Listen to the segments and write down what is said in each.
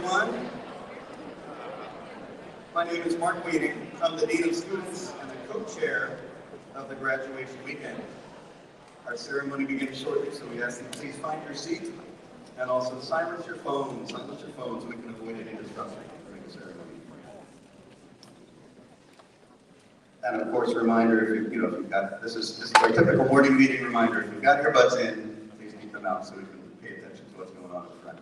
everyone. My name is Mark Weeding. I'm the Dean of Students and the co-chair of the graduation weekend. Our ceremony begins shortly, so we ask that you please find your seat and also silence your phones so we can avoid any disruption during the ceremony. And of course, a reminder, if you've got, this is our typical morning meeting reminder, if you've got your butts in, please keep them out so we can pay attention to what's going on in front.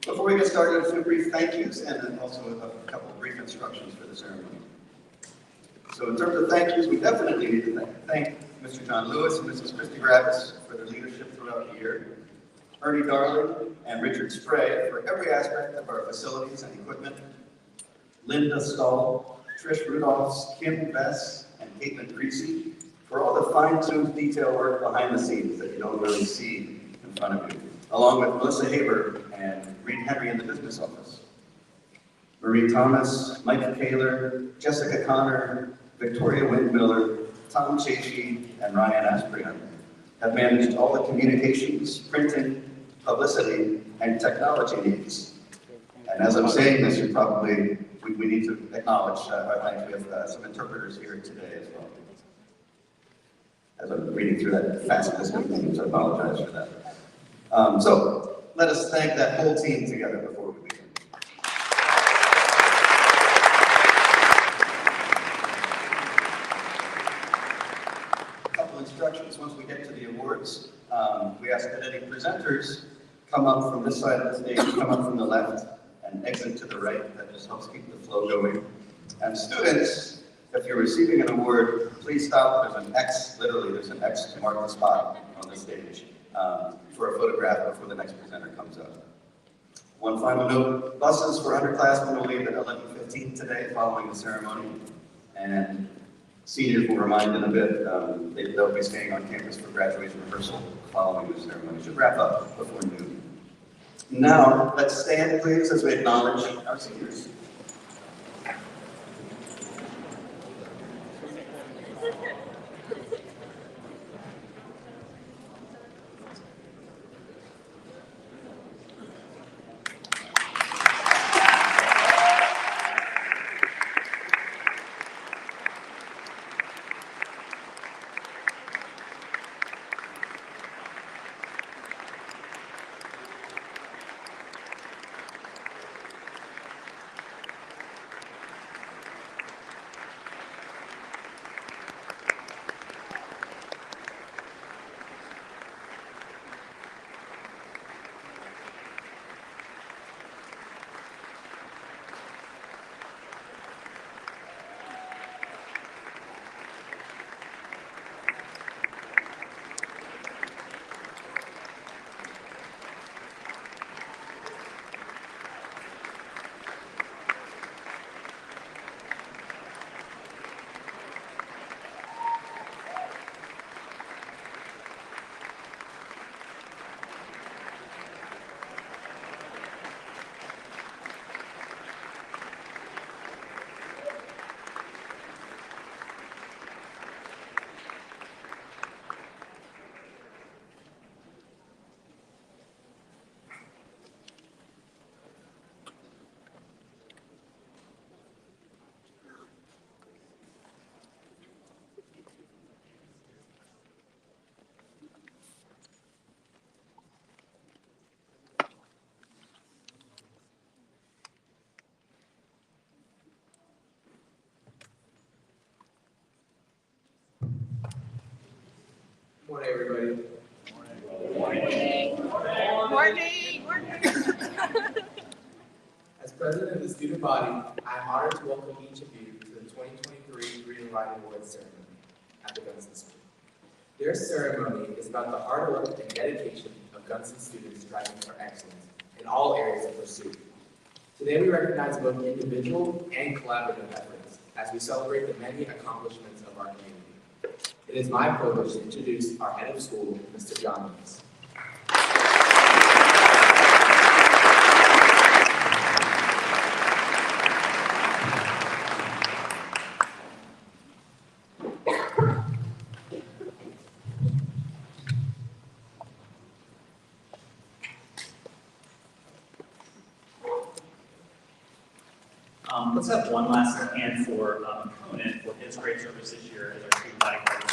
Before we get started, a few brief thank yous and then also a couple of brief instructions for the ceremony. So in terms of thank yous, we definitely need to thank Mr. John Lewis and Mrs. Christy Gravis for their leadership throughout the year, Ernie Darling and Richard Spray for every aspect of our facilities and equipment, Linda Stahl, Trish Rudolphs, Kim Bess, and Caitlin Creasy for all the fine-tuned detail work behind the scenes that you don't really see in front of you, along with Melissa Haber and Reed Henry in the business office. Marie Thomas, Mike Kaler, Jessica Connor, Victoria Windmiller, Tom Chachey, and Ryan Asprian have managed all the communications, printing, publicity, and technology needs. And as I'm saying this, you probably, we need to acknowledge our thanks. We have some interpreters here today as well. As I'm reading through that fast list of names, I apologize for that. So let us thank that whole team together before we begin. A couple instructions once we get to the awards. We ask that any presenters come up from this side of the stage, come up from the left, and exit to the right. That just helps keep the flow going. And students, if you're receiving an award, please stop. There's an X, literally there's an X to mark the spot on the stage for a photograph before the next presenter comes up. One final note, buses for underclassmen will leave at 11:15 today following the ceremony. And seniors will remind in a bit, they'll be staying on campus for graduation rehearsal following the ceremony. It should wrap up before noon. Now, let's stand, please, as we acknowledge our seniors. Good morning, everybody. Morning. As president of the student body, I am honored to welcome each of you to the 2023 Reading Writing Awards ceremony at the Gunnison School. Their ceremony is about the hard work and dedication of Gunnison students striving for excellence in all areas of pursuit. Today we recognize both individual and collaborative efforts as we celebrate the many accomplishments of our community. It is my privilege to introduce our head of school, Mr. John Lewis. Let's have one last hand for Conan for his great service this year as our student body president.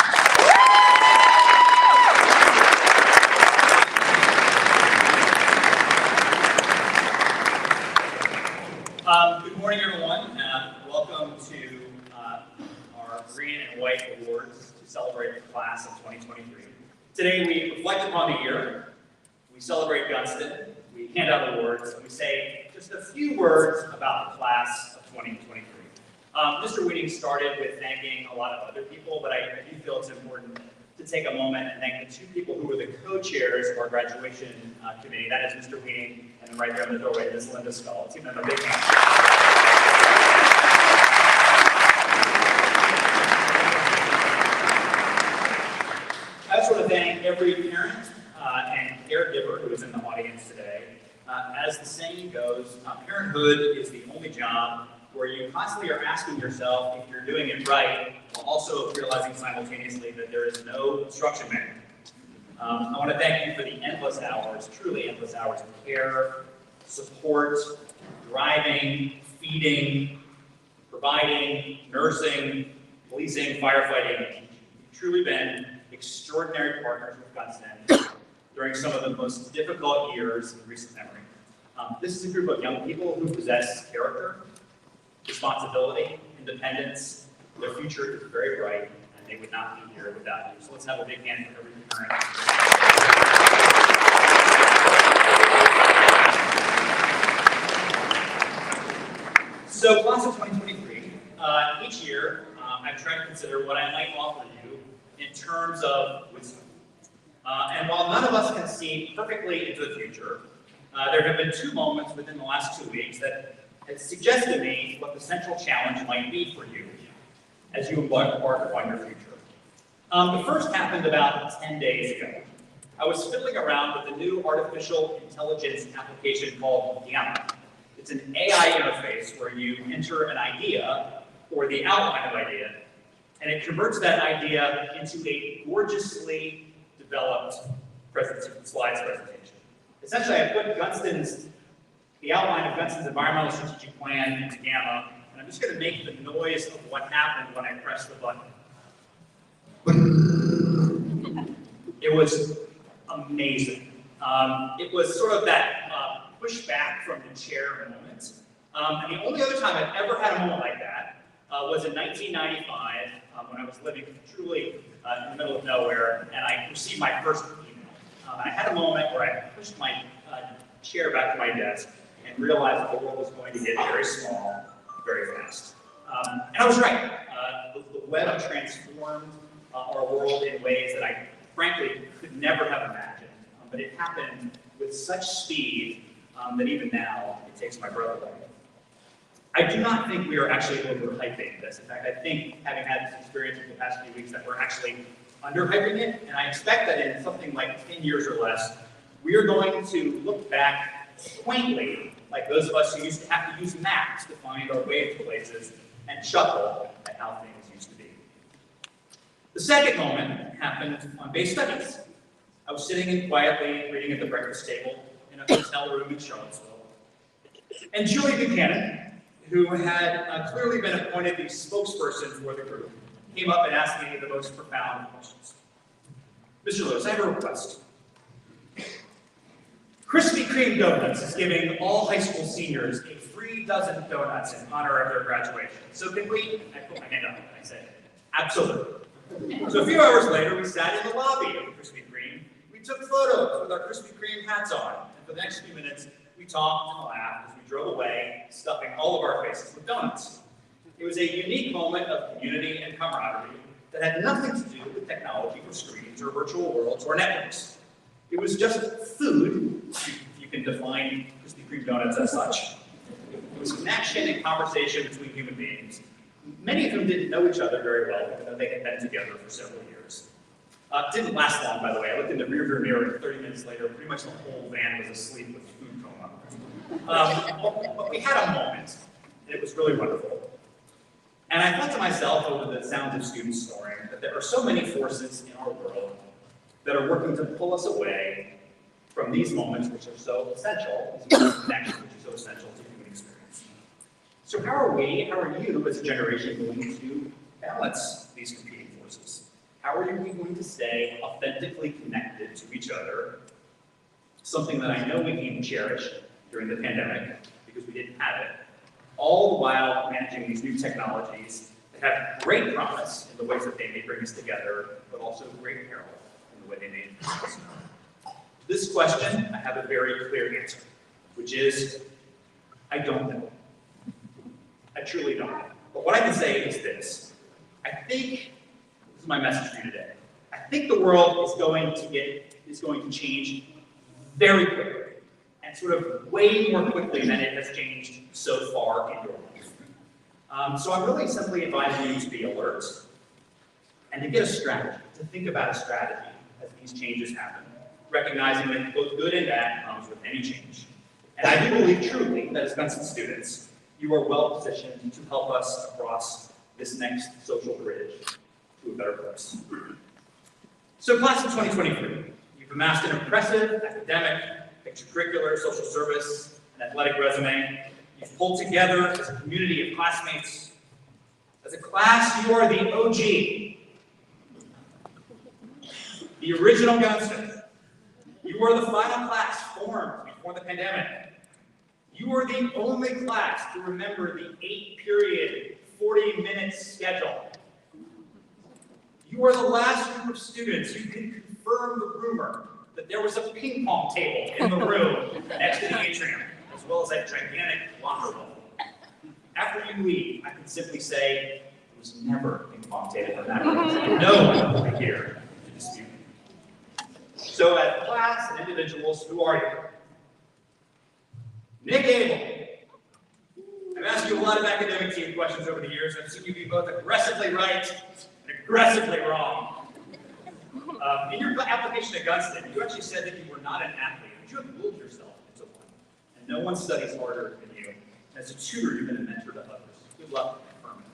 Good morning, everyone. Welcome to our Green and White Awards to celebrate the class of 2023. Today, we reflect upon the year, we celebrate Gunston, we hand out awards, and we say just a few words about the class of 2023. Mr. Whiting started with thanking a lot of other people, but I do feel it's important to take a moment and thank the two people who were the co-chairs of our graduation committee. That is Mr. Whiting, and then right there in the doorway, Ms. Linda Skull. Let's give them a big hand. I also want to thank every parent and caregiver who is in the audience today. As the saying goes, parenthood is the only job where you constantly are asking yourself if you're doing it right, while also realizing simultaneously that there is no instruction manual. I want to thank you for the endless hours, truly endless hours of care, support, driving, feeding, providing, nursing, policing, firefighting. You've truly been extraordinary partners with Gunston during some of the most difficult years in recent memory. This is a group of young people who possess character, responsibility, independence. Their future is very bright, and they would not be here without you. So let's have a big hand for every parent. So, class of 2023, each year, I've tried to consider what I might offer you in terms of wisdom. And while none of us can see perfectly into the future, there have been two moments within the last 2 weeks that have suggested to me what the central challenge might be for you as you embark upon your future. The first happened about 10 days ago. I was fiddling around with a new artificial intelligence application called Gamma. It's an AI interface where you enter an idea or the outline of idea, and it converts that idea into a gorgeously developed slides presentation. Essentially, I put the outline of Gunston's environmental strategic plan into Gamma, and I'm just going to make the noise of what happened when I press the button. It was amazing. It was sort of that pushback from the chair moment. And the only other time I've ever had a moment like that was in 1995 when I was living truly in the middle of nowhere, and I received my first email. I had a moment where I pushed my chair back to my desk and realized that the world was going to get very small, very fast. And I was right. The web transformed our world in ways that I frankly could never have imagined. But it happened with such speed that even now it takes my breath away. I do not think we are actually overhyping this. In fact, I think, having had this experience over the past few weeks, that we're actually underhyping it, and I expect that in something like 10 years or less, we are going to look back quaintly, like those of us who used to have to use maps to find our way to places, and chuckle at how things used to be. The second moment happened on base studies. I was sitting in quietly reading at the breakfast table in a hotel room in Charlottesville, and Julie Buchanan, who had clearly been appointed the spokesperson for the group, came up and asked me the most profound questions. Mr. Lewis, I have a request. Krispy Kreme Donuts is giving all high school seniors a free dozen donuts in honor of their graduation. So can we? I put my hand up and I said, absolutely. So a few hours later, we sat in the lobby of Krispy Kreme. We took photos with our Krispy Kreme hats on. And for the next few minutes, we talked and laughed as we drove away, stuffing all of our faces with donuts. It was a unique moment of community and camaraderie that had nothing to do with technology or screens or virtual worlds or networks. It was just food, if you can define Krispy Kreme donuts as such. It was connection and conversation between human beings, many of whom didn't know each other very well, even though they had been together for several years. It didn't last long, by the way. I looked in the rearview mirror, and 30 minutes later, pretty much the whole van was asleep with food coma. But we had a moment, and it was really wonderful. And I thought to myself, over the sounds of students snoring, that there are so many forces in our world that are working to pull us away from these moments which are so essential, these moments of connection which are so essential to human experience. So how are you as a generation going to balance these competing forces? How are we going to stay authentically connected to each other? Something that I know we can cherish during the pandemic because we didn't have it, all the while managing these new technologies that have great promise in the ways that they may bring us together, but also great peril in the way they may divide us. To this question, I have a very clear answer, which is, I don't know. I truly don't know. But what I can say is this. I think, this is my message for you today. I think the world is going to change very quickly, and sort of way more quickly than it has changed so far in your life. So I'm really simply advising you to be alert and to get a strategy, to think about a strategy as these changes happen, recognizing that both good and bad comes with any change. And I do believe truly that as Gunston students, you are well positioned to help us across this next social bridge to a better place. So class of 2023, you've amassed an impressive academic, extracurricular, social service, and athletic resume. You've pulled together as a community of classmates. As a class, you are the OG, the original Gunston. You are the final class formed before the pandemic. You are the only class to remember the 8-period, 40-minute schedule. You are the last group of students who can confirm the rumor that there was a ping pong table in the room next to the atrium, as well as that gigantic locker room. After you leave, I can simply say, there was never a ping pong table in that room. No one will be here to dispute it. So as class and individuals, who are you? Nick Abel. I've asked you a lot of academic team questions over the years. I've seen you be both aggressively right and aggressively wrong. In your application at Gunston, you actually said that you were not an athlete, but you have willed yourself into one. And no one studies harder than you. As a tutor, you've been a mentor to others. Good luck confirming.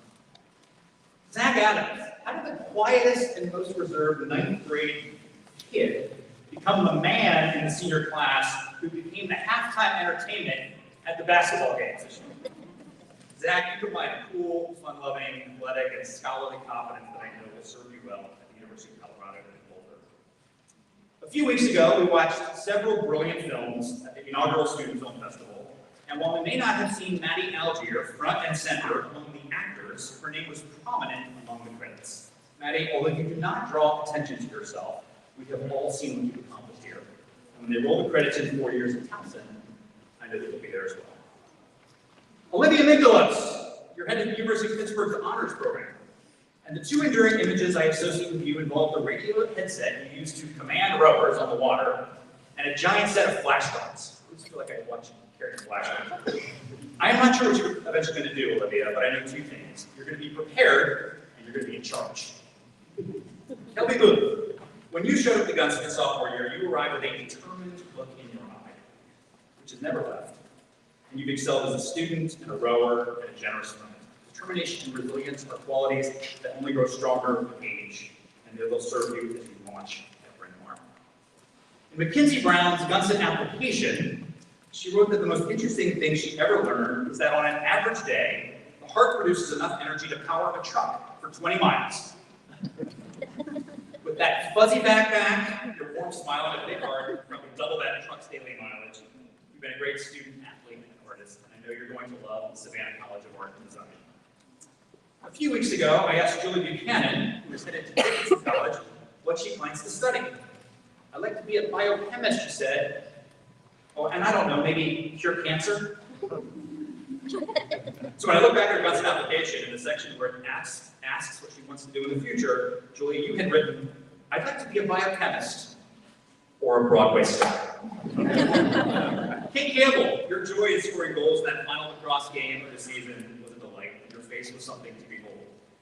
Zach Adams, how did the quietest and most reserved 9th grade kid become the man in the senior class who became the halftime entertainment at the basketball games this year? Zach, you combine a cool, fun-loving, athletic, and scholarly confidence that I know will serve you well at the University of Colorado in Boulder. A few weeks ago, we watched several brilliant films at the inaugural Student Film Festival, and while we may not have seen Maddie Algier front and center among the actors, her name was prominent among the credits. Maddie, although you do not draw attention to yourself, we have all seen what you've accomplished here. And when they roll the credits in 4 years at Towson, I know that you'll be there as well. Olivia Mikulos, you're head of the University of Pittsburgh's honors program. And the two enduring images I associate with you involve the radio headset you use to command rowers on the water and a giant set of flashcards. I just feel like I watch you carrying flashcards. I am not sure what you're eventually going to do, Olivia, but I know two things. You're going to be prepared, and you're going to be in charge. Kelby Booth, when you showed up to Gunston sophomore year, you arrived with a determined look in your eye, which has never left. And you've excelled as a student, and a rower, and a generous friend. Determination and resilience are qualities that only grow stronger with age, and they'll serve you as you launch at Bryn Mawr. In Mackenzie Brown's Gunston application, she wrote that the most interesting thing she ever learned is that on an average day, the heart produces enough energy to power a truck for 20 miles. With that fuzzy backpack, your warm smile, and a big heart, probably double that truck's daily mileage. You've been a great student, athlete, and artist, and I know you're going to love the Savannah College of Art and Design. A few weeks ago, I asked Julie Buchanan, who is headed to Dickinson College, what she plans to study. I'd like to be a biochemist, she said. Oh, and I don't know, maybe cure cancer? So when I look back at her Gunston application in the section where it asks what she wants to do in the future, Julie, you had written, I'd like to be a biochemist or a Broadway star. Kate Campbell, your joy in scoring goals in that final lacrosse game of the season was a delight. Your face was something to behold.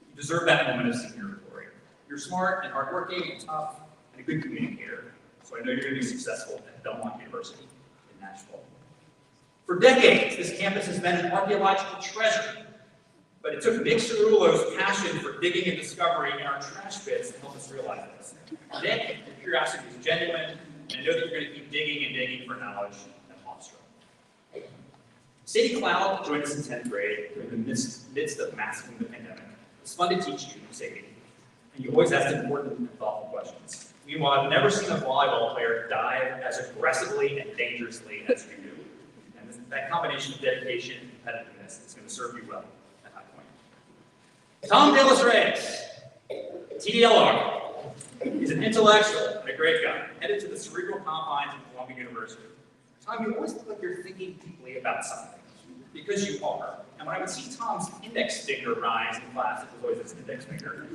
You deserve that moment of senior glory. You're smart and hardworking and tough and a good communicator. So I know you're going to be successful at Belmont University in Nashville. For decades, this campus has been an archaeological treasure, but it took Nick Cerullo's passion for digging and discovery in our trash pits to help us realize this. Nick, your curiosity is genuine, and I know that you're going to keep digging and digging for knowledge at Hofstra. Sadie Cloud joined us in 10th grade during the midst of mastering the pandemic. It's fun to teach you, Sadie, and you always ask important and thoughtful questions. Meanwhile, I've never seen a volleyball player dive as aggressively and dangerously as you do. And that combination of dedication and competitiveness is going to serve you well at High Point. Tom De Los Reyes, TDLR. He's an intellectual and a great guy, headed to the cerebral confines of Columbia University. Tom, you always look like you're thinking deeply about something, because you are. And when I would see Tom's index finger rise in class, it was always his index finger,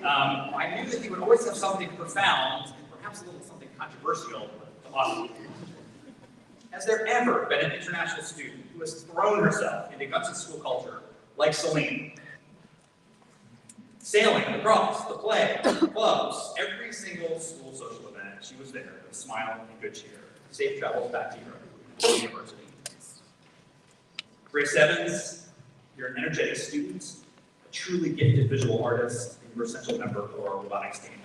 I knew that he would always have something profound, and perhaps a little something controversial to offer. Has there ever been an international student who has thrown herself into Guts' school culture like Celine? Sailing, lacrosse, the play, clubs, every single school social event, she was there with a smile and good cheer. Safe travels back to Europe, to university. Grace Evans, you're an energetic student, a truly gifted visual artist, and you're an essential member of our robotics team.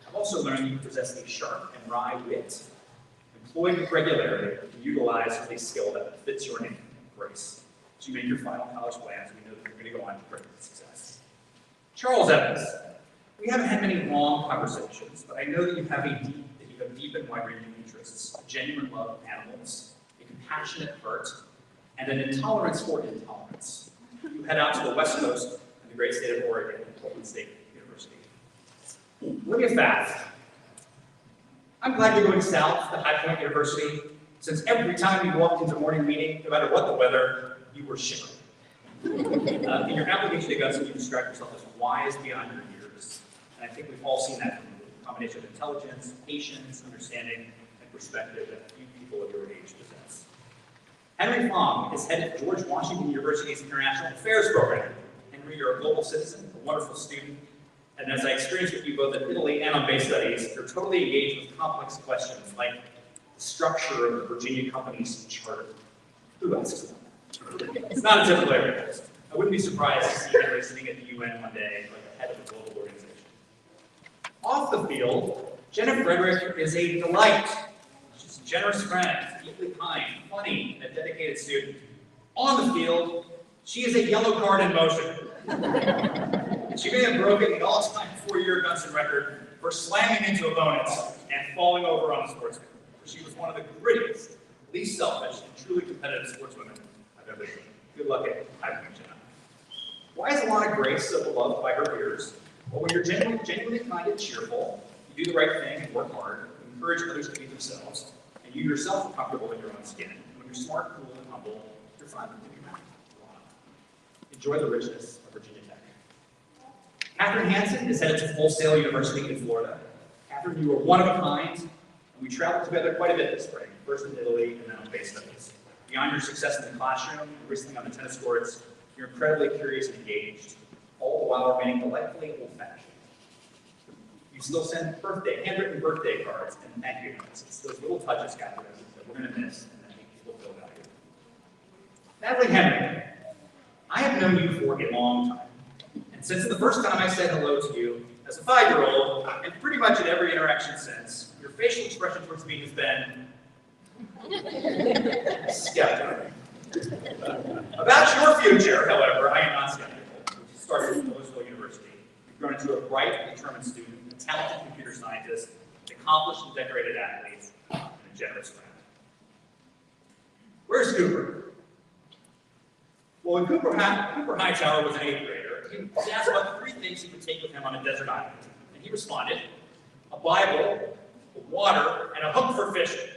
I've also learned you possess a sharp and wry wit, employed with regularity to utilize a skill that fits your name, Grace. As you make your final college plans, we know that you're going to go on to great success. Charles Evans, we haven't had many long conversations, but I know that you have deep and wide-ranging interests, a genuine love of animals, a compassionate heart, and an intolerance for intolerance. You head out to the West Coast and the great state of Oregon at Portland State University. Olivia Pfaff, I'm glad you're going south to High Point University, since every time you walked into morning meeting, no matter what the weather, you were shivering. In your application to Guts, you describe yourself as wise beyond your years. And I think we've all seen that from the combination of intelligence, patience, understanding, and perspective that few people of your age possess. Henry Fong is head of George Washington University's International Affairs Program. Henry, you're a global citizen, a wonderful student, and as I experienced with you both in Italy and on base studies, you're totally engaged with complex questions like the structure of the Virginia company's charter. Who asks them? It's not a typical area. I wouldn't be surprised to see Henry sitting at the UN one day, like the head of a global organization. Off the field, Jenna Frederick is a delight. She's a generous friend, deeply kind, funny, and a dedicated student. On the field, she is a yellow card in motion. And she may have broken the all-time 4-year Gunson record for slamming into opponents and falling over on the sports field. She was one of the grittiest, least selfish, and truly competitive sportswomen I've ever seen. Good luck at High Point, Jenna. Why is Alana Grace so beloved by her peers? Well, when you're genuinely kind and cheerful, you do the right thing and work hard, you encourage others to be themselves, and you yourself are comfortable in your own skin. And when you're smart, cool, and humble, you're fun to be around. Enjoy the richness of Virginia Tech. Catherine Hansen is headed to Full Sail University in Florida. Catherine, you are one of a kind, and we traveled together quite a bit this spring, first in Italy and then on base studies. Beyond your success in the classroom, recently on the tennis courts, you're incredibly curious and engaged, all the while remaining delightfully old-fashioned. You still send handwritten birthday cards and thank you notes. It's those little touches, Catherine, that we're going to miss and that make people feel valued. Natalie Henry, I have known you for a long time. And since the first time I said hello to you, as a 5-year-old, and pretty much in every interaction since, your facial expression towards me has been skeptical. About your future, however, I am not skeptical. You started at Louisville University. You've grown into a bright, determined student, a talented computer scientist, an accomplished and decorated athlete, and a generous friend. Where's Cooper? Well, when Cooper Hightower was an 8th grader, he was asked about 3 things he would take with him on a desert island. And he responded, a Bible, water, and a hook for fishing.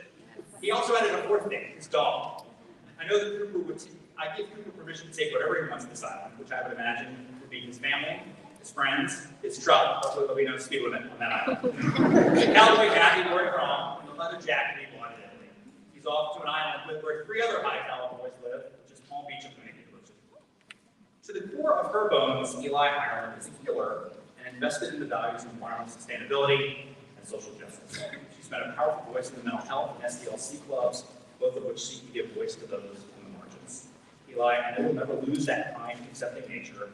He also added a 4th thing, his dog. I know that I give Cooper permission to take whatever he wants on this island, which I would imagine would be his family, his friends, his truck. Hopefully there'll be no speed limit on that island. The cowboy hat he wore at prom, and the leather jacket he bought in Italy. He's off to an island where 3 other Hightower boys live, which is Palm Beach Community University. To the core of her bones, Eli Ireland is a healer and invested in the values of environmental sustainability and social justice. She's been a powerful voice in the mental health and SDLC clubs, both of which seek to give voice to those on the margins. Eli, I know you'll never lose that kind, accepting nature,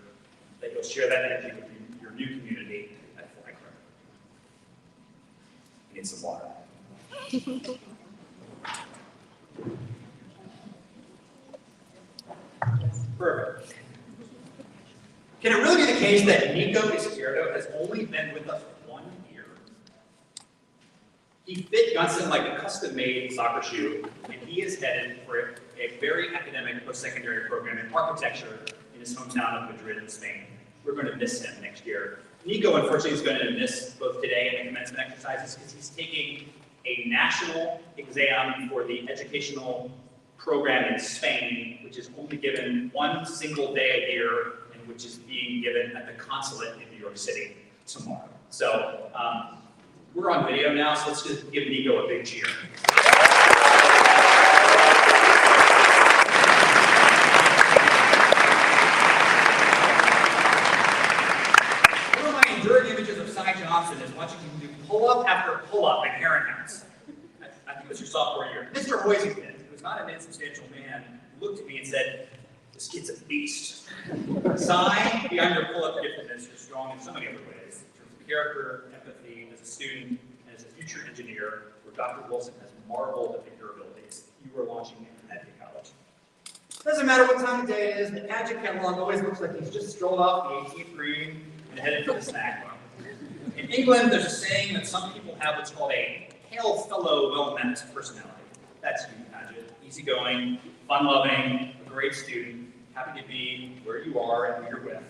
that you'll share that energy with your new community at Fly Crew. You need some water. Perfect. Can it really be the case that Nico Izquierdo has only been with us 1 year? He fit Gunston like a custom-made soccer shoe, and he is headed for a very academic post-secondary program in architecture in his hometown of Madrid in Spain. We're going to miss him next year. Nico, unfortunately, is going to miss both today and the commencement exercises because he's taking a national exam for the educational program in Spain, which is only given 1 single day a year, and which is being given at the consulate in New York City tomorrow. So we're on video now, so let's just give Nico a big cheer. One of my enduring images of Cy Johnson is watching him do pull-up after pull-up in Herrenhouse. I think it was your sophomore year. Mr. Hoisington, who was not an insubstantial man, looked at me and said, "This kid's a beast." Cy, beyond your pull-up giftedness, you're strong in so many other ways, in terms of character, empathy, as a student, and as a future engineer, where Dr. Wilson has marveled at your abilities. You are launching at Connecticut College. Doesn't matter what time of day it is, the Paget catalog always looks like he's just strolled off the 18th green and headed for the snack bar. In England, there's a saying that some people have what's called a hail fellow well-meant personality. That's you, Paget. Easygoing, fun-loving, a great student, happy to be where you are and who you're with.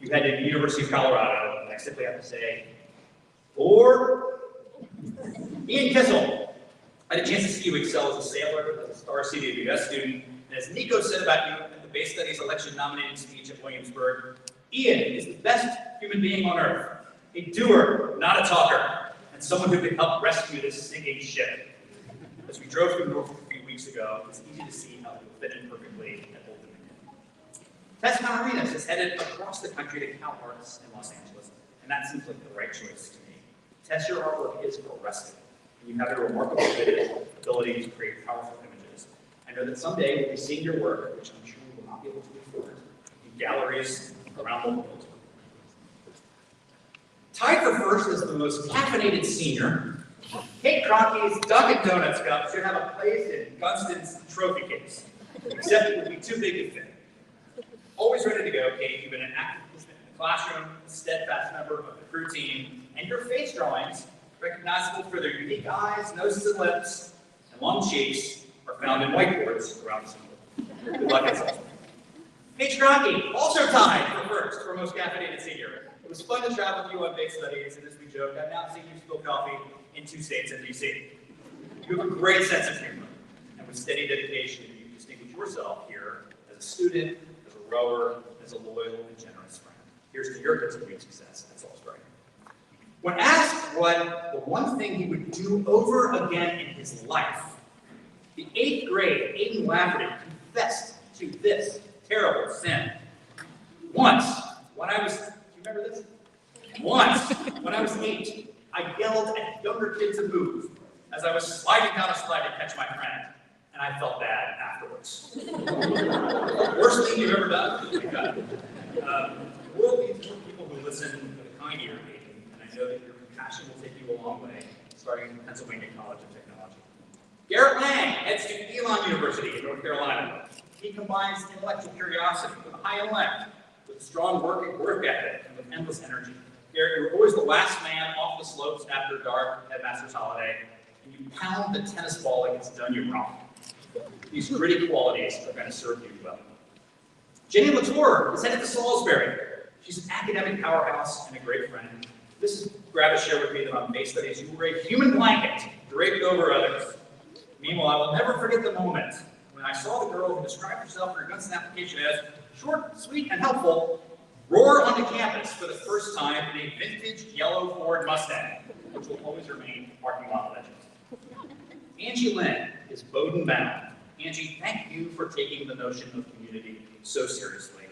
You headed to the University of Colorado, and I simply have to say, or Ian Kissel. I had a chance to see you excel as a sailor, as a Star CWS student, and as Nico said about you at the Bay Studies election nominating speech at Williamsburg, Ian is the best human being on earth, a doer, not a talker, and someone who can help rescue this sinking ship. As we drove through Norfolk a few weeks ago, it's easy to see how you'll fit in perfectly at Old Dominion. Tess Conarinas is headed across the country to Cal Arts in Los Angeles, and that seems like the right choice to me. Tess, your artwork is arresting, and you have a remarkable ability to create powerful images. I know that someday we'll be seeing your work, which I'm sure we will not be able to afford, in galleries around the world. Tied for first as the most caffeinated senior, Kate Cronkey's Dunkin' Donuts cup should have a place in Gunston's trophy case, except it would be too big to fit. Always ready to go, Kate, you've been an active participant in the classroom, a steadfast member of the crew team, and your face drawings, recognizable for their unique eyes, noses, and lips, and long cheeks, are found in whiteboards around the school. Good luck at something. Paige Cronkey, also tied for first for most caffeinated senior. It was fun to travel with you on Bay Studies, and as we joked, I've now seen you spill coffee in 2 states and DC. You have a great sense of humor, and with steady dedication, you distinguish yourself here as a student, as a rower, as a loyal and generous friend. Here's to your continued success. That's all right. When asked what the one thing he would do over again in his life, the 8th grade Aiden Lafferty confessed to this terrible sin. Once, when I was, do you remember this? Once, when I was 8, I yelled at younger kids to move as I was sliding down a slide to catch my friend, and I felt bad afterwards. Worst thing you've ever done? Oh my God. The world needs more people who listen with a kind ear, Aiden, and I know that your compassion will take you a long way, starting in Pennsylvania College of Technology. Garrett Lang heads to Elon University in North Carolina. He combines intellectual curiosity with a high intellect, with a strong work ethic, and with endless energy. Garrett, you're always the last man off the slopes after dark at Masters Holiday, and you pound the tennis ball like it's done you wrong. These gritty qualities are going to serve you well. Jenny Latour is headed to Salisbury. She's an academic powerhouse and a great friend. This is Gravis shared with me that on Bay Studies, you were a human blanket draped over others. Meanwhile, I will never forget the moment when I saw the girl who described herself in her Gunston application as short, sweet, and helpful roar onto campus for the first time in a vintage yellow Ford Mustang, which will always remain a parking lot legend. Angie Lynn is Bowdoin bound. Angie, thank you for taking the notion of community so seriously.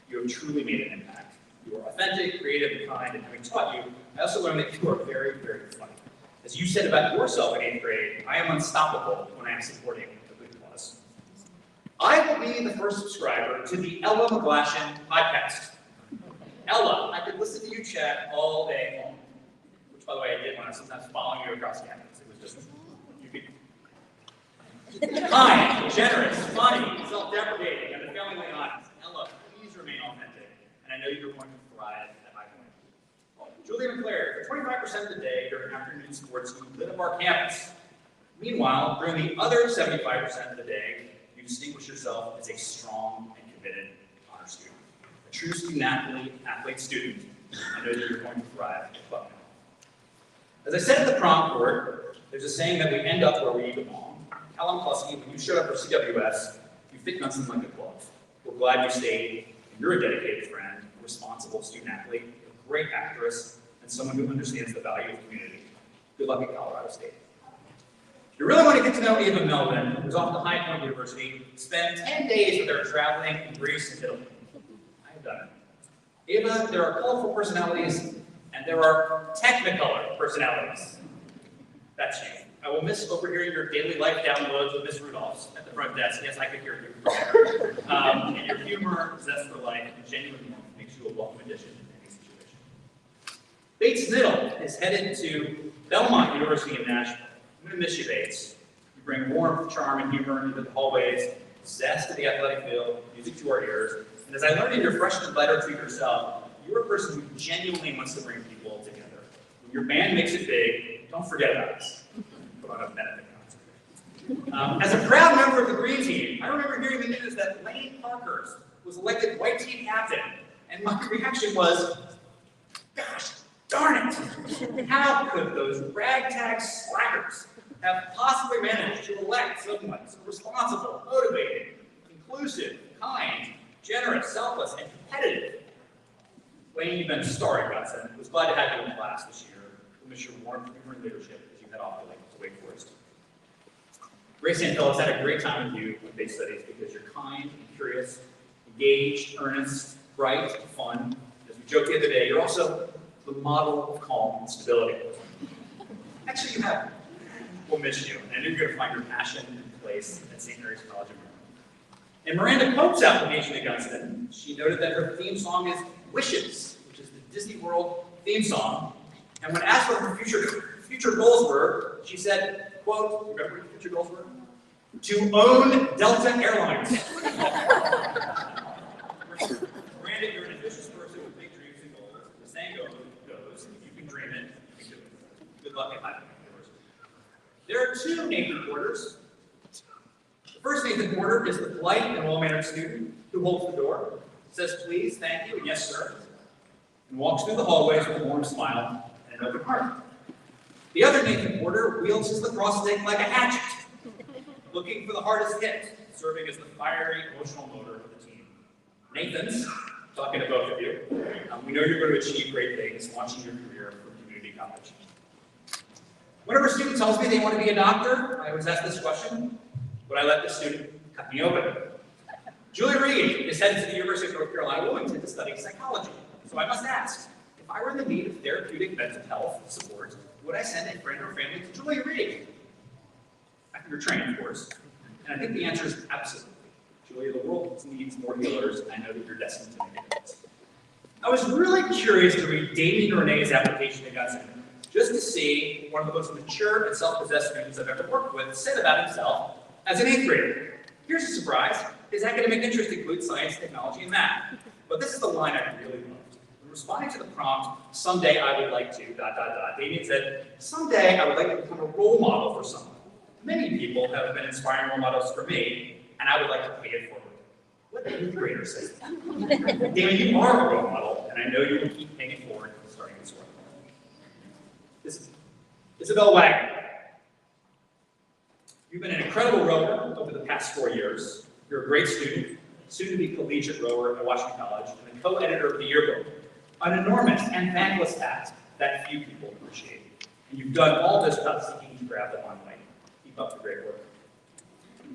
You have truly made an impact. You are authentic, creative, and kind, and having taught you, I also learned that you are very, very funny. As you said about yourself in 8th grade, I am unstoppable when I am supporting a good cause. I will be the first subscriber to the Ella McGlashan podcast. Ella, I could listen to you chat all day long, which, by the way, I did when I was sometimes following you across campus. It was just, you could. Kind, generous, funny, self-deprecating, and the overwhelmingly honest. Ella, please remain authentic, and I know you're going to thrive at High Point. Julie McClare, for 25% of the day during afternoon sports, you lit up our campus. Meanwhile, during the other 75% of the day, you distinguish yourself as a strong and committed honor student. A true student-athlete student. I know that you're going to thrive at Bucknell. As I said at the prom court, there's a saying that we end up where we belong. Callum Cluskey, when you showed up for CWS, you fit Gunson like a glove. We're glad you stayed. You're a dedicated friend, a responsible student-athlete, a great actress, and someone who understands the value of community. Good luck at Colorado State. If you really want to get to know Ava Melvin, who's off to High Point University, spend 10 days with her traveling in Greece and Italy. I have done it. Ava, there are colorful personalities, and there are technicolor personalities. That's you. I will miss overhearing your daily life downloads with Miss Rudolph's at the front desk. Yes, I could hear you. And your humor, zest for life, and genuine warmth makes you a welcome addition to any situation. Bates Niddle is headed to Belmont University in Nashville. I'm going to miss you, Bates. You bring warmth, charm, and humor into the hallways, zest to the athletic field, music to our ears. And as I learned in your freshman letter to yourself, you're a person who genuinely wants to bring people together. When your band makes it big, don't forget about us. Put on a benefit concert. As a proud member of the Green Team, I remember hearing the news that Lane Parkhurst was elected White Team captain, and my reaction was, gosh, darn it! How could those ragtag slackers have possibly managed to elect someone so responsible, motivated, inclusive, kind, generous, selfless, and competitive? Lane, you've been a star at Gunson. I was glad to have you in class this year. We'll miss your warmth, humor, and leadership as you head off to Wake Forest. Ray Santel has had a great time with you with base studies because you're kind and curious, engaged, earnest, bright, and fun. As we joked the other day, you're also the model of calm and stability. Actually, you have. We'll miss you, and I know you're going to find your passion and place at St. Mary's College of Maryland. In Miranda Pope's application to Gunson, she noted that her theme song is Wishes, which is the Disney World theme song. And when asked what her future goals were, she said, quote, remember what your future goals were? To own Delta Airlines. Miranda, you're an ambitious person with big dreams and goals. The saying goes, if you can dream it, you can do it. Good luck at High Point University. There are two Nathan Porters. The first Nathan Porter is the polite and well-mannered student who holds the door, says please, thank you, and yes, sir, and walks through the hallways with a warm smile and an open heart. The other Nathan Porter wields his lacrosse stick like a hatchet, looking for the hardest hit, serving as the fiery, emotional motor of the team. Nathan's, talking to both of you, we know you're going to achieve great things launching your career from community college. Whenever a student tells me they want to be a doctor, I always ask this question, would I let the student cut me open? Julie Reed is headed to the University of North Carolina, Wilmington to study psychology. So I must ask, if I were in the need of therapeutic mental health support, would I send a friend or family to Julie Reed? After your training, of course. And I think the answer is absolutely. Julia, the world needs more healers, and I know that you're destined to make a difference. I was really curious to read Damien Renee's application to Gunson, just to see one of the most mature and self-possessed students I've ever worked with say about himself as an 8th grader. Here's a surprise. His academic interests include science, technology, and math. But this is the line I really loved. When responding to the prompt, someday I would like to, ... Damien said, someday I would like to become a role model for someone. Many people have been inspiring role models for me, and I would like to pay it forward. What did 8th grader say? Damien, you are a role model, and I know you will keep paying it forward starting this work. This is Isabel Wagner. You've been an incredible rower over the past 4 years. You're a great student, soon-to-be collegiate rower at Washington College, and the co-editor of the yearbook, an enormous and thankless task that few people appreciate. And you've done all this without seeking to grab the limelight. Keep up the great work.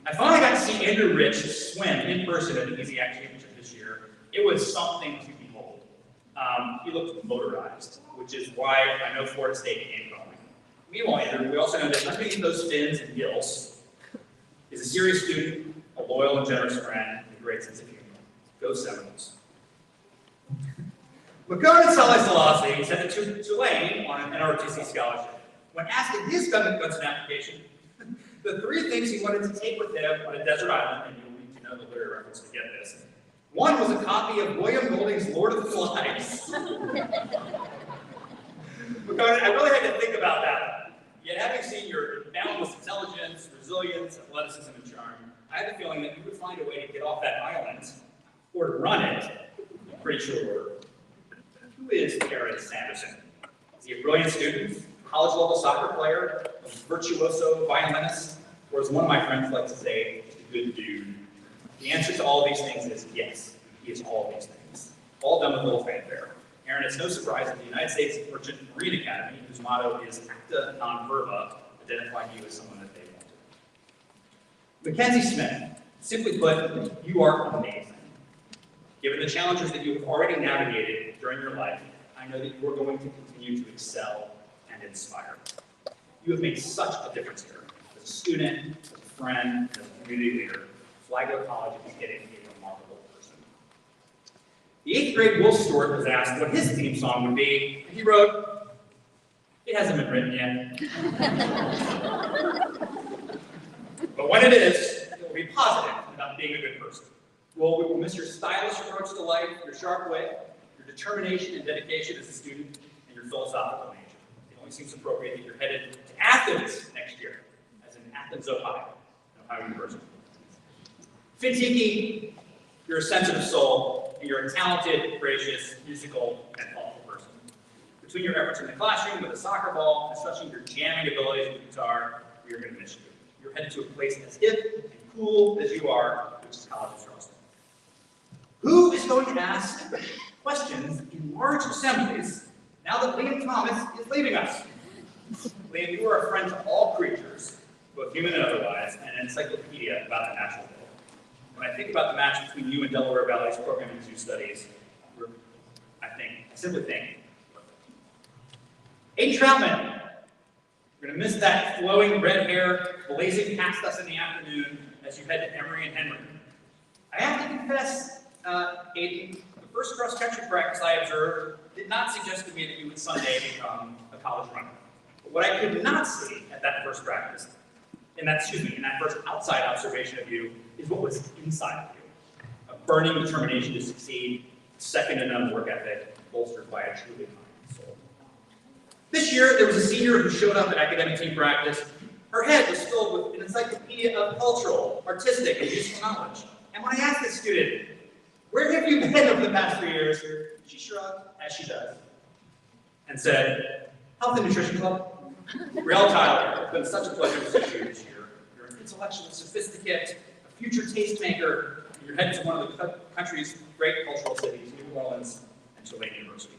I finally got to see Andrew Rich swim in person at the Easy Act Championship this year. It was something to behold. He looked motorized, which is why I know Florida State came going. Meanwhile, Andrew, we also know that underneath those fins and gills is a serious student, a loyal and generous friend, and a great sense of humor. Go Seminoles. Makona Saleh-Selassie is headed to Tulane on an NRTC scholarship. When asked in his Gunson application, the 3 things he wanted to take with him on a desert island, and you'll need to know the literary reference to get this. One was a copy of William Golding's Lord of the Flies. Because I really had to think about that. Yet having seen your boundless intelligence, resilience, athleticism, and charm, I had the feeling that you would find a way to get off that island, or to run it, pretty sure. Who is Aaron Sanderson? Is he a brilliant student, college-level soccer player, a virtuoso violinist, or as one of my friends likes to say, a good dude? The answer to all of these things is yes, he is all of these things. All done with little fanfare. Aaron, it's no surprise that the United States Merchant Marine Academy, whose motto is acta non verba, identified you as someone that they wanted. Mackenzie Smith, simply put, you are amazing. Given the challenges that you have already navigated during your life, I know that you are going to continue to excel and inspire. You have made such a difference here. As a student, as a friend, as a community leader, Flagler College is getting a remarkable person. The 8th grade Will Stewart was asked what his theme song would be, and he wrote, "It hasn't been written yet." But when it is, it will be positive about being a good person. Well, we will miss your stylish approach to life, your sharp wit, your determination and dedication as a student, and your philosophical nature. It only seems appropriate that you're headed to Athens next year, as in Athens, Ohio, University. Fintiki, you're a sensitive soul, and you're a talented, gracious, musical, and thoughtful person. Between your efforts in the classroom with a soccer ball, and such your jamming abilities with guitar, we are going to miss you. You're headed to a place as hip and cool as you are, which is College of Charleston. Who is going to ask questions in large assemblies now that Liam Thomas is leaving us? Liam, you are a friend to all creatures, both human and otherwise, and an encyclopedia about the natural world. When I think about the match between you and Delaware Valley's program in zoo studies, I simply think, Aiden Troutman, we're going to miss that flowing red hair blazing past us in the afternoon as you head to Emory and Henry. I have to confess, Aiden, the first cross-country practice I observed did not suggest to me that you would someday become a college runner. But what I could not see at that first practice, in that first outside observation of you, is what was inside of you. A burning determination to succeed, second to none work ethic, bolstered by a truly kind soul. This year, there was a senior who showed up at academic team practice. Her head was filled with an encyclopedia of cultural, artistic, and useful knowledge. And when I asked this student, "Where have you been over the past 3 years?" she shrugged, as she does, and said, "Health and Nutrition Club." Riel Tyler, it's been such a pleasure to see you this year. You're an intellectual sophisticate, a future tastemaker, and you're headed to one of the country's great cultural cities, New Orleans and Tulane University.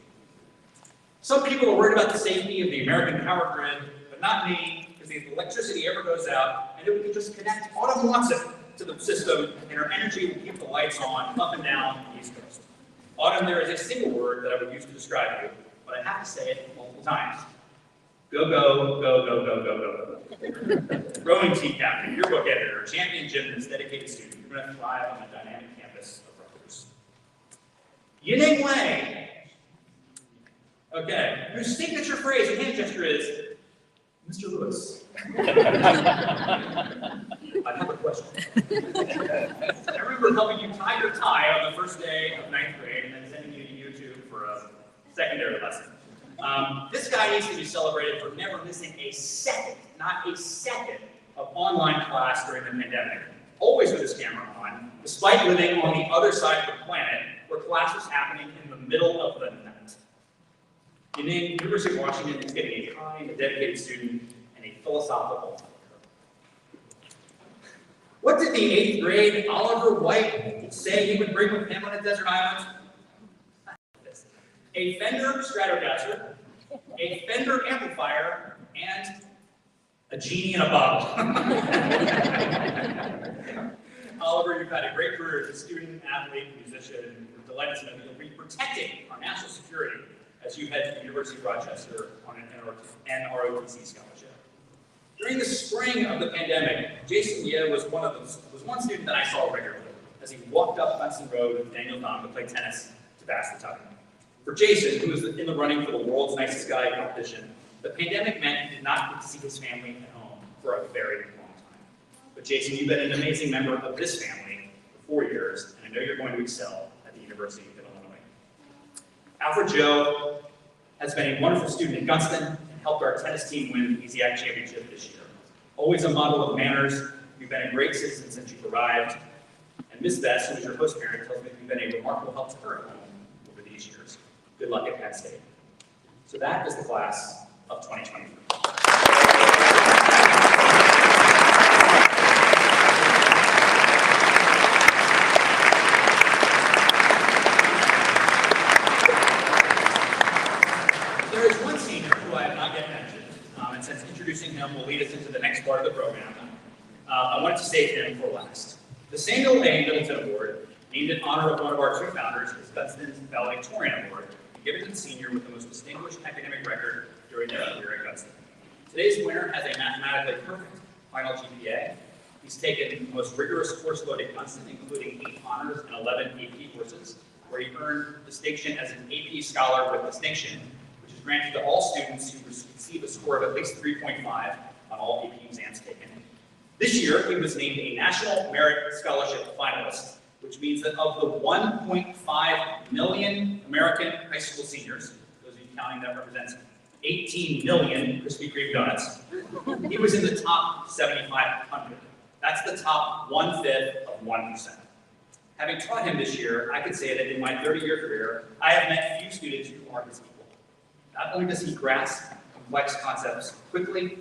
Some people are worried about the safety of the American power grid, but not me, because if electricity ever goes out, and if we can just connect Autumn Watson to the system, and her energy will keep the lights on up and down the East Coast. Autumn, there is a single word that I would use to describe you, but I have to say it multiple times. Go, go, go, go, go, go, go. Rowing team captain, yearbook editor, champion gymnast, dedicated student. You're going to thrive on the dynamic campus of Rutgers. Yining Wei. Okay, whose signature phrase and hand gesture is, "Mr. Lewis, I have a question." I remember helping you tie your tie on the first day of 9th grade and then sending you to YouTube for a secondary lesson. This guy needs to be celebrated for never missing a second, not a second, of online class during the pandemic, always with his camera on, despite living on the other side of the planet where class was happening in the middle of the night. University of Washington is getting a kind, a dedicated student, and a philosophical thinker. What did the 8th grade Oliver White say he would bring with him on a desert island? A Fender Stratocaster, a Fender amplifier, and a genie in a bottle. Oliver, you've had a great career as a student, athlete, musician. We're delighted to know that you'll be protecting our national security as you head to the University of Rochester on an NROTC scholarship. During the spring of the pandemic, Jason Yeh was one student that I saw regularly as he walked up Hudson Road with Daniel Thom to play tennis to pass the time. For Jason, who was in the running for the world's nicest guy competition, the pandemic meant he did not get to see his family at home for a very long time. But Jason, you've been an amazing member of this family 4 years, and I know you're going to excel at the University of Illinois. Alfred Joe has been a wonderful student at Gunston and helped our tennis team win the EZAC championship this year. Always a model of manners, you've been a great citizen since you've arrived. And Ms. Bess, who is your host parent, tells me you've been a remarkable help to her at home over these years. Good luck at Penn State. So that is the class of 2023. There is one senior who I have not yet mentioned, and since introducing him will lead us into the next part of the program, I wanted to save him for last. The Samuel A. Middleton Award, named in honor of one of our two founders, is Gunston's Valedictorian Award, given to the senior with the most distinguished academic record during their career at Gunston. Today's winner has a mathematically perfect final GPA. He's taken the most rigorous course load at Gunston, including 8 honors and 11 AP courses, where he earned distinction as an AP Scholar with Distinction, which is granted to all students who receive a score of at least 3.5 on all AP exams taken. This year, he was named a National Merit Scholarship finalist, which means that of the 1.5 million American high school seniors, those of you counting that represents 18 million Krispy Kreme donuts, he was in the top 7,500. That's the top 1/5 of 1%. Having taught him this year, I could say that in my 30-year career, I have met few students who are his equal. Not only does he grasp complex concepts quickly,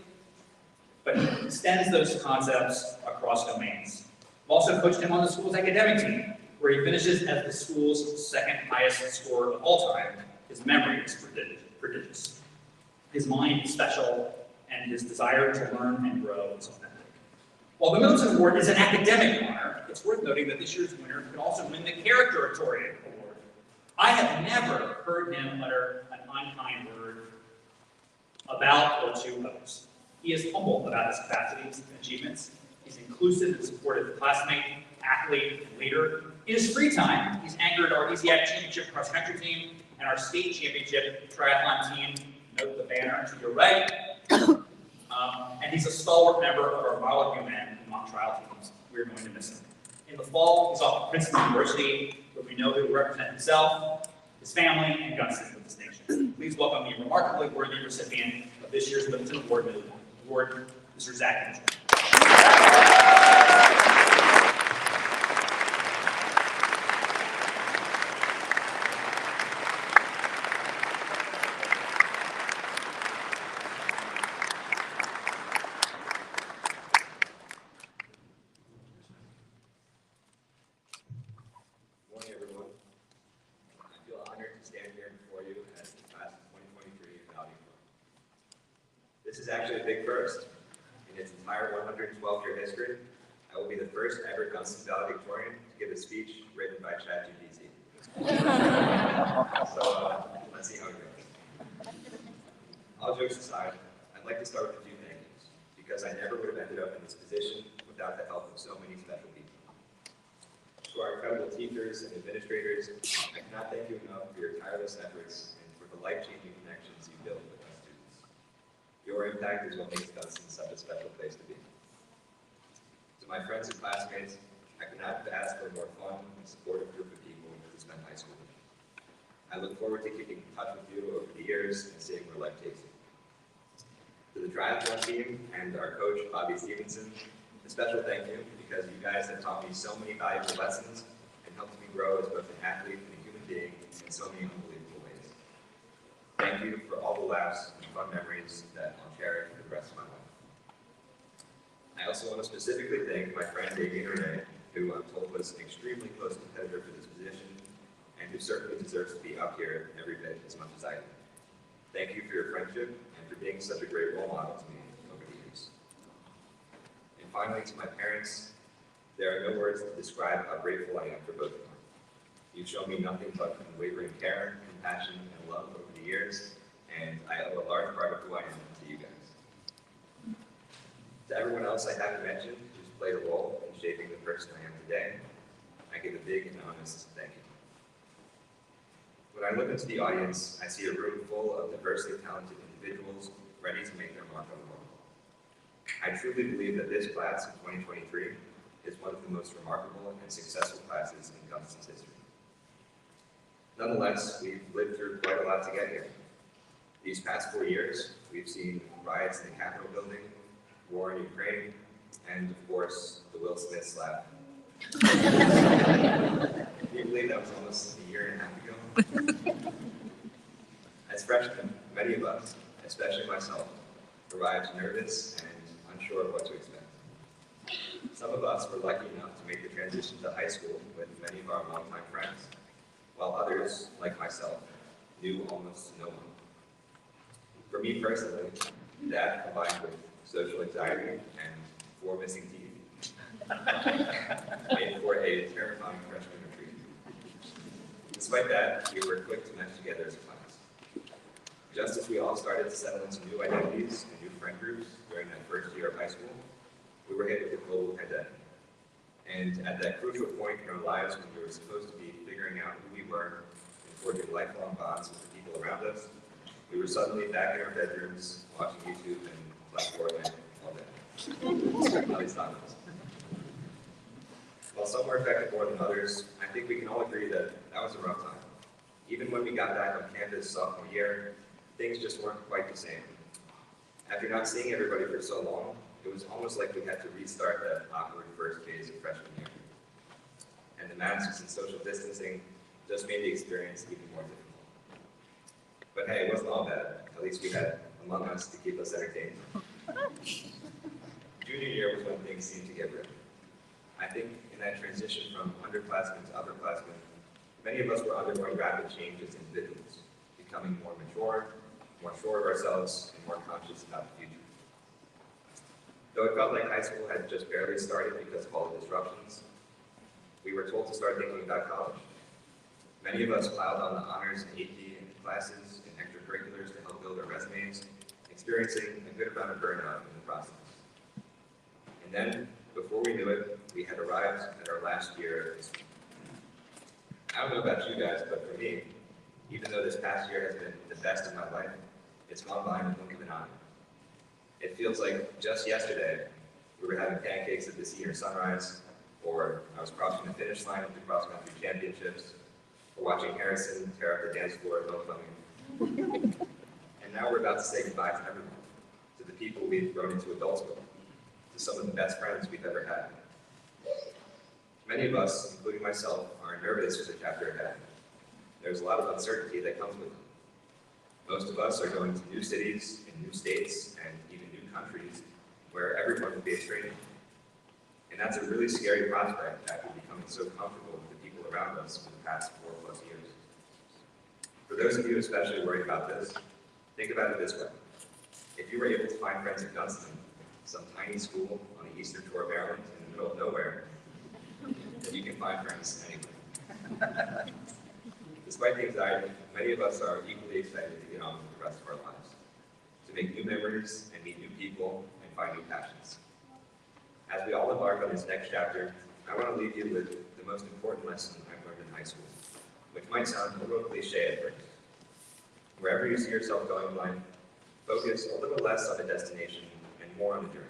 but he extends those concepts across domains. I've also coached him on the school's academic team, where he finishes as the school's second highest scorer of all time. His memory is prodigious. His mind is special, and his desire to learn and grow is authentic. While the Middleton Award is an academic honor, it's worth noting that this year's winner can also win the Character-Atorian Award. I have never heard him utter an unkind word about or to others. He is humble about his capacities and achievements. He's inclusive and supportive classmate, athlete, and leader. In his free time, he's anchored our EZAC Championship cross-country team and our state championship triathlon team. Note the banner to your right. And he's a stalwart member of our Modeling Men and mock trial teams. We're going to miss him. In the fall, he's off at Princeton University, where we know he will represent himself, his family, and Gunston with distinction. Please welcome the remarkably worthy recipient of this year's Middleton Award, Mr. Zach Mitchell. Morning, everyone. I feel honored to stand here before you as the class of 2023 valedictorian. This is actually a big first. In its entire 112-year history, I will be the first ever Gunston valedictorian to give a speech written by ChatGPT. So let's see how it goes. All jokes aside, I'd like to start with a few thank yous, because I never would have ended up in this position without the help of so many special people. To our incredible teachers and administrators, I cannot thank you enough for your tireless efforts and for the life-changing connections you build with us students. Your impact is what makes Gunston such a special place to be. To my friends and classmates, I could not have asked for a more fun and supportive group of people to spend high school with. I look forward to keeping in touch with you over the years and seeing where life takes you. To the triathlon team and our coach, Bobby Stevenson, a special thank you, because you guys have taught me so many valuable lessons and helped me grow as both an athlete and a human being in so many unbelievable ways. Thank you for all the laughs and fun memories that I'll cherish for the rest of my life. I also want to specifically thank my friend Davey Renee, who I'm told was an extremely close competitor for this position, and who certainly deserves to be up here every bit as much as I do. Thank you for your friendship and for being such a great role model to me over the years. And finally, to my parents, there are no words to describe how grateful I am for both of them. You've shown me nothing but unwavering care, compassion, and love over the years, and I owe a large part of who I am to you guys. To everyone else I haven't mentioned who's played a role in shaping the person I am today, I give a big and honest thank you. When I look into the audience, I see a room full of diversely talented individuals ready to make their mark on the world. I truly believe that this class of 2023 is one of the most remarkable and successful classes in Gunston's history. Nonetheless, we've lived through quite a lot to get here. These past 4 years, we've seen riots in the Capitol building, war in Ukraine, and of course, the Will Smith slap. Can you believe that was almost a year and a half ago? As freshmen, many of us, especially myself, arrived nervous and unsure of what to expect. Some of us were lucky enough to make the transition to high school with many of our longtime friends, while others, like myself, knew almost no one. For me personally, that combined with social anxiety and 4 missing teeth made for a terrifying freshman retreat. Despite that, we were quick to mesh together as a class. Just as we all started to settle into new identities and new friend groups during that first year of high school, we were hit with a global pandemic. And at that crucial point in our lives when we were supposed to be figuring out who we were and forging lifelong bonds with the people around us, we were suddenly back in our bedrooms watching YouTube and playing Fortnite all day. At least not us. While some were affected more than others, I think we can all agree that that was a rough time. Even when we got back on campus sophomore year, things just weren't quite the same. After not seeing everybody for so long, it was almost like we had to restart that awkward first phase of freshman year. And the masks and social distancing just made the experience even more difficult. But hey, it wasn't all bad. At least we had Among Us to keep us entertained. Junior year was when things seemed to get real. I think in that transition from underclassmen to upperclassmen, many of us were undergoing rapid changes as individuals, becoming more mature, more sure of ourselves, and more conscious about the future. Though it felt like high school had just barely started because of all the disruptions, we were told to start thinking about college. Many of us piled on the honors and AP classes and extracurriculars to help build our resumes, experiencing a good amount of burnout in the process. And then, before we knew it, we had arrived at our last year of high school. I don't know about you guys, but for me, even though this past year has been the best of my life, it's gone by in a blink of an eye. It feels like just yesterday, we were having pancakes at the senior sunrise, or I was crossing the finish line of the cross-country championships, or watching Harrison tear up the dance floor at homecoming. And now we're about to say goodbye to everyone, to the people we've grown into adults with, to some of the best friends we've ever had. Many of us, including myself, are nervous for the chapter ahead. There's a lot of uncertainty that comes with it. Most of us are going to new cities and new states and even new countries where everyone will be a stranger. And that's a really scary prospect after becoming so comfortable with the people around us for the past 4+ years. For those of you especially worried about this, think about it this way. If you were able to find friends at Gunston, some tiny school on the eastern shore of Maryland in the middle of nowhere, then you can find friends anywhere. Despite the anxiety, many of us are equally excited to get on with the rest of our lives, to make new memories and meet new people and find new passions. As we all embark on this next chapter, I want to leave you with the most important lesson I've learned in high school, which might sound a little cliche at first. Wherever you see yourself going in life, focus a little less on the destination and more on the journey.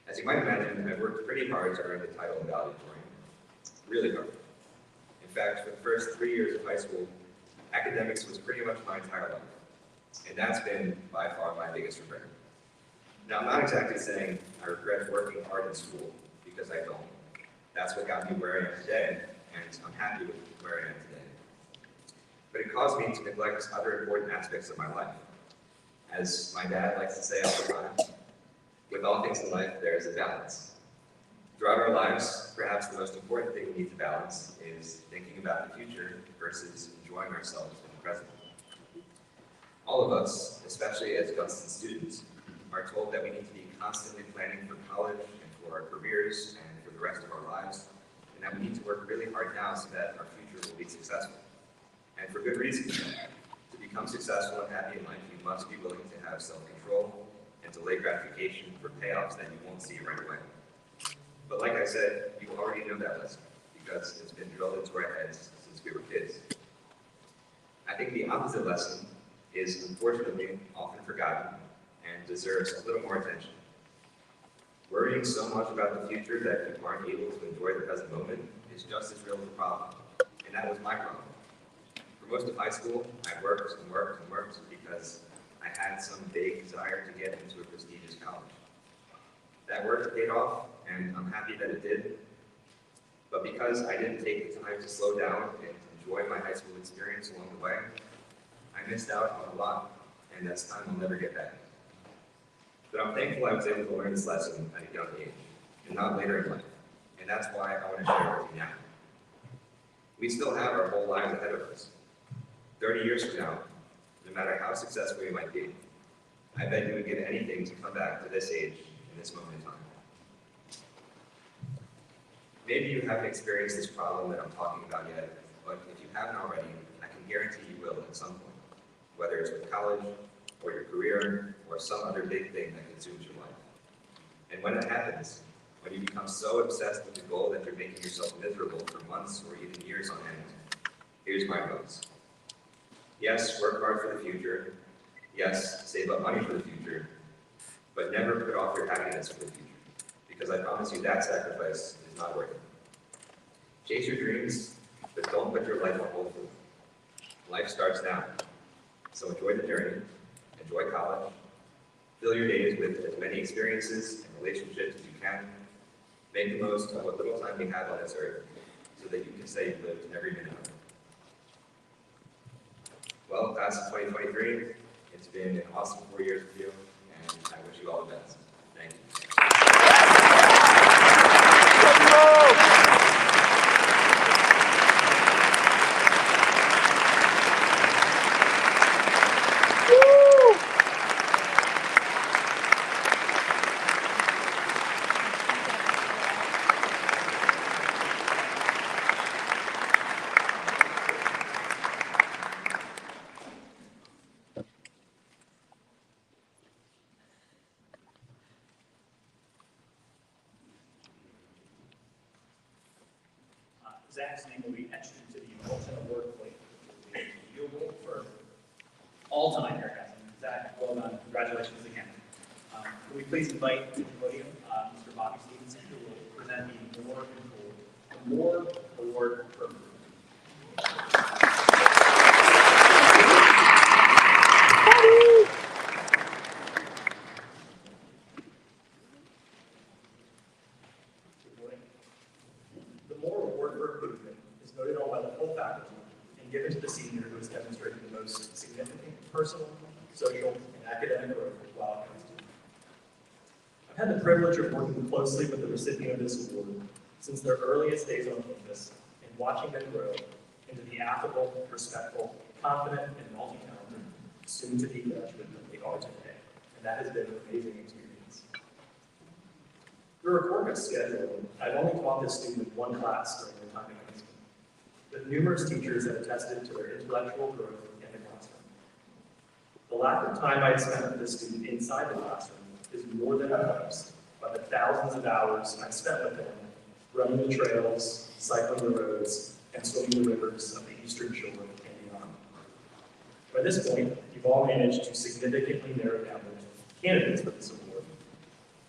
As you might imagine, I've worked pretty hard to earn the title of valedictorian. Really hard. In fact, for the first 3 years of high school, academics was pretty much my entire life. And that's been by far my biggest regret. Now, I'm not exactly saying I regret working hard in school, because I don't. That's what got me where I am today, and I'm happy with where I am today. But it caused me to neglect other important aspects of my life. As my dad likes to say all the time, with all things in life, there is a balance. Throughout our lives, perhaps the most important thing we need to balance is thinking about the future versus enjoying ourselves in the present. All of us, especially as Gunston students, are told that we need to be constantly planning for college and for our careers and for the rest of our lives, and that we need to work really hard now so that our future will be successful. And for good reason. To become successful and happy in life, you must be willing to have self-control and delay gratification for payoffs that you won't see right away. But like I said, you already know that lesson, because it's been drilled into our heads since we were kids. I think the opposite lesson is unfortunately often forgotten and deserves a little more attention. Worrying so much about the future that you aren't able to enjoy the present moment is just as real as a problem, and that was my problem. For most of high school, I worked and worked and worked because I had some vague desire to get into a prestigious college. That work paid off, and I'm happy that it did. But because I didn't take the time to slow down and enjoy my high school experience along the way, I missed out on a lot, and that's time I'll never get back. But I'm thankful I was able to learn this lesson at a young age, and not later in life. And that's why I want to share it with you now. We still have our whole lives ahead of us. 30 years from now, no matter how successful you might be, I bet you would give anything to come back to this age in this moment in time. Maybe you haven't experienced this problem that I'm talking about yet, but if you haven't already, I can guarantee you will at some point, whether it's with college, or your career, or some other big thing that consumes your life. And when it happens, when you become so obsessed with the goal that you're making yourself miserable for months or even years on end, here's my advice. Yes, work hard for the future. Yes, save up money for the future, but never put off your happiness for the future, because I promise you that sacrifice is not worth it. Chase your dreams, but don't put your life on hold for them. Life starts now, so enjoy the journey, enjoy college, fill your days with as many experiences and relationships as you can. Make the most of what little time you have on this earth, so that you can say you lived every minute of it. Well, class of 2023, it's been an awesome 4 years with you, and I wish you all the best. Thank you. Zach's name will be etched into the Emotion Award plate, which will be viewable for all time here, guys. Zach, well done. Congratulations again. Can we please invite to the podium Mr. Bobby Stevenson, who will present the Moore Award program. The Moore Award for Improvement is voted on by the full faculty and given to the senior who has demonstrated the most significant personal, social, and academic growth while a student. I've had the privilege of working closely with the recipient of this award since their earliest days on campus and watching them grow into the affable, respectful, confident, and multi-talented soon-to-be graduate that they are today. And that has been an amazing experience. Through a requirement schedule, I've only taught this student one class during their time at Kingston, but numerous teachers have attested to their intellectual growth in the classroom. The lack of time I've spent with this student inside the classroom is more than eclipsed by the thousands of hours I've spent with them running the trails, cycling the roads, and swimming the rivers of the Eastern Shore and beyond. By this point, you've all managed to significantly narrow down the candidates for this award.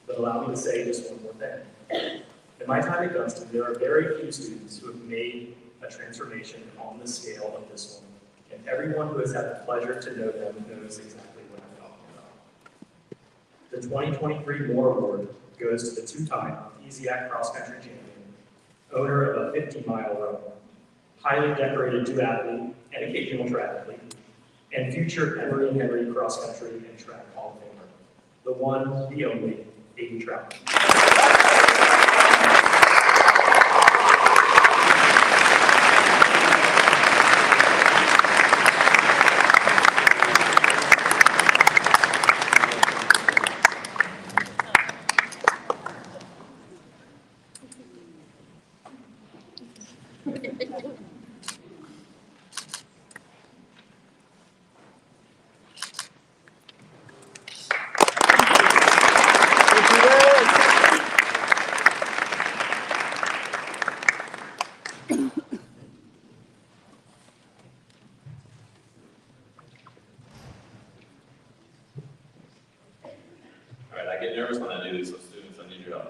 But allow me to say just one more thing. In my time at Gunston, there are very few students who have made a transformation on the scale of this one. And everyone who has had the pleasure to know them knows exactly what I'm talking about. The 2023 Moore Award goes to the two-time EZAC cross-country champion, owner of a 50-mile run, highly decorated duathlete and occasional triathlete, and future Emory and Henry cross-country and track hall of famer, the one, the only, Aiden Trout. All right, I get nervous when I do this with students. I need your help.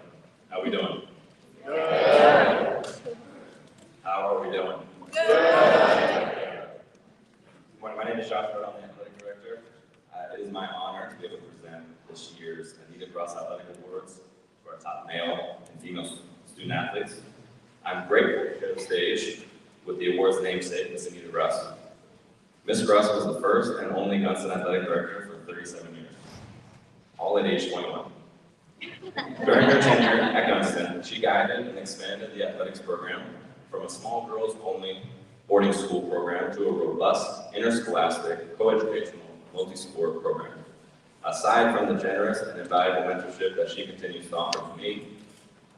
my honor to be able to present this year's Anita Bruss Athletic Awards to our top male and female student athletes. I'm grateful to share the stage with the award's namesake, Miss Anita Bruss. Miss Bruss was the first and only Gunston Athletic Director for 37 years, all at age 21. During her tenure at Gunston, she guided and expanded the athletics program from a small girls-only boarding school program to a robust interscholastic, coeducational, multi-sport program. Aside from the generous and invaluable mentorship that she continues to offer to me,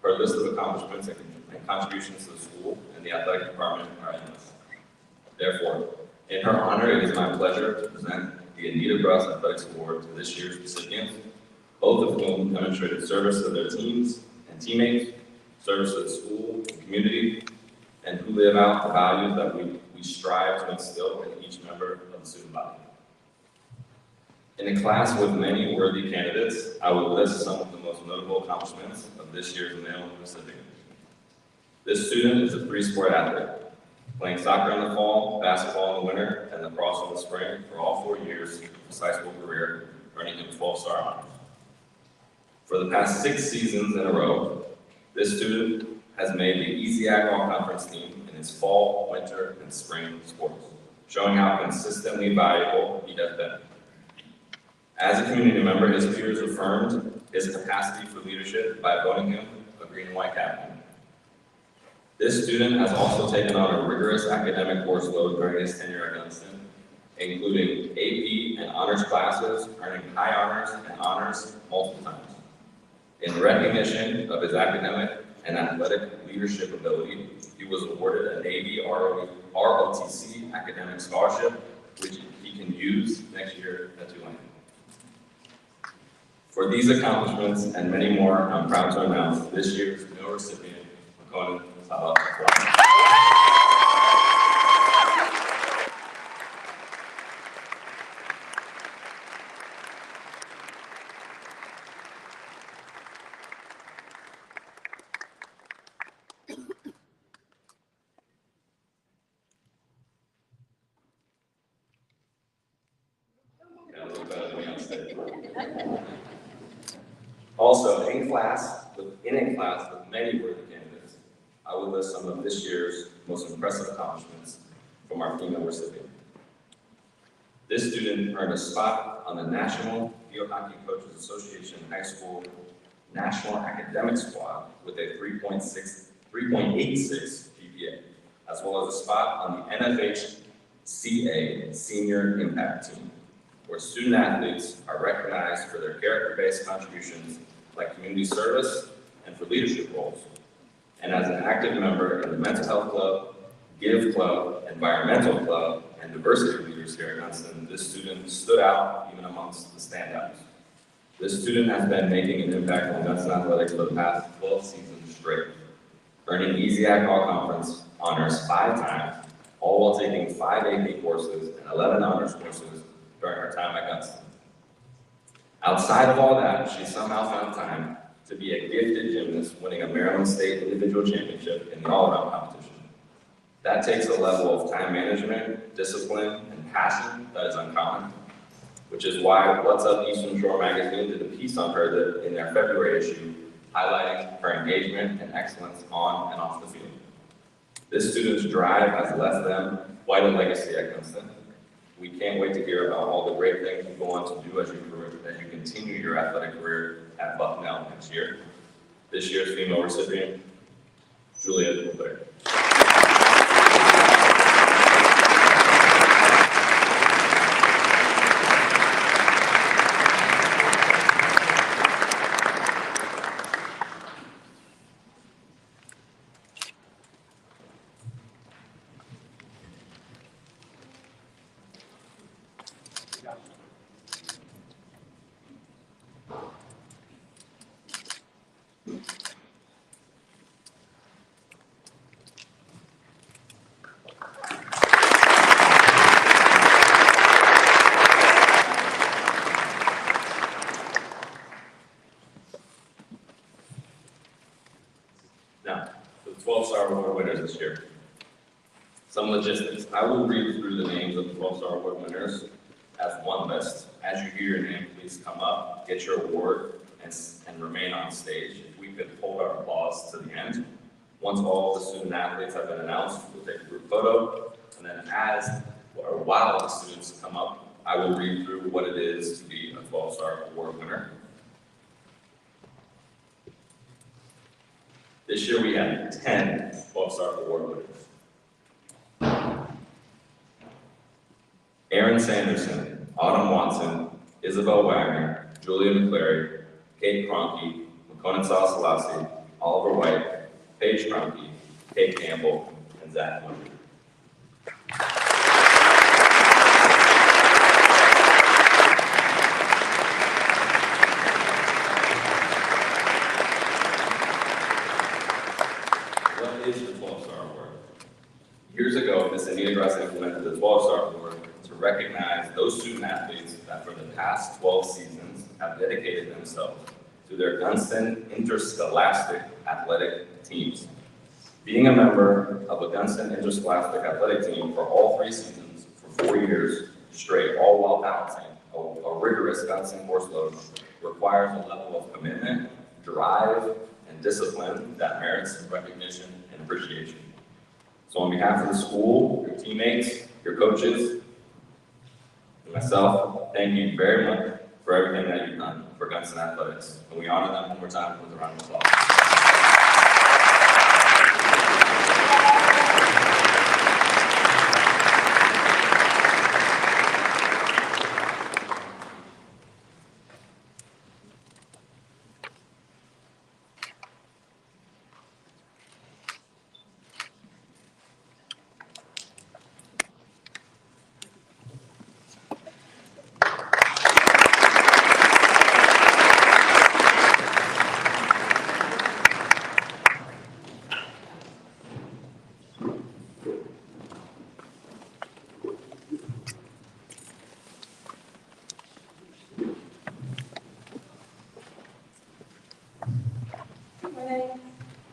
her list of accomplishments and contributions to the school and the athletic department are endless. Therefore, in her honor, it is my pleasure to present the Anita Bruss Athletics Award to this year's recipients, both of whom demonstrated service to their teams and teammates, service to the school and community, and who live out the values that we strive to instill in each member of the student body. In a class with many worthy candidates, I will list some of the most notable accomplishments of this year's male recipient. This student is a three-sport athlete, playing soccer in the fall, basketball in the winter, and lacrosse in the spring for all 4 years of his high school career, earning him 12-star honors. For the past 6 seasons in a row, this student has made the EASYAC All-Conference team in his fall, winter, and spring sports, showing how consistently valuable he has been. As a community member, his peers affirmed his capacity for leadership by voting him a green and white captain. This student has also taken on a rigorous academic course load during his tenure at Gunston, including AP and honors classes, earning high honors and honors multiple times. In recognition of his academic and athletic leadership ability, he was awarded an Navy ROTC academic scholarship, which he can use next year at Tulane. For these accomplishments and many more, I'm proud to announce this year's male recipient, Makonnen Salah. Also, in a class with many worthy candidates, I will list some of this year's most impressive accomplishments from our female recipient. This student earned a spot on the National Field Hockey Coaches Association High School National Academic Squad with a 3.86 GPA, as well as a spot on the NFHCA Senior Impact Team, where student athletes are recognized for their character-based contributions like community service and for leadership roles. And as an active member in the Mental Health Club, Give Club, Environmental Club, and Diversity Leaders here at Gunston, this student stood out even amongst the standouts. This student has been making an impact on Gunston athletics for the past 12 seasons straight, earning EASYAC All-Conference honors 5 times, all while taking 5 AP courses and 11 honors courses during her time at Gunston. Outside of all that, she somehow found time to be a gifted gymnast, winning a Maryland State Individual Championship in the all-around competition. That takes a level of time management, discipline, and passion that is uncommon, which is why What's Up Eastern Shore magazine did a piece on her in their February issue, highlighting her engagement and excellence on and off the field. This student's drive has left them quite a legacy at Gunston. We can't wait to hear about all the great things you go on to do as you continue your athletic career at Bucknell next year. This year's female recipient, Juliet Blair. Now, the 12-star award winners this year. Some logistics. I will read through the names of the 12-star award winners as one list, as you hear your name, please come up, get your award, and remain on stage. If we could hold our applause to the end. Once all the student athletes have been announced, we'll take a group photo, and then while the students come up, I will read through what it is to be a 12-star award winner. This year we had 10 12-star award winners. Aaron Sanderson, Autumn Watson, Isabel Wagner, Julia McClary, Kate Cronky, Makona Sasalasi, Oliver White, Paige Cronky, Kate Campbell, and Zach Wonder. What is the 12-star award? Years ago, Miss Anita Grass implemented the 12-star award to recognize those student athletes that for the past 12 seasons have dedicated themselves to their Gunston interscholastic athletic teams. Being a member of a Gunston interscholastic athletic team for all 3 seasons for 4 years straight, all while balancing a rigorous Gunston course load, requires a level of commitment, drive, and discipline that merits recognition and appreciation. So on behalf of the school, your teammates, your coaches, and myself, thank you very much for everything that you've done for Gunston Athletics. And we honor them one more time with a round of applause.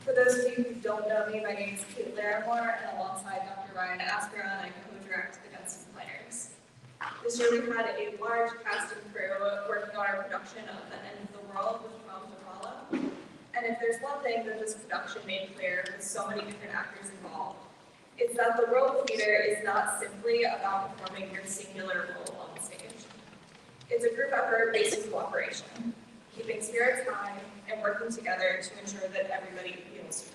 For those of you who don't know me, my name is Kate Larimore, and alongside Dr. Ryan Asperon, I co-direct the Gunston Players. This year we had a large cast and crew working on our production of The End of the World with Tom DePaula. And if there's one thing that this production made clear with so many different actors involved, it's that the World Theater is not simply about performing your singular role on the stage. It's a group effort based in cooperation, keeping spirits high and working together to ensure that everybody feels heard.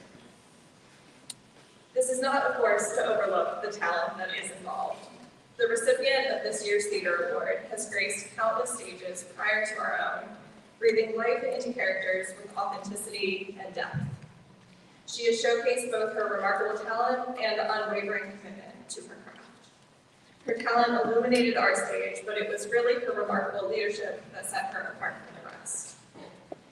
This is not, of course, to overlook the talent that is involved. The recipient of this year's Theater Award has graced countless stages prior to our own, breathing life into characters with authenticity and depth. She has showcased both her remarkable talent and unwavering commitment to her craft. Her talent illuminated our stage, but it was really her remarkable leadership that set her apart from the rest.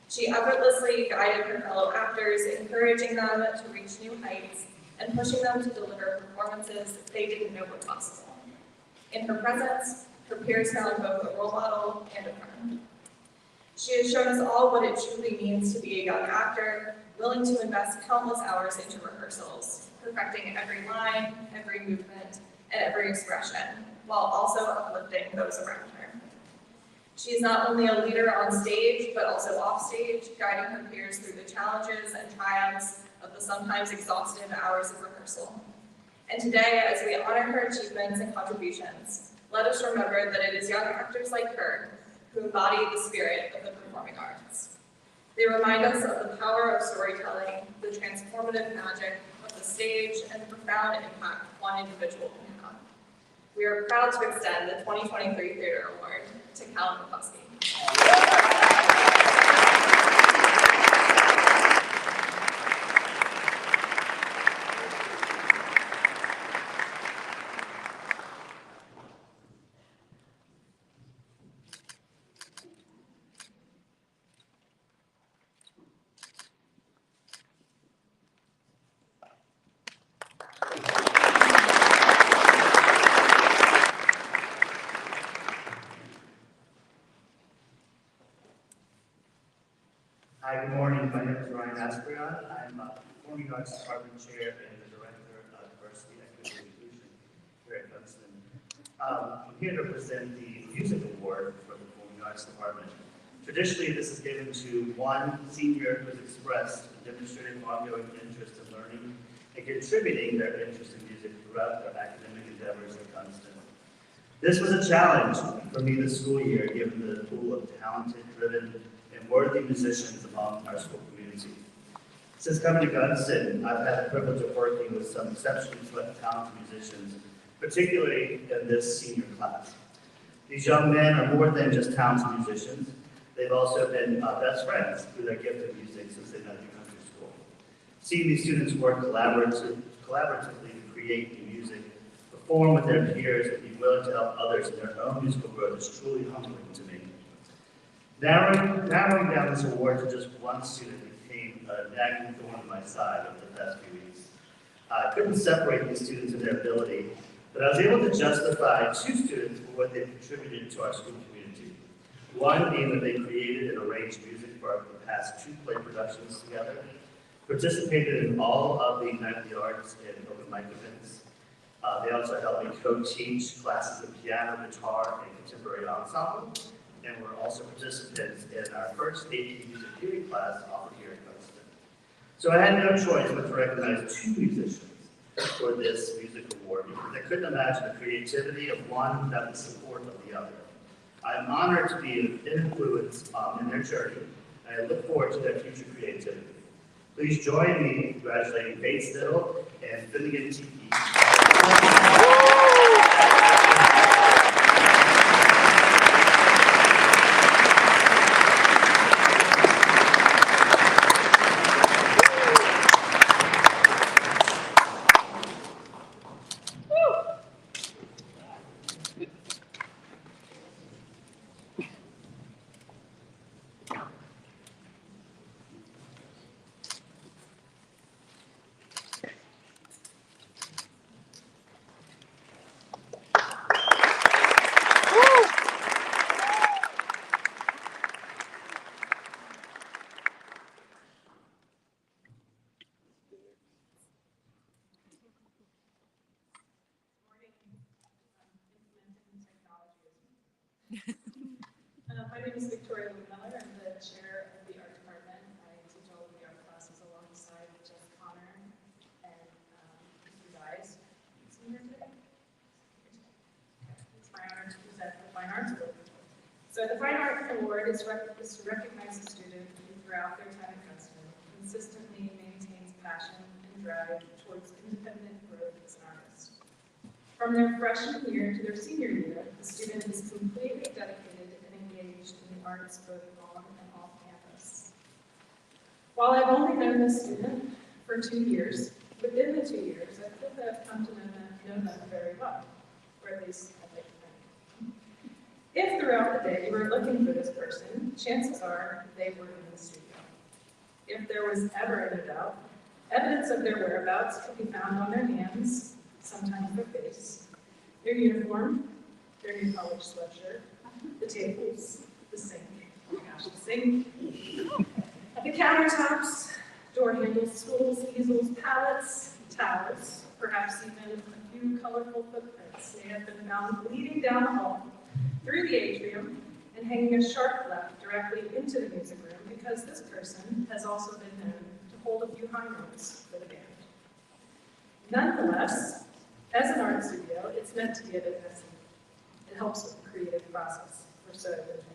She effortlessly guided her fellow actors, encouraging them to reach new heights and pushing them to deliver performances they didn't know were possible. In her presence, her peers found both a role model and a friend. She has shown us all what it truly means to be a young actor, willing to invest countless hours into rehearsals, perfecting every line, every movement, and every expression, while also uplifting those around her. She is not only a leader on stage, but also off stage, guiding her peers through the challenges and triumphs of the sometimes exhaustive hours of rehearsal. And today, as we honor her achievements and contributions, let us remember that it is young actors like her who embody the spirit of the performing arts. They remind us of the power of storytelling, the transformative magic of the stage, and the profound impact one individual can have. We are proud to extend the 2023 Theater Award to Callum McCluskey. Hi, good morning. My name is Ryan Asperon. I'm a Performing Arts Department Chair and the Director of Diversity, Equity, and Inclusion here at Gunston. I'm here to present the Music Award for the Performing Arts Department. Traditionally, this is given to one senior who has expressed a demonstrated ongoing interest in learning and contributing their interest in music throughout their academic endeavors at Gunston. This was a challenge for me this school year, given the pool of talented, driven, and worthy musicians among our school community. Since coming to Gunston, I've had the privilege of working with some exceptionally talented musicians, particularly in this senior class. These young men are more than just talented musicians. They've also been best friends through their gift of music since they met at country school. Seeing these students work collaboratively to create new music, perform with their peers, and be willing to help others in their own musical growth is truly humbling to me. Narrowing down this award to just one student became a nagging thorn in my side over the past few weeks. I couldn't separate these students and their ability, but I was able to justify two students for what they've contributed to our school community. One being that they created and arranged music for our past 2 play productions together, participated in all of the Night of the Arts and open mic events. They also helped me co-teach classes of piano, guitar, and contemporary ensemble, and were also participants in our first AP music theory class offered here at Gunston. So I had no choice but to recognize 2 musicians for this music award because I couldn't imagine the creativity of one without the support of the other. I'm honored to be an influence in their journey, and I look forward to their future creativity. Please join me in congratulating Bates Diddle and Finnegan Tiki. My name is Victoria Miller. I'm the chair of the art department. I teach all of the art classes alongside Jeff Connor and Mr. Dice. Is he here today? It's my honor to present the Fine Arts Award. So the Fine Arts Award is to recognize a student who throughout their time at Gunston consistently maintains passion and drive towards independent growth as an artist. From their freshman year to their senior year, the student is completely dedicated and engaged in the arts both on and off campus. While I've only known this student for 2 years, within the 2 years, I feel that I've come to know them very well, or at least I'd like to think. If throughout the day you were looking for this person, chances are they were in the studio. If there was ever any doubt, evidence of their whereabouts could be found on their hands, sometimes their face, their uniform, their new college sweatshirt, the tables, the sink, oh my gosh, the sink, the countertops, door handles, stools, easels, pallets, towels, perhaps even a few colorful footprints may have been found leading down the hall, through the atrium, and hanging a sharp left directly into the music room because this person has also been known to hold a few high notes for the band. Nonetheless, as an art studio, it's meant to be a bit messy. It helps with the creative process, or so it would be.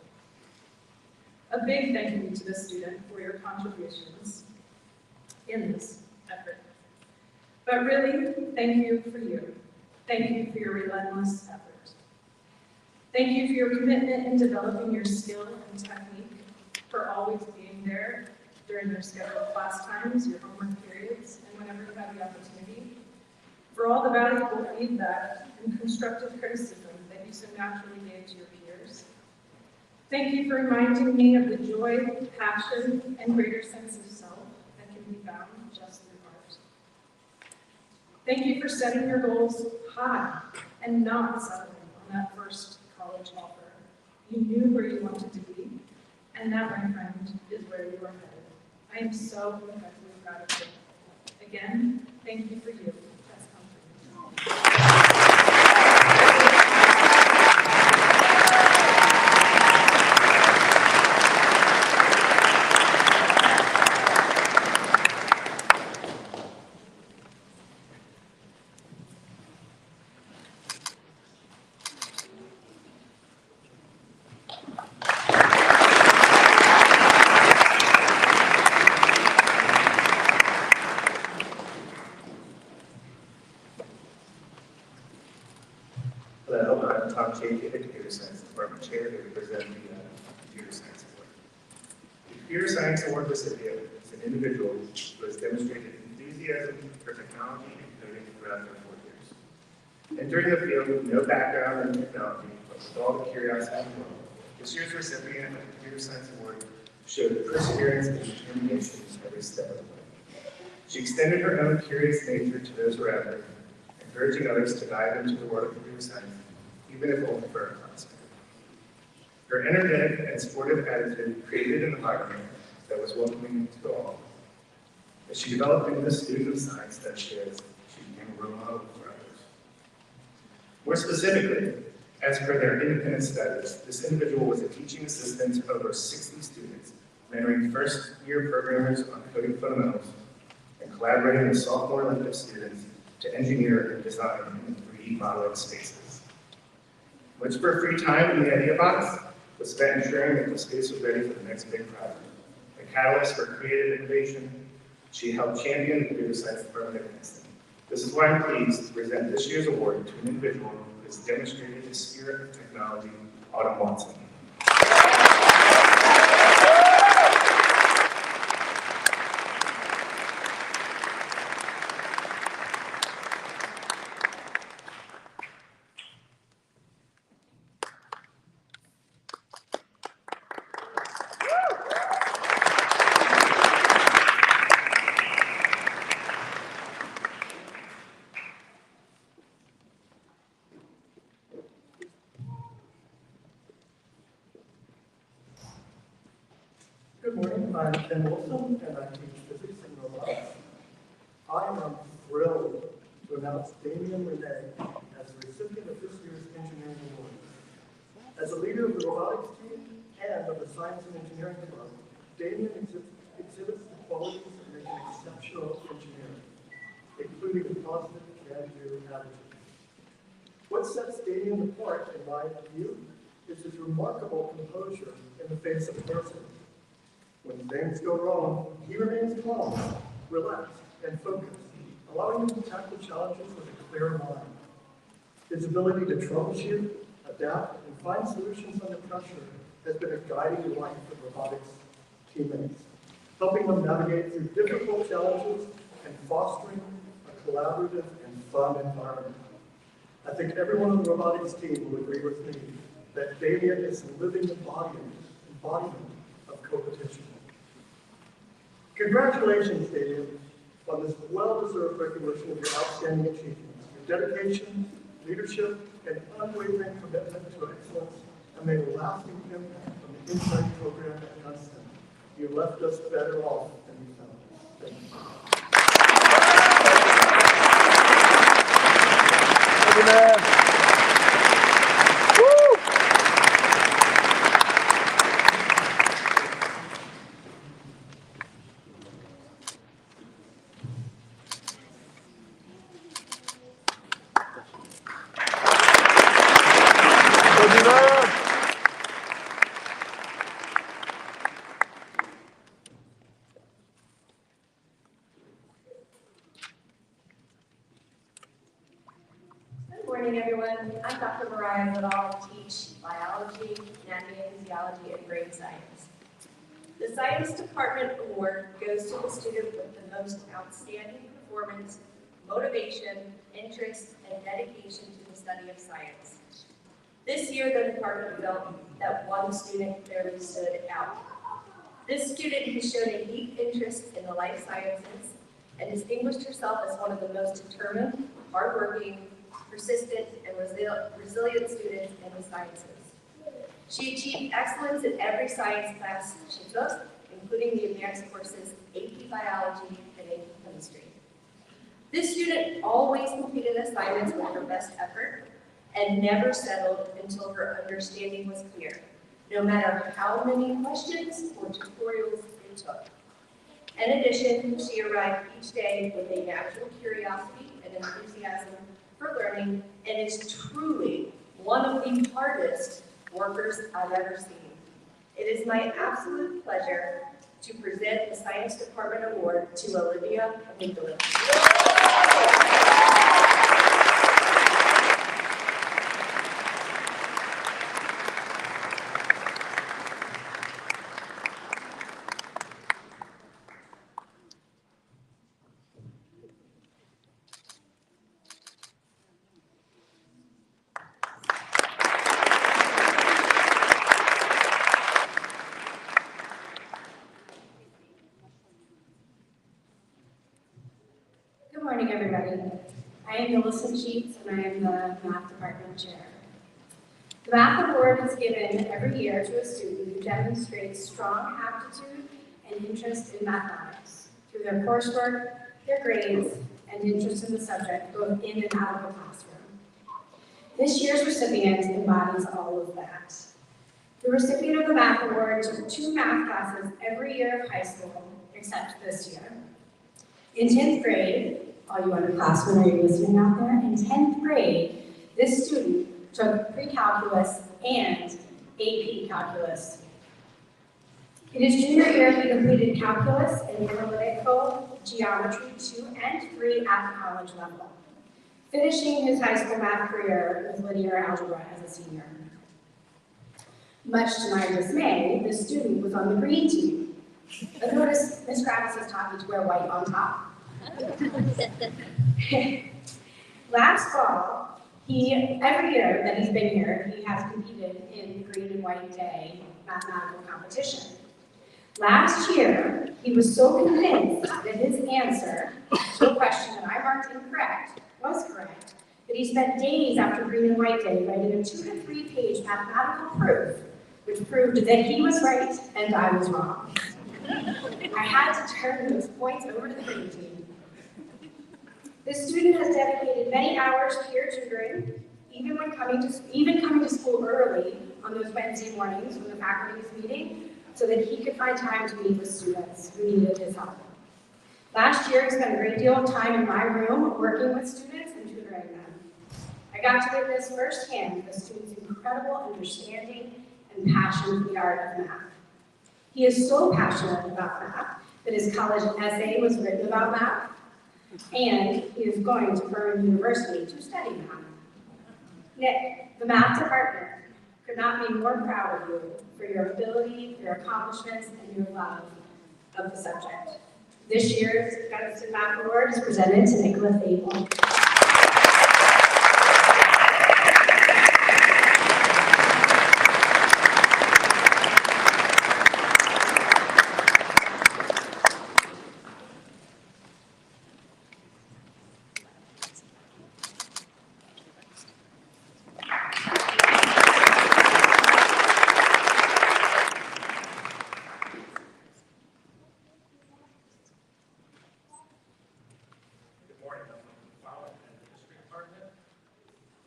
A big thank you to the student for your contributions in this effort. But really, thank you for you. Thank you for your relentless effort. Thank you for your commitment in developing your skill and technique, for always being there during your scheduled class times, your homework periods, and whenever you have the opportunity, for all the valuable feedback and constructive criticism that you so naturally gave to your peers. Thank you for reminding me of the joy, passion, and greater sense of self that can be found just through art. Thank you for setting your goals high and not settling on that first college offer. You knew where you wanted to be, and that, my friend, is where you are headed. I am so incredibly proud of you. Again, thank you for you. That's come from me. Computer Science Award recipient is an individual who has demonstrated enthusiasm for technology and coding throughout their 4 years. Entering the field with no background in technology, but with all the curiosity in the world, this year's recipient of the Computer Science Award showed perseverance and determination every step of the way. She extended her own curious nature to those around her, encouraging others to dive into the world of computer science, even if only for a class. Her energetic and sportive attitude created an environment that was welcoming to all. As she developed into the student of science that she is, she became a role model for others. More specifically, as per their independent studies, this individual was a teaching assistant to over 60 students, mentoring first-year programmers on coding fundamentals, and collaborating with sophomore elective students to engineer and design in 3D modeling spaces. Much of her free time in the Idea Box was spent ensuring that the space was ready for the next big project. A catalyst for creative innovation, she helped champion the computer science department at Princeton. This is why I'm pleased to present this year's award to an individual who has demonstrated the spirit of technology, Autumn Watson. Good morning, I'm Ken Wilson, and I teach physics and robotics. I am thrilled to announce Damien Renee as the recipient of this year's Engineering Award. As a leader of the robotics team and of the Science and Engineering Club, Damien exhibits the qualities that make an exceptional engineer, including a positive can-do attitude. What sets Damien apart, in my view, is his remarkable composure in the face of adversity. When things go wrong, he remains calm, relaxed, and focused, allowing him to tackle challenges with a clear mind. His ability to troubleshoot, adapt, and find solutions under pressure has been a guiding light for robotics teammates, helping them navigate through difficult challenges and fostering a collaborative and fun environment. I think everyone on the robotics team will agree with me that Damien is a living embodiment of competition. Congratulations, Damien, on this well-deserved recognition of your outstanding achievements. Your dedication, leadership, and unwavering commitment to excellence have made a lasting impact on the Insight program at Princeton. You left us better off than we found us. Thank you. Thank you, man. Good morning, everyone. I'm Dr. Mariah Goodall. I teach biology, anatomy and physiology, and brain science. The Science Department Award goes to the student with the most outstanding performance, motivation, interest, and dedication to the study of science. This year, the department felt that one student clearly stood out. This student has shown a deep interest in the life sciences and distinguished herself as one of the most determined, hardworking, persistent, and resilient students in the sciences. She achieved excellence in every science class she took, including the advanced courses AP Biology and AP Chemistry. This student always completed assignments with her best effort and never settled until her understanding was clear, no matter how many questions or tutorials it took. In addition, she arrived each day with a natural curiosity and enthusiasm for learning and is truly one of the hardest workers I've ever seen. It is my absolute pleasure to present the Science Department Award to Olivia Amigdala. am Millicent Sheets, and I am the math department chair. The math award is given every year to a student who demonstrates strong aptitude and interest in mathematics through their coursework, their grades, and interest in the subject, both in and out of the classroom. This year's recipient embodies all of that. The recipient of the math award took 2 math classes every year of high school, except this year. In 10th grade, all you underclassmen, are you listening out there? In 10th grade, this student took pre-calculus and AP calculus. In his junior year, he completed calculus and analytical geometry 2 and 3 at the college level, finishing his high school math career with linear algebra as a senior. Much to my dismay, this student was on the green team. But notice Ms. Kravis has taught me to wear white on top. Last fall, every year that he's been here, he has competed in the Green and White Day mathematical competition. Last year, he was so convinced that his answer to a question that I marked incorrect was correct, that he spent days after Green and White Day writing a 2 to 3 page mathematical proof, which proved that he was right and I was wrong. I had to turn those points over to the green team. This student has dedicated many hours peer tutoring, even coming to school early on those Wednesday mornings when the faculty is meeting, so that he could find time to meet with students who needed his help. Last year, he spent a great deal of time in my room working with students and tutoring them. I got to witness firsthand the students' incredible understanding and passion for the art of math. He is so passionate about math that his college essay was written about math, and he is going to Furman University to study math. Nick, the math department, could not be more proud of you for your ability, your accomplishments, and your love of the subject. This year's Gunston Math Award is presented to Nicholas Abel.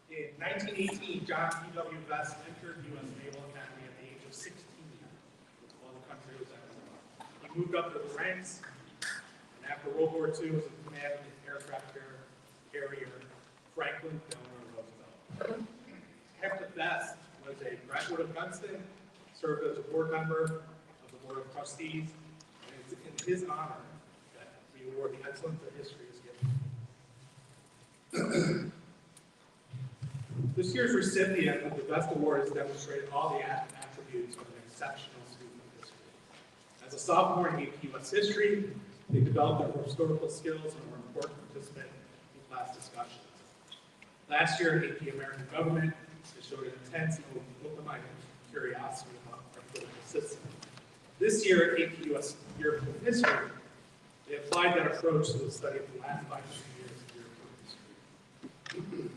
In 1918, John P.W. Best entered U.S. Naval Academy at the age of 16 while the country was at war. He moved up to the ranks, and after World War II was in command of the aircraft carrier Franklin Delano Roosevelt. Captain Best was a graduate of Gunston, served as a board member of the Board of Trustees, and it's in his honor that the award, the Excellence in History, is given. This year's recipient of the Best Award has demonstrated all the attributes of an exceptional student of history. As a sophomore in AP US History, they developed their historical skills and were an important participant in class discussions. Last year in AP American Government, they showed an intense and open-minded curiosity about our political system. This year at AP US European History, they applied that approach to the study of the last 500 years of European history.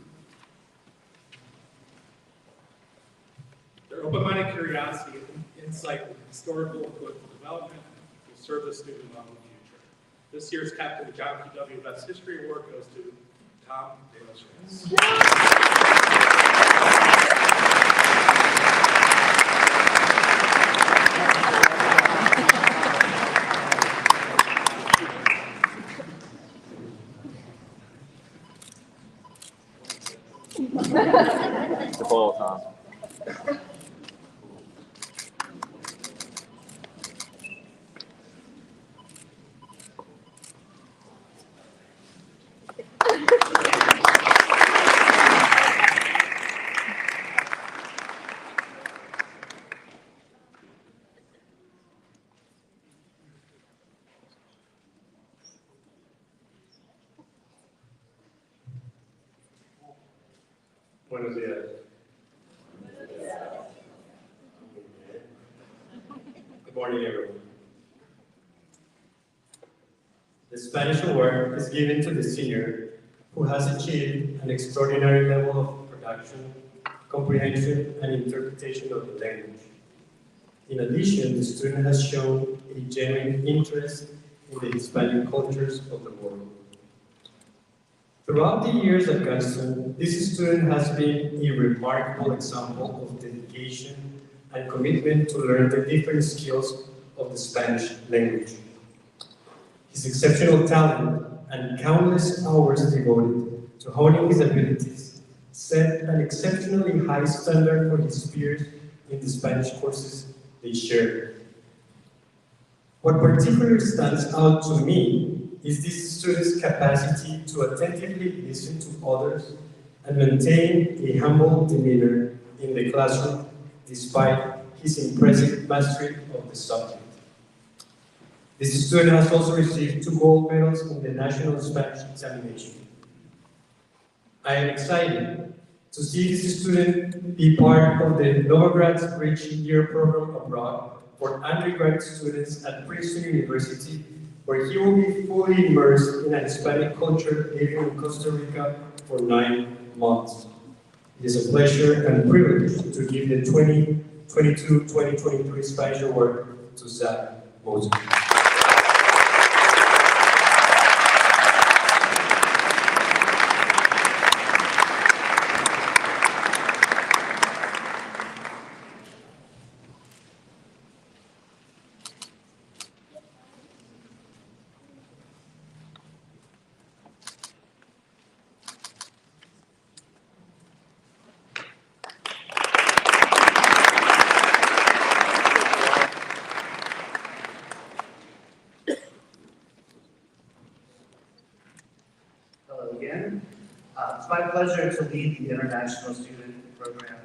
Their open-minded curiosity and insight with historical and political development will serve the student well in the future. This year's captain of the John P.W. Best History Award goes to Tom Davis. Cool, Tom. Buenos días. Good morning, everyone. The Spanish award is given to the senior who who has achieved an extraordinary level of production, comprehension, and interpretation of the language. In addition, the student has shown a genuine interest in the Hispanic cultures of the world. Throughout the years at Gunston, this student has been a remarkable example of dedication and commitment to learn the different skills of the Spanish language. His exceptional talent and countless hours devoted to honing his abilities set an exceptionally high standard for his peers in the Spanish courses they share. What particularly stands out to me is this student's capacity to attentively listen to others and maintain a humble demeanor in the classroom despite his impressive mastery of the subject. This student has also received 2 gold medals in the National Spanish Examination. I am excited to see this student be part of the Novograd's Bridge Year program abroad for undergraduate students at Princeton University, where he will be fully immersed in a Hispanic culture living in Costa Rica for 9 months. It is a pleasure and privilege to give the 2022-2023 Spanish Award to Zach Moser. Again. It's my pleasure to lead the International Student Program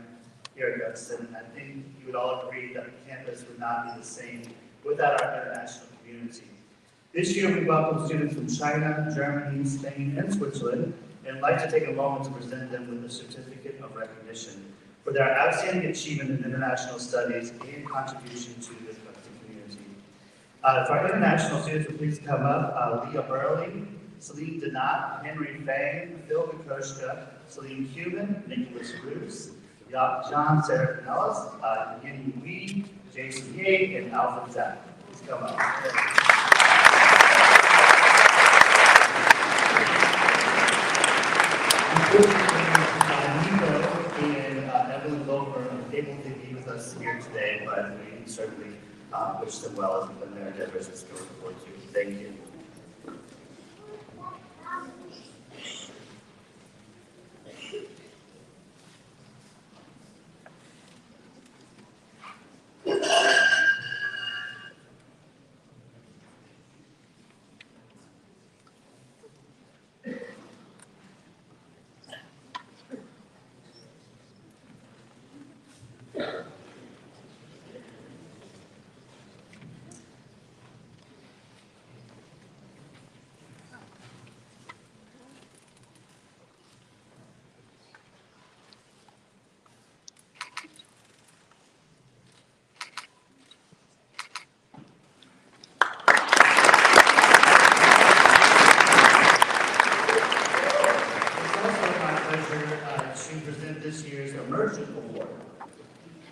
here at Gunston. I think you would all agree that the campus would not be the same without our international community. This year we welcome students from China, Germany, Spain, and Switzerland, and I'd like to take a moment to present them with a certificate of recognition for their outstanding achievement in international studies and contribution to this Gunston community. For our international students, please come up, Leah Burley, Celine Donat, Henry Fang, Phil Kokoschka, Celine Cuban, Nicholas Bruce, John Serafinellis, Evgeny Wee, Jason Ye, and Alfred Zack. Please come up. Nico and Evelyn Loper are able to be with us here today, but we certainly wish them well as in their endeavors as going forward too. Thank you. This year's Immersion Award.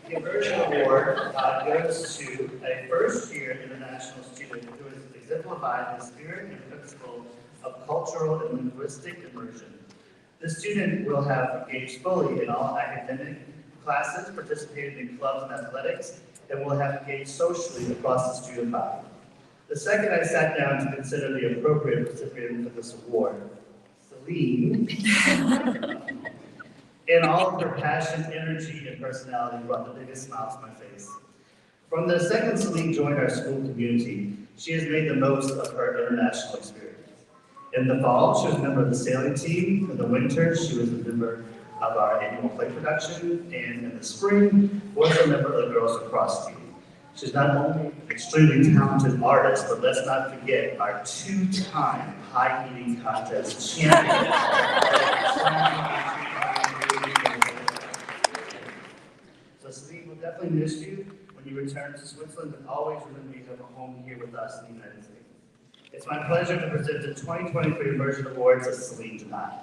The Immersion Award goes to a first-year international student who has exemplified the spirit and principle of cultural and linguistic immersion. The student will have engaged fully in all academic classes, participated in clubs and athletics, and will have engaged socially across the student body. The second I sat down to consider the appropriate recipient for this award, Celine, and all of her passion, energy, and personality brought the biggest smile to my face. From the second Celine joined our school community, she has made the most of her international experience. In the fall, she was a member of the sailing team. In the winter, she was a member of our annual play production. And in the spring, was a member of the Girls Lacrosse team. She's not only an extremely talented artist, but let's not forget our 2-time high eating contest champion. So Celine, we'll definitely miss you when you return to Switzerland, but always remember you have a home here with us in the United States. It's my pleasure to present the 2023 Immersion Awards to Celine Janai.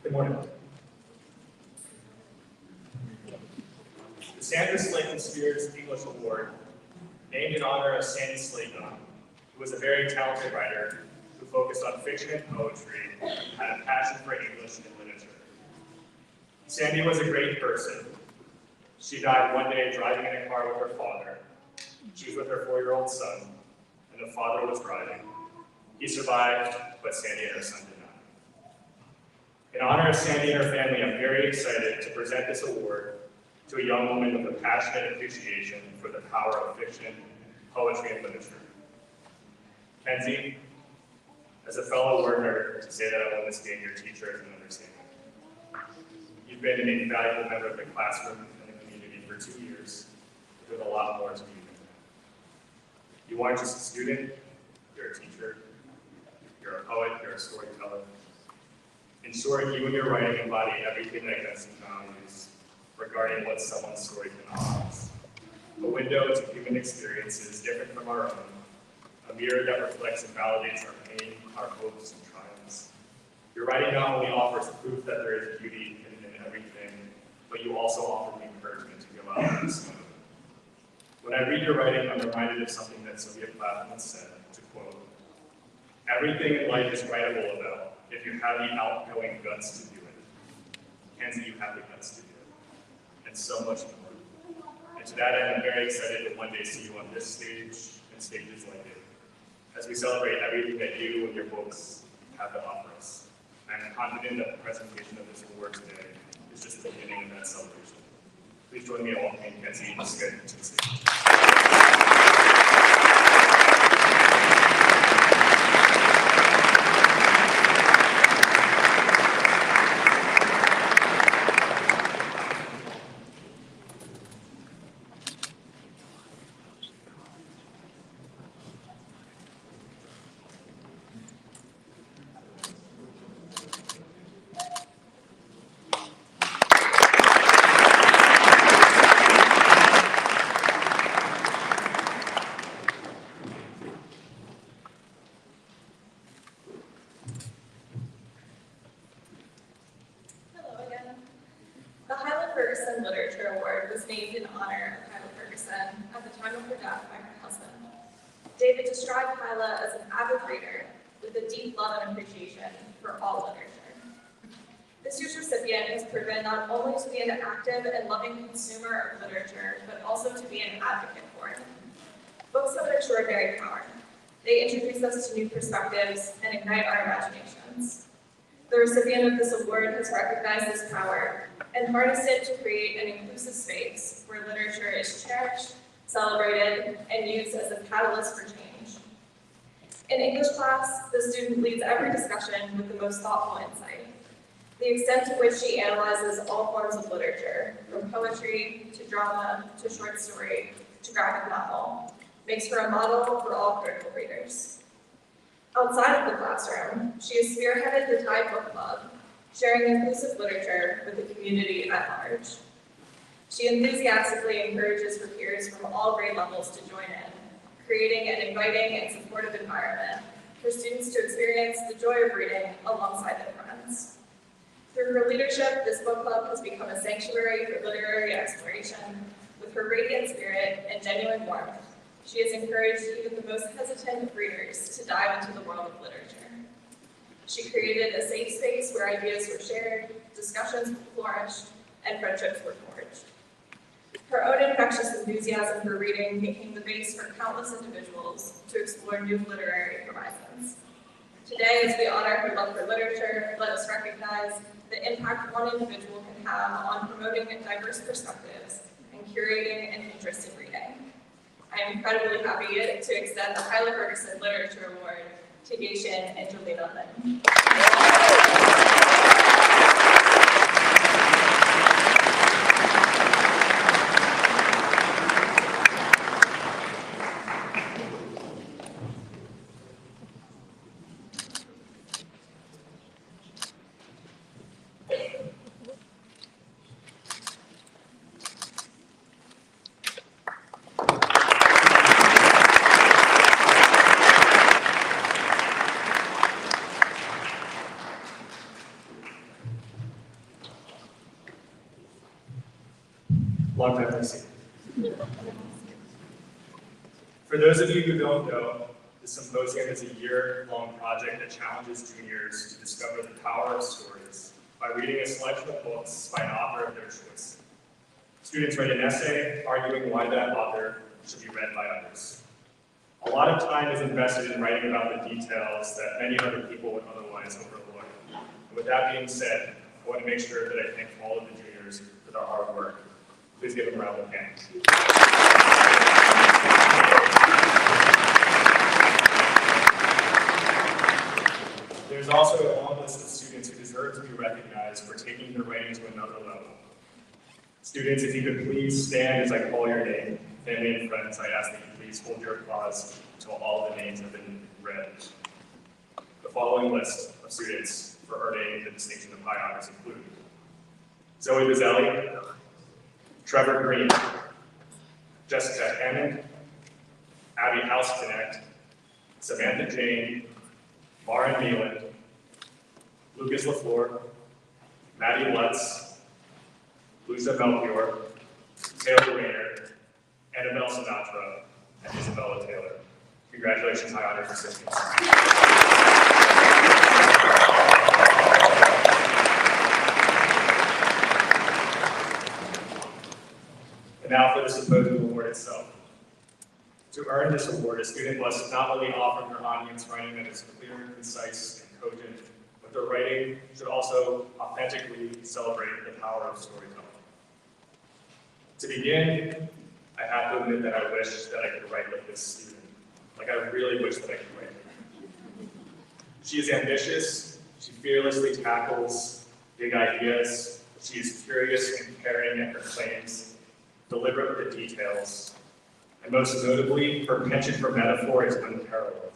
Good morning. The Sandra Slayton Spears English Award, named in honor of Sandy Slayton, who was a very talented writer who focused on fiction and poetry and had a passion for English and literature. Sandy was a great person. She died one day driving in a car with her father. She was with her 4-year-old son, and the father was driving. He survived, but Sandy and her son did not. In honor of Sandy and her family, I'm very excited to present this award to a young woman with a passionate appreciation for the power of fiction, poetry, and literature. Kenzie, as a fellow word nerd, to say that I won this game, your teacher is an understatement. You've been an invaluable member of the classroom and the community for 2 years, with a lot more to be. You aren't just a student, you're a teacher, you're a poet, you're a storyteller. In short, you and your writing embody everything that Gunston values regarding what someone's story can offer us. A window to human experiences different from our own, a mirror that reflects and validates our pain, our hopes, and triumphs. Your writing not only offers proof that there is beauty in everything, but you also offer me encouragement to go out and swim. When I read your writing, I'm reminded of something that Sylvia Plath once said, to quote, "Everything in life is writable about if you have the outgoing guts to do it. Kenzie, you have the guts to do it. And so much more. And to that end, I'm very excited to one day see you on this stage and stages like it, as we celebrate everything that you and your books have to offer us. I'm confident that the presentation of this award today is just the beginning of that celebration. Please join me in welcoming Kenzie to the stage. Ferguson Literature Award was named in honor of Kyla Ferguson at the time of her death by her husband. David described Kyla as an avid reader with a deep love and appreciation for all literature. This year's recipient has proven not only to be an active and loving consumer of literature, but also to be an advocate for it. Books have an extraordinary power. They introduce us to new perspectives and ignite our imaginations. The recipient of this award has recognized this power and harnessed it to create an inclusive space where literature is cherished, celebrated, and used as a catalyst for change. In English class, the student leads every discussion with the most thoughtful insight. The extent to which she analyzes all forms of literature, from poetry to drama to short story to graphic novel, makes her a model for all critical readers. Outside of the classroom, she has spearheaded the Tide Book Club, sharing inclusive literature with the community at large. She enthusiastically encourages her peers from all grade levels to join in, creating an inviting and supportive environment for students to experience the joy of reading alongside their friends. Through her leadership, this book club has become a sanctuary for literary exploration. With her radiant spirit and genuine warmth, she has encouraged even the most hesitant readers to dive into the world of literature. She created a safe space where ideas were shared, discussions flourished, and friendships were forged. Her own infectious enthusiasm for reading became the base for countless individuals to explore new literary horizons. Today, as we honor her love for literature, let us recognize the impact one individual can have on promoting diverse perspectives and curating an interest in reading. I am incredibly happy to extend the Kyla Ferguson Literature Award to Geishin and Jelena Lin. For those of you who don't know, the symposium is a year-long project that challenges juniors to discover the power of stories by reading a selection of books by an author of their choice. Students write an essay arguing why that author should be read by others. A lot of time is invested in writing about the details that many other people would otherwise overlook. And with that being said, I want to make sure that I thank all of the juniors for their hard work. Please give them a round of applause. There's also a long list of students who deserve to be recognized for taking their writing to another level. Students, if you could please stand as I call your name. Family and friends, I ask that you please hold your applause until all the names have been read. The following list of students for earning the distinction of high honors include Zoe Bazzelli, Trevor Green, Jessica Hammond, Abby House-Connect, Samantha Jane, Maren Neeland, Lucas LaFleur, Maddie Lutz, Luisa Melchior, Taylor Rayner, Annabelle Sinatra, and Isabella Taylor. Congratulations, high honors recipients. And now for the symposium award itself. To earn this award, a student must not only offer their audience writing that is clear, concise, and cogent, but their writing should also authentically celebrate the power of storytelling. To begin, I have to admit that I wish that I could write like this student. Like, I really wish that I could write like her. She is ambitious, she fearlessly tackles big ideas, she is curious and caring at her claims, deliberate with the details, and most notably, her penchant for metaphor is unparalleled.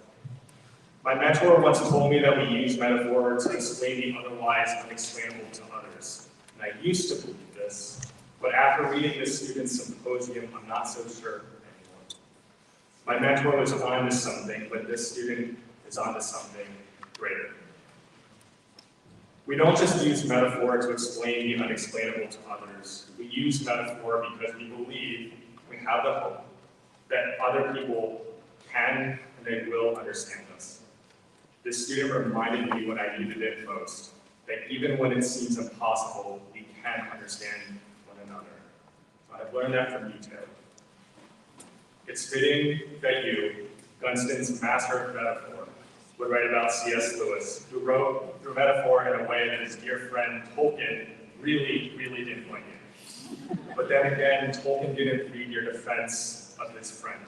My mentor once told me that we use metaphor to explain the otherwise unexplainable to others, and I used to believe this, but after reading this student's symposium, I'm not so sure anymore. My mentor was on to something, but this student is on to something greater. We don't just use metaphor to explain the unexplainable to others. We use metaphor because we believe, we have the hope, that other people can and they will understand us. This student reminded me when I needed it most, that even when it seems impossible, we can understand one another. So I've learned that from you, Taylor. It's fitting that you, Gunston's master of metaphor, would write about C.S. Lewis, who wrote through metaphor in a way that his dear friend Tolkien really didn't like it. But then again, Tolkien didn't read your defense of his friend.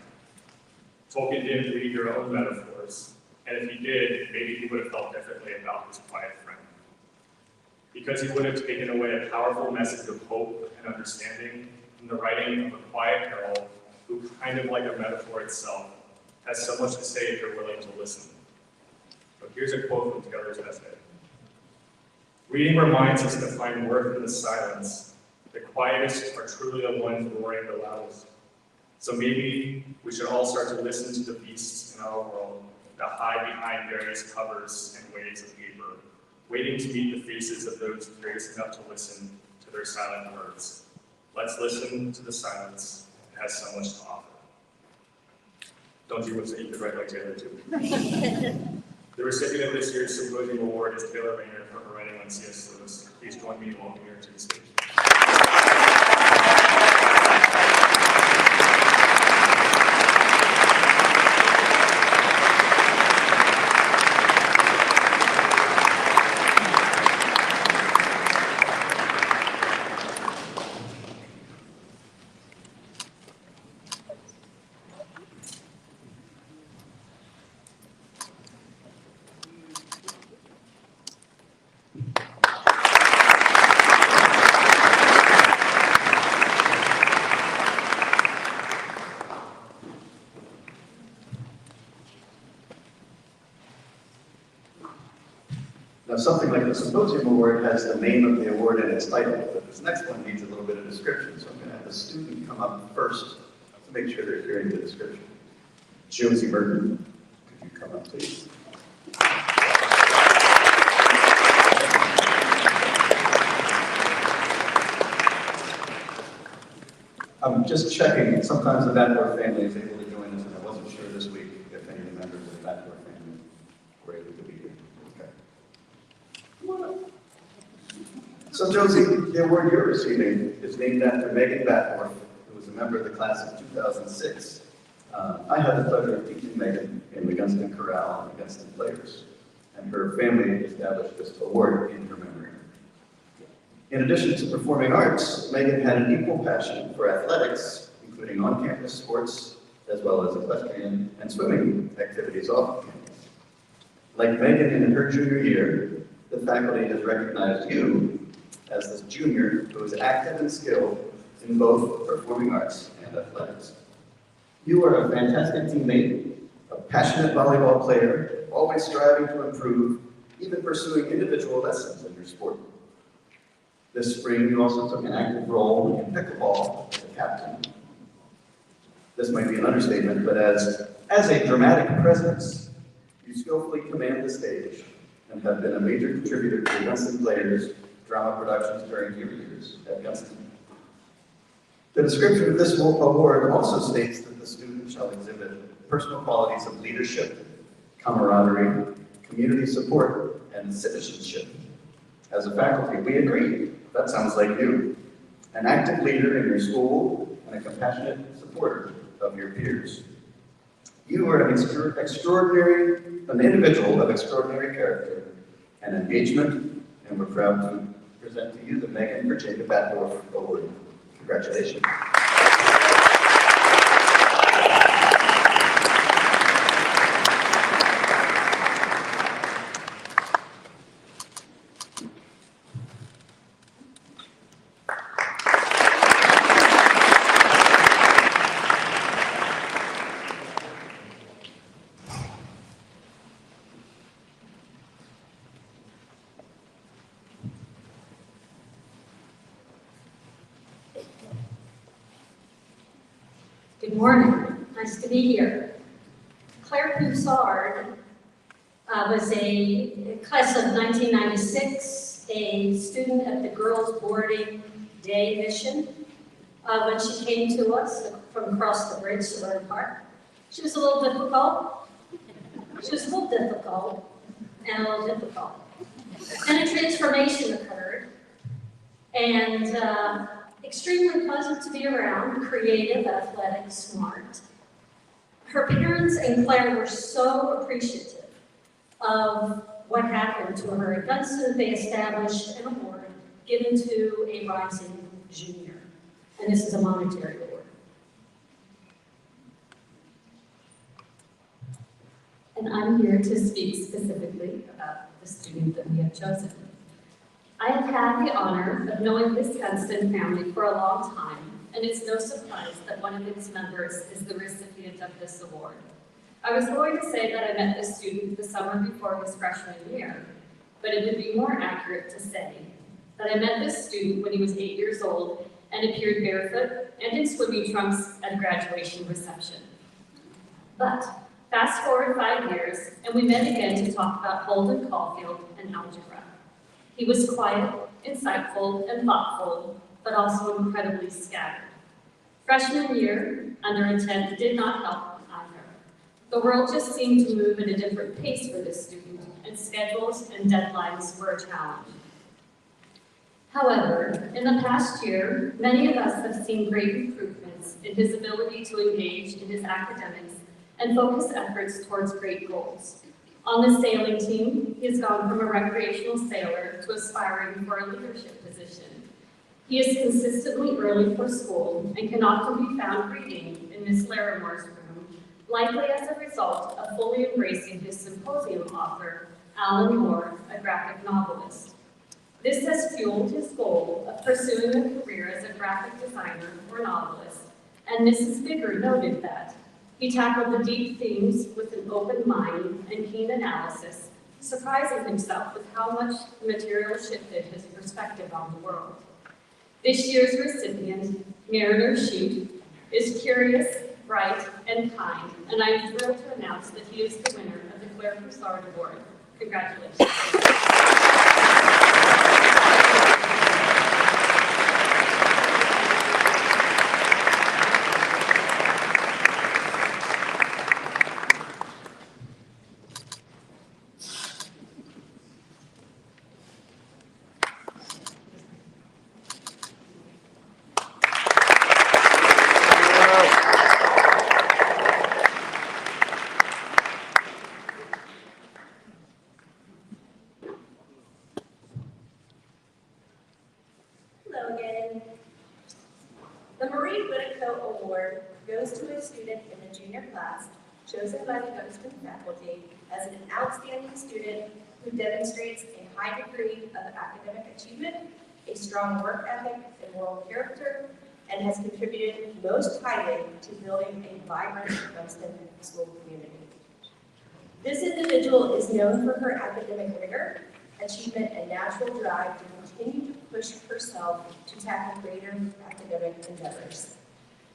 Tolkien didn't read your own metaphors, and if he did, maybe he would have felt differently about his quiet friend. Because he would have taken away a powerful message of hope and understanding from the writing of a quiet herald who, kind of like a metaphor itself, has so much to say if you're willing to listen. So here's a quote from Taylor's essay. Reading reminds us to find worth in the silence. The quietest are truly the ones roaring the loudest. So maybe we should all start to listen to the beasts in our world that hide behind various covers and waves of paper, waiting to meet the faces of those curious enough to listen to their silent words. Let's listen to the silence. It has so much to offer. Don't you wish that you could write like Taylor too? The recipient of this year's Symposium Award is Taylor Rayner for her writing on C.S. Lewis. Please join me in welcoming her to the stage. Now, something like the Symposium Award has the name of the award in its title, but this next one needs a little bit of description, so I'm going to have the student come up first to make sure they're hearing the description. Josie Burton, could you come up, please? I'm just checking. Sometimes the Bachelor family is able to join us, and I wasn't So Josie, the award you're receiving is named after Megan Batdorf, who was a member of the class of 2006. I had the pleasure of teaching Megan in the Gunston Chorale and the Gunston Players, and her family established this award in her memory. In addition to performing arts, Megan had an equal passion for athletics, including on-campus sports, as well as equestrian and swimming activities off campus. Like Megan in her junior year, the faculty has recognized you as this junior who is active and skilled in both performing arts and athletics. You are a fantastic teammate, a passionate volleyball player, always striving to improve, even pursuing individual lessons in your sport. This spring, you also took an active role in pickleball as a captain. This might be an understatement, but as a dramatic presence, you skillfully command the stage and have been a major contributor to the Gunston Players drama productions during your years at Gunston. The description of this award also states that the student shall exhibit personal qualities of leadership, camaraderie, community support, and citizenship. As a faculty, we agree. That sounds like you. An active leader in your school and a compassionate supporter of your peers. You are an individual of extraordinary character and engagement, and we're proud to present to you the Megan Virginia Batdorf Award. Congratulations. Good morning. Nice to be here. Claire Poussard was a class of 1996, a student at the Girls Boarding Day Mission. When she came to us from across the bridge to Learn Park, she was a little difficult. And a transformation occurred. And extremely pleasant to be around, creative, athletic, smart. Her parents and Claire were so appreciative of what happened to her at Gunston. They established an award given to a rising junior, and this is a monetary award. And I'm here to speak specifically about the student that we have chosen. I have had the honor of knowing this Gunston family for a long time, and it's no surprise that one of its members is the recipient of this award. I was going to say that I met this student the summer before his freshman year, but it would be more accurate to say that I met this student when he was 8 years old and appeared barefoot and in swimming trunks at a graduation reception. But fast forward 5 years, and we met again to talk about Holden Caulfield and algebra. He was quiet, insightful, and thoughtful, but also incredibly scattered. Freshman year, under intent, did not help either. The world just seemed to move at a different pace for this student, and schedules and deadlines were a challenge. However, in the past year, many of us have seen great improvements in his ability to engage in his academics and focus efforts towards great goals. On the sailing team, he has gone from a recreational sailor to aspiring for a leadership position. He is consistently early for school and can often be found reading in Miss Larimore's room, likely as a result of fully embracing his symposium author, Alan Moore, a graphic novelist. This has fueled his goal of pursuing a career as a graphic designer or novelist, and Mrs. Bigger noted that he tackled the deep themes with an open mind and keen analysis, surprising himself with how much the material shifted his perspective on the world. This year's recipient, Mariner Shute, is curious, bright, and kind, and I'm thrilled to announce that he is the winner of the Claire Poussard Award. Congratulations. Award goes to a student in the junior class chosen by the Gunston faculty as an outstanding student who demonstrates a high degree of academic achievement, a strong work ethic and moral character, and has contributed most highly to building a vibrant Gunston school community. This individual is known for her academic rigor, achievement, and natural drive to continue to push herself to tackle greater academic endeavors.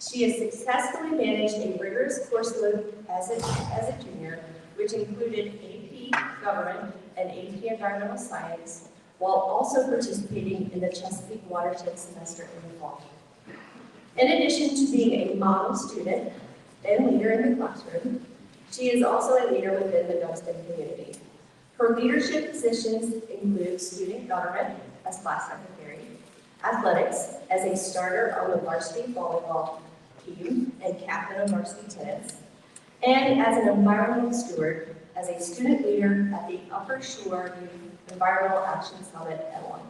She has successfully managed a rigorous course load as a junior, which included AP Government and AP Environmental Science, while also participating in the Chesapeake Watershed semester in the fall. In addition to being a model student and leader in the classroom, she is also a leader within the Gunston community. Her leadership positions include student government as class secretary, athletics as a starter on the varsity volleyball team and captain of varsity tennis, and as an environmental steward as a student leader at the Upper Shore Youth Environmental Action Summit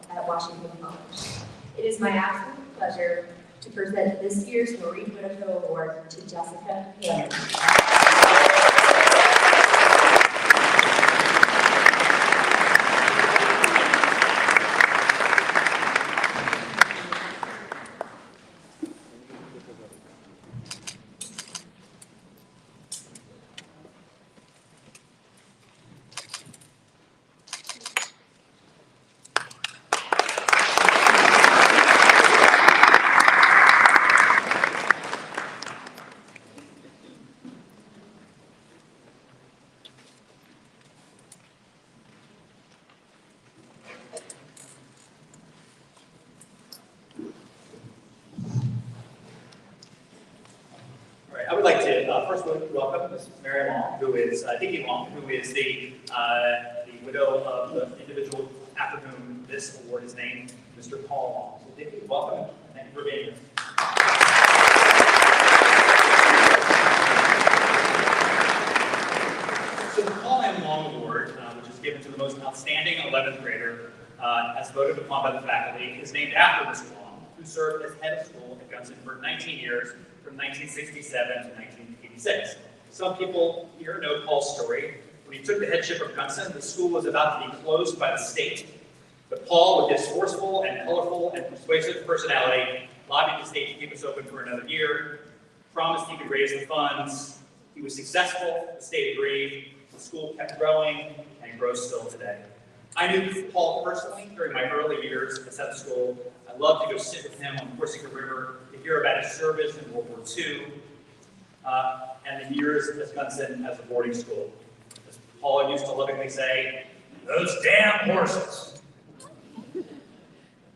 at Washington College. It is my absolute pleasure to present this year's Marie Whitaco Award to Jessica Hammond. I would like to first welcome Ms. Mary Long, who is Dickie Long, who is the widow of the individual after whom this award is named, Mr. Paul Long. So Dickie, welcome, and thank you for being here. So the Paul M. Long Award, which is given to the most outstanding 11th grader, as voted upon by the faculty, is named after Mr. Long, who served as head of school at Gunston for 19 years, from 1967 to 1986. Some people here know Paul's story. When he took the headship of Gunston, the school was about to be closed by the state. But Paul, with his forceful and colorful and persuasive personality, lobbied the state to keep us open for another year, promised he could raise the funds. He was successful, the state agreed, the school kept growing, and grows still today. I knew Paul personally during my early years at the school. I loved to go sit with him on Corsica River, to hear about his service in World War II, and the years at Gunston as a boarding school. As Paul used to lovingly say, "Those damn horses."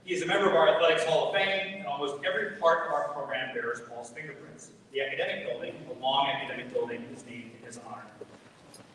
He is a member of our Athletics Hall of Fame, and almost every part of our program bears Paul's fingerprints. The academic building, the Long Academic Building, is named in his honor.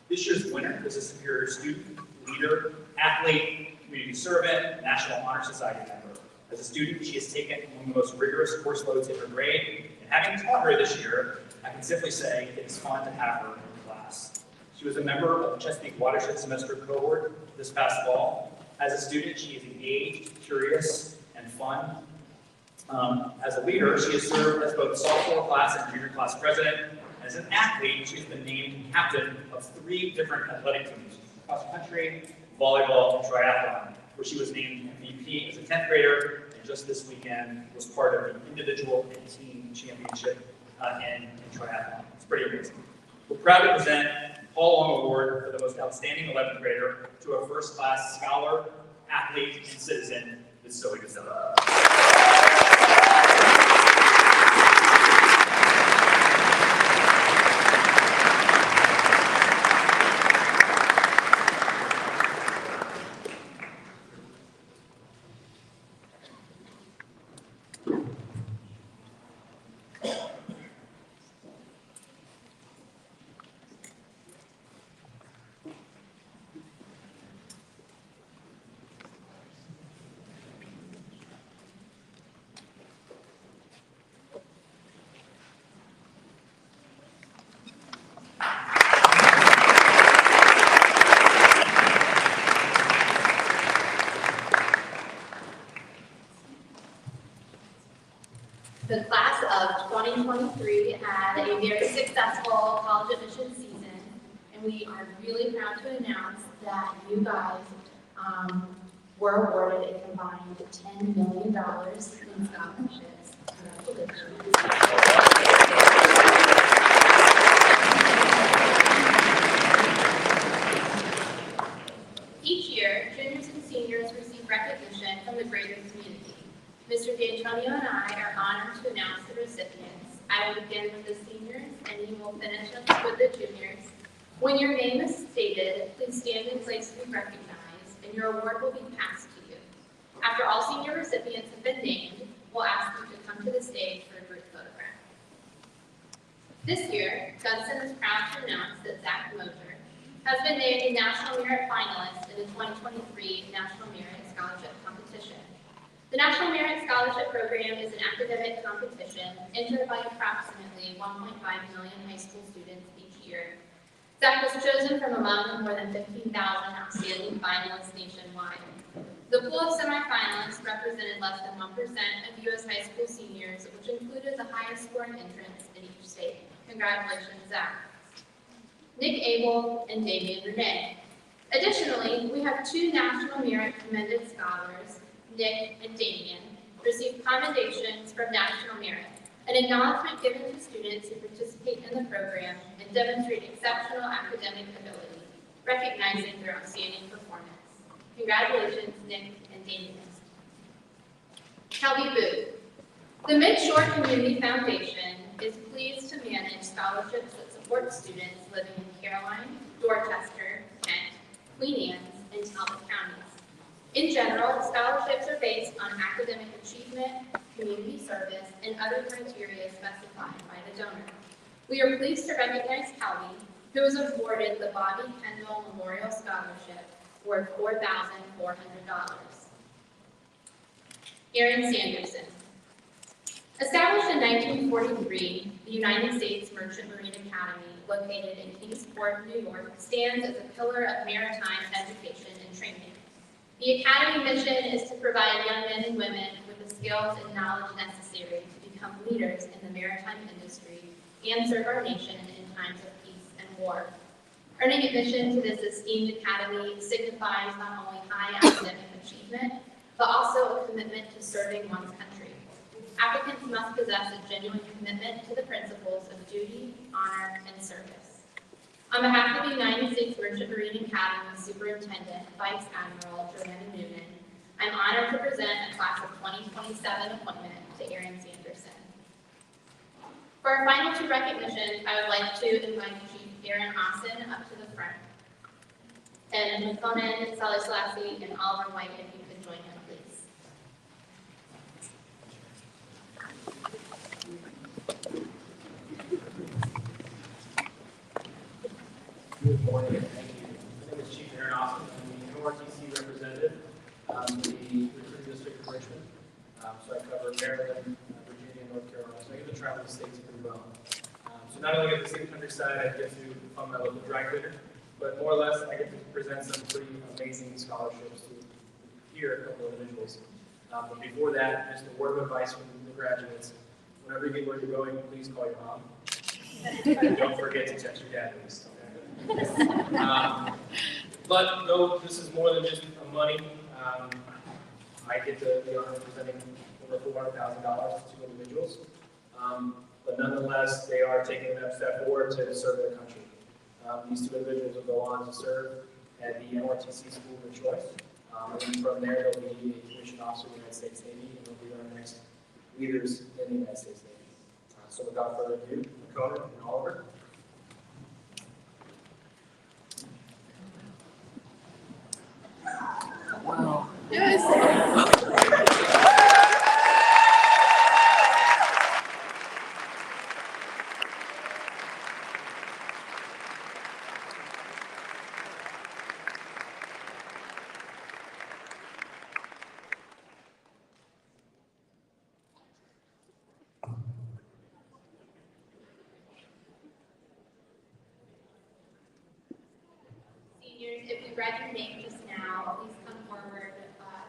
This year's winner is a Superior student, leader, athlete, community servant, National Honor Society member. As a student, she has taken one of the most rigorous course loads in her grade, and having taught her this year, I can simply say it is fun to have her in class. She was a member of the Chesapeake Watershed Semester cohort this past fall. As a student, she is engaged, curious, and fun. As a leader, she has served as both sophomore class and junior class president. As an athlete, she's been named captain of 3 different athletic teams: cross country, volleyball, and triathlon, where she was named MVP as a 10th grader, and just this weekend was part of the individual and team championship in triathlon. It's pretty amazing. We're proud to present Paul Long Award for the most outstanding 11th grader to a first-class scholar, athlete, and citizen, Ms. Zoe DeSilla. The class of 2023 2023 had a very successful college admission season, and we are really proud to announce that you guys were awarded a combined $10 million in scholarships. Congratulations. Each year, juniors and seniors receive recognition from the greater community. Mr. D'Antonio and I are honored to announce the recipients. I will begin with the seniors, and you will finish up with the juniors. When your name is stated, please stand in place to be recognized, and your award will be passed to you. After all senior recipients have been named, we'll ask you to come to the stage for a group photograph. This year, Judson is proud to announce that Zach Moser has been named a National Merit Finalist in the 2023 National Merit Scholarship Competition. The National Merit Scholarship Program is an academic competition entered by approximately 1.5 million high school students each year. Zach was chosen from among the more than 15,000 outstanding finalists nationwide. The pool of semifinalists represented less than 1% of U.S. high school seniors, which included the highest scoring entrants in each state. Congratulations, Zach. Nick Abel and Damian Renee. Additionally, we have two National Merit Commended Scholars, Nick and Damian, received commendations from National Merit, an acknowledgement given to students who participate in the program and demonstrate exceptional academic ability, recognizing their outstanding performance. Congratulations, Nick and Damian. Kelby Booth. The Mid-Shore Community Foundation is pleased to manage scholarships that support students living in Caroline, Dorchester, Kent, Queen Anne's, and Talbot counties. In general, scholarships are based on academic achievement, community service, and other criteria specified by the donor. We are pleased to recognize Kelby, who was awarded the Bobby Kendall Memorial Scholarship worth $4,400. Aaron Sanderson. Established in 1943, the United States Merchant Marine Academy, located in Kingsport, New York, stands as a pillar of maritime education and training. The Academy mission is to provide young men and women with the skills and knowledge necessary to become leaders in the maritime industry and serve our nation in times of peace and war. Earning admission to this esteemed academy signifies not only high academic achievement, but also a commitment to serving one's country. Applicants must possess a genuine commitment to the principles of duty, honor, and service. On behalf of the United States Merchant Marine Academy Superintendent, Vice Admiral Joanna Noonan, I'm honored to present a class of 2027 appointment to Aaron Sanderson. For our final two recognitions, I would like to invite Chief Aaron Austin up to the front. And Conan, Sally Selassie, and Oliver White, if you could join him, please. Good morning, and thank you. My name is Chief Aaron Austin. I'm the NORTC representative in the recruiting district of Richmond. So I cover Maryland, Virginia, and North Carolina. So I get to travel the states pretty well. So not only get to see the countryside, I get to fund my local dry cleaner, but more or less I get to present some pretty amazing scholarships to here a couple of individuals. But before that, just a word of advice from the graduates. Whenever you get where you're going, please call your mom. And don't forget to text your dad, please. But no, this is more than just money. I get the honor of presenting over $400,000 to two individuals. But nonetheless, they are taking that step forward to serve their country. These two individuals will go on to serve at the NORTC School of Choice. And from there, they'll be a commissioned officer of the United States Navy, and they'll be our next leaders in the United States Navy. So without further ado, Conan and Oliver. Wow. Yes. Seniors, if you read your name just now, please come forward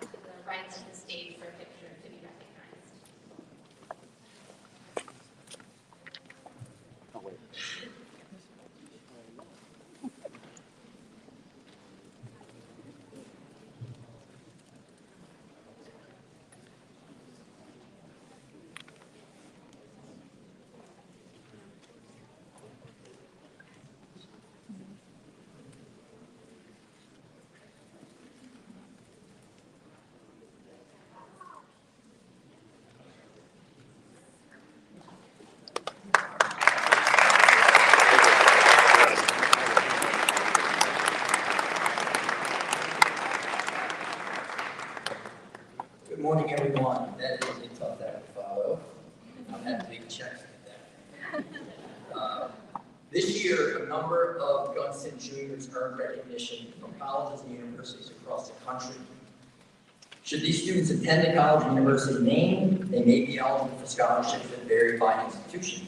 to the right of the stage for a picture to be recognized. Good morning, everyone. That is a tough act to follow. I'm having big checks with that. This year, a number of Gunston juniors earned recognition from colleges and universities across the country. Should these students attend a college or university named, they may be eligible for scholarships that vary by institution.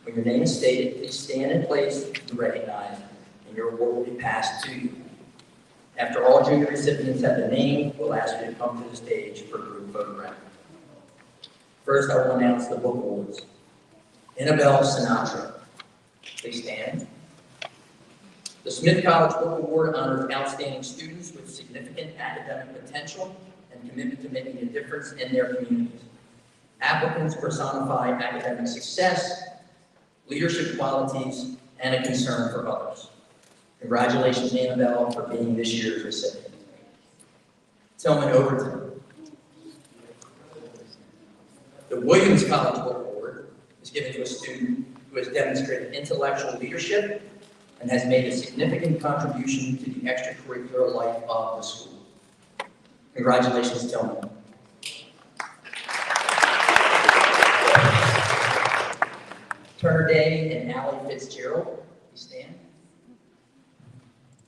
When your name is stated, please stand in place to be recognized, and your award will be passed to you. After all junior recipients have been named, we'll ask you to come to the stage for a group photograph. First, I will announce the book awards. Annabelle Sinatra, please stand. The Smith College Book Award honors outstanding students with significant academic potential and commitment to making a difference in their communities. Applicants personify academic success, leadership qualities, and a concern for others. Congratulations, Annabelle, for being this year's recipient. Tillman Overton. The Williams College Book Award is given to a student who has demonstrated intellectual leadership and has made a significant contribution to the extracurricular life of the school. Congratulations, Tillman. Turner Day and Allie Fitzgerald, please stand.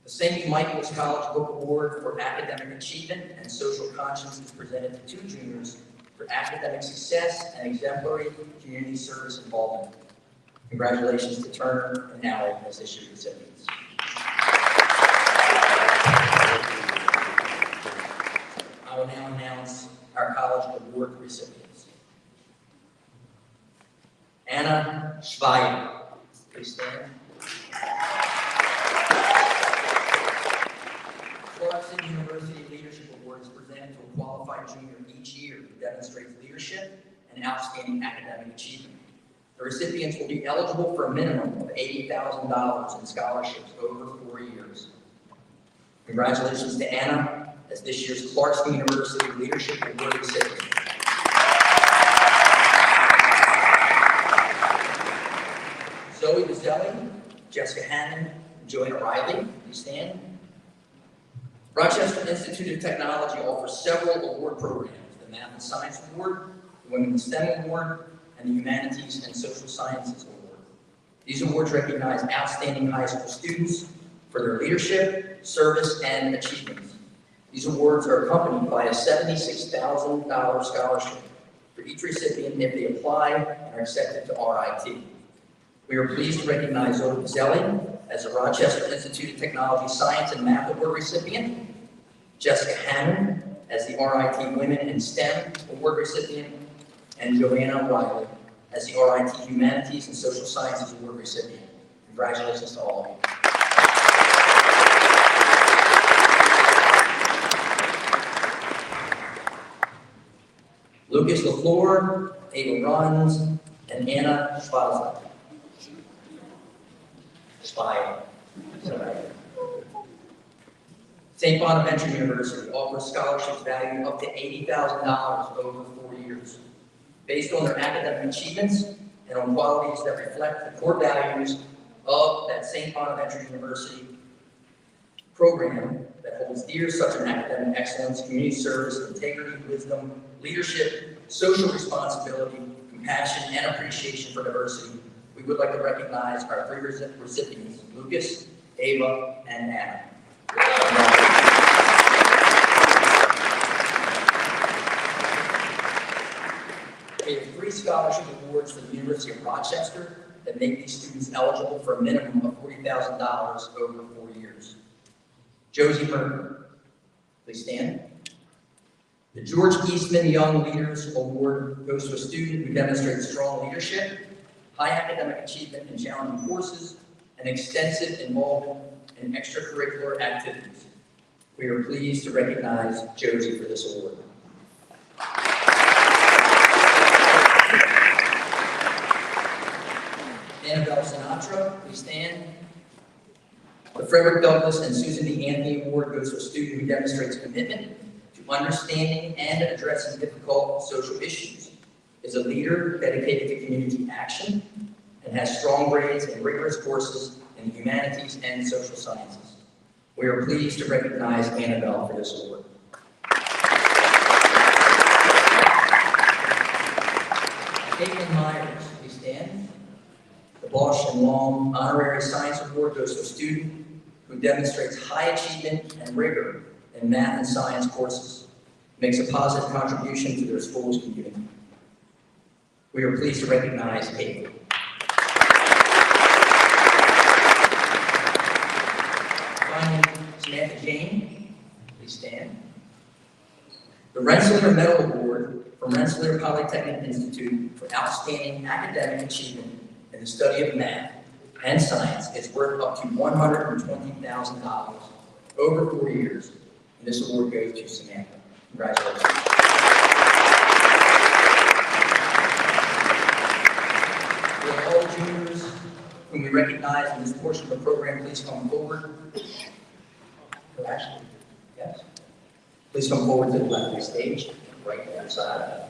The St. Michael's College Book Award for Academic Achievement and Social Conscience is presented to 2 juniors for academic success and exemplary community service involvement. Congratulations to Turner and Allie as this year's recipients. I will now announce our college award recipients. Anna Schweiger, please stand. Clarkson University Leadership Award is presented to a qualified junior each year who demonstrates leadership and outstanding academic achievement. The recipients will be eligible for a minimum of $80,000 in scholarships over 4 years. Congratulations to Anna as this year's Clarkson University Leadership Award recipient. Zoe Bazzelli, Jessica Hannon, and Joanna Riley, please stand. Rochester Institute of Technology offers several award programs: the Math and Science Award, the Women in STEM Award, and the Humanities and Social Sciences Award. These awards recognize outstanding high school students for their leadership, service, and achievements. These awards are accompanied by a $76,000 scholarship for each recipient if they apply and are accepted to RIT. We are pleased to recognize Zoe Bazzelli as the Rochester Institute of Technology Science and Math Award recipient, Jessica Hannon as the RIT Women in STEM Award recipient, and Joanna Riley as the RIT Humanities and Social Sciences Award recipient. Congratulations to all of you. Lucas LaFleur, Ava Runs, and Anna Schweizer. St. Bonaventure University offers scholarships valued up to $80,000 over 4 years, based on their academic achievements and on qualities that reflect the core values of that St. Bonaventure University program that holds dear such an academic excellence, community service, integrity, wisdom, leadership, social responsibility, compassion, and appreciation for diversity. We would like to recognize our 3 recipients, Lucas, Ava, and Anna. We have 3 scholarship awards for the University of Rochester that make these students eligible for a minimum of $40,000 over 4 years. Josie Merker, please stand. The George Eastman Young Leaders Award goes to a student who demonstrates strong leadership, high academic achievement in challenging courses, and extensive involvement in extracurricular activities. We are pleased to recognize Josie for this award. Annabelle Sinatra, please stand. The Frederick Douglass and Susan B. Anthony Award goes to a student who demonstrates commitment to understanding and addressing difficult social issues, is a leader dedicated to community action, and has strong grades in rigorous courses in the humanities and social sciences. We are pleased to recognize Annabelle for this award. Caitlin Myers, please stand. The Bosch and Long Honorary Science Award goes to a student who demonstrates high achievement and rigor in math and science courses, makes a positive contribution to their school's community. We are pleased to recognize Caitlin. Finally, Samantha Jane, please stand. The Rensselaer Medal Award from Rensselaer Polytechnic Institute for outstanding academic achievement in the study of math and science is worth up to $120,000 over 4 years, and this award goes to Samantha. Congratulations. Will all juniors whom we recognize in this portion of the program please come forward? Oh, actually, yes. Please come forward to the left of the stage, right to that side.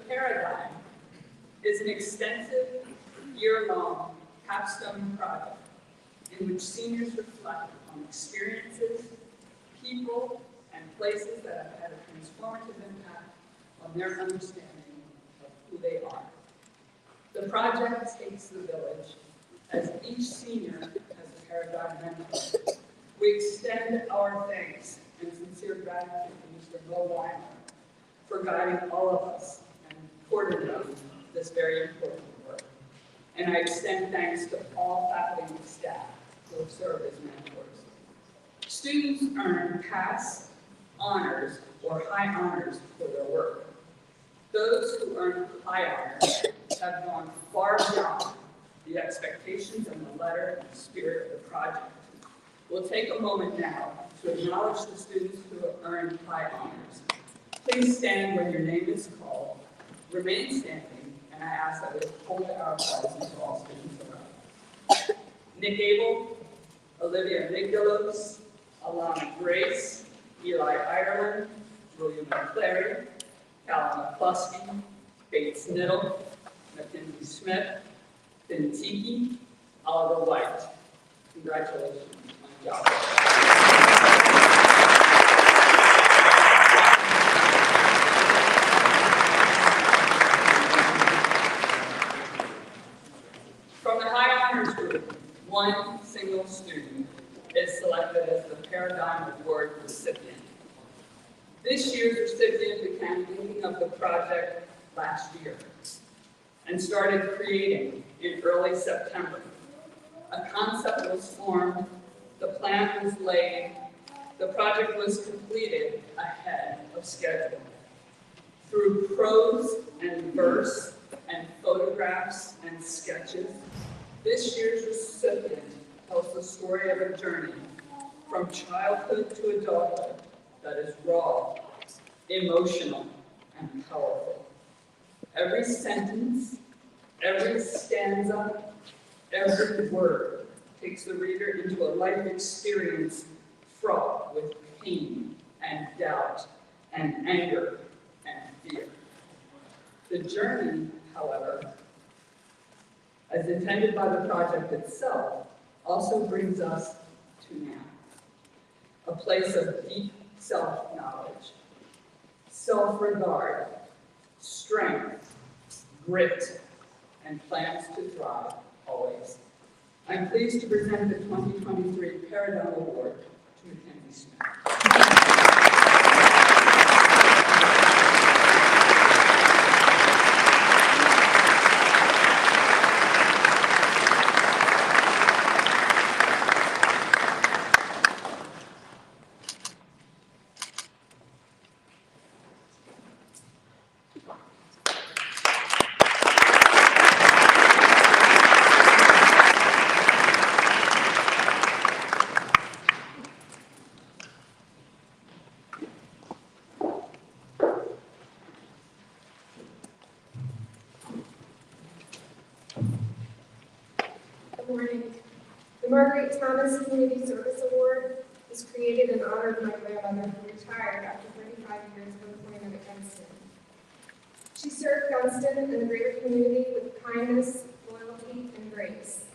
Paradigm is an extensive, year-long capstone project in which seniors reflect on experiences, people, and places that have had a transformative impact on their understanding of who they are. The project takes the village as each senior has a paradigm mentor. We extend our thanks and sincere gratitude to Mr. Mo Weimer for guiding all of us coordinating this very important work. And I extend thanks to all faculty and staff who have served as mentors. Students earn pass, honors, or high honors for their work. Those who earn high honors have gone far beyond the expectations and the letter and spirit of the project. We'll take a moment now to acknowledge the students who have earned high honors. Please stand when your name is called. Remain standing, and I ask that we hold our applause to all students around. Nick Abel, Olivia Nicholas, Alana Grace, Eli Ireland, William McClary, Callum McCluskey, Bates Niddle, Mackenzie Smith, Finn Tiki, Oliver White. Congratulations on the job. From the High Honors Group, one single student is selected as the Paradigm Award recipient. This year's recipient began thinking of the project last year and started creating in early September. A concept was formed, the plan was laid, the project was completed ahead of schedule. Through prose and verse and photographs and sketches, this year's recipient tells the story of a journey from childhood to adulthood that is raw, emotional, and powerful. Every sentence, every stanza, every word takes the reader into a life experience fraught with pain and doubt and anger and fear. The journey, however, as intended by the project itself, also brings us to now, a place of deep self-knowledge, self-regard, strength, grit, and plans to thrive always. I'm pleased to present the 2023 Paradigm Award to Mackenzie Smith. Marguerite Thomas Community Service Award was created in honor of my grandmother who retired after 35 years of employment at Gunston. She served Gunston and the greater community with kindness, loyalty, and grace.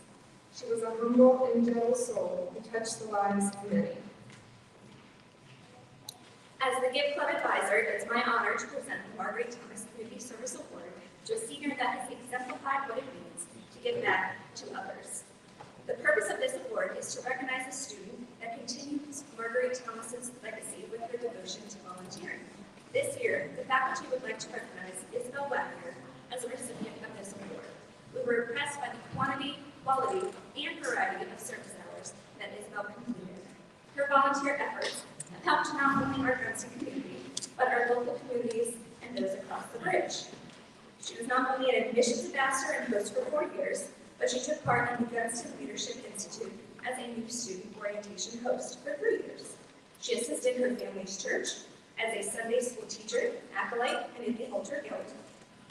She was a humble and gentle soul who touched the lives of many. As the Gift Club advisor, it's my honor to present the Marguerite Thomas Community Service Award to a senior that has exemplified what it means to give back to others. The purpose of this award is to recognize a student that continues Marguerite Thomas's legacy with her devotion to volunteering. This year, the faculty would like to recognize Isabel Wagner as a recipient of this award. We were impressed by the quantity, quality, and variety of service hours that Isabel completed. Her volunteer efforts have helped not only our Gunston community, but our local communities and those across the bridge. She was not only an admissions ambassador and host for 4 years, but she took part in the Gunston Leadership Institute as a new student orientation host for 3 years. She assisted her family's church as a Sunday school teacher, acolyte, and in the Altar Guild.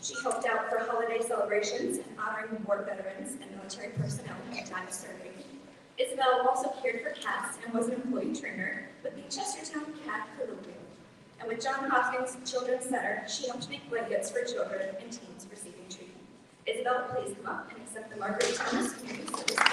She helped out for holiday celebrations and honoring war veterans and military personnel at time of serving. Isabel also cared for cats and was an employee trainer with the Chestertown Cat Colloquium. And with John Hopkins Children's Center, she helped make blankets for children and teens receiving treatment. Isabel, please come up and accept the Marguerite Thomas Community Service Award.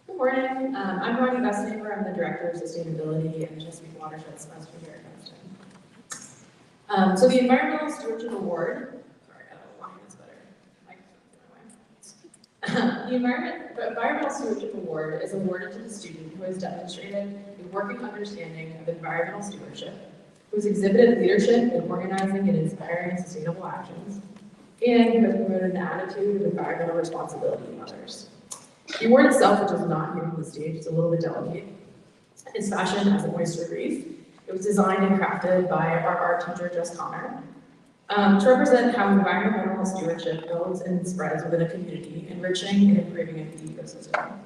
Good morning. I'm Ronnie Bessneighbor. I'm the Director of Sustainability and Chesapeake Watershed Semester here at Gunston. So the Environmental Stewardship Award, sorry, I don't know why it's better. The Environmental Stewardship Award is awarded to the student who has demonstrated a working understanding of environmental stewardship, who has exhibited leadership in organizing and inspiring sustainable actions, and who has promoted an attitude of environmental responsibility in others. The award itself, which is not here on the stage, is a little bit delicate. It's fashioned as an oyster wreath. It was designed and crafted by our art teacher, Jess Connor, to represent how environmental stewardship builds and spreads within a community, enriching and improving the ecosystem.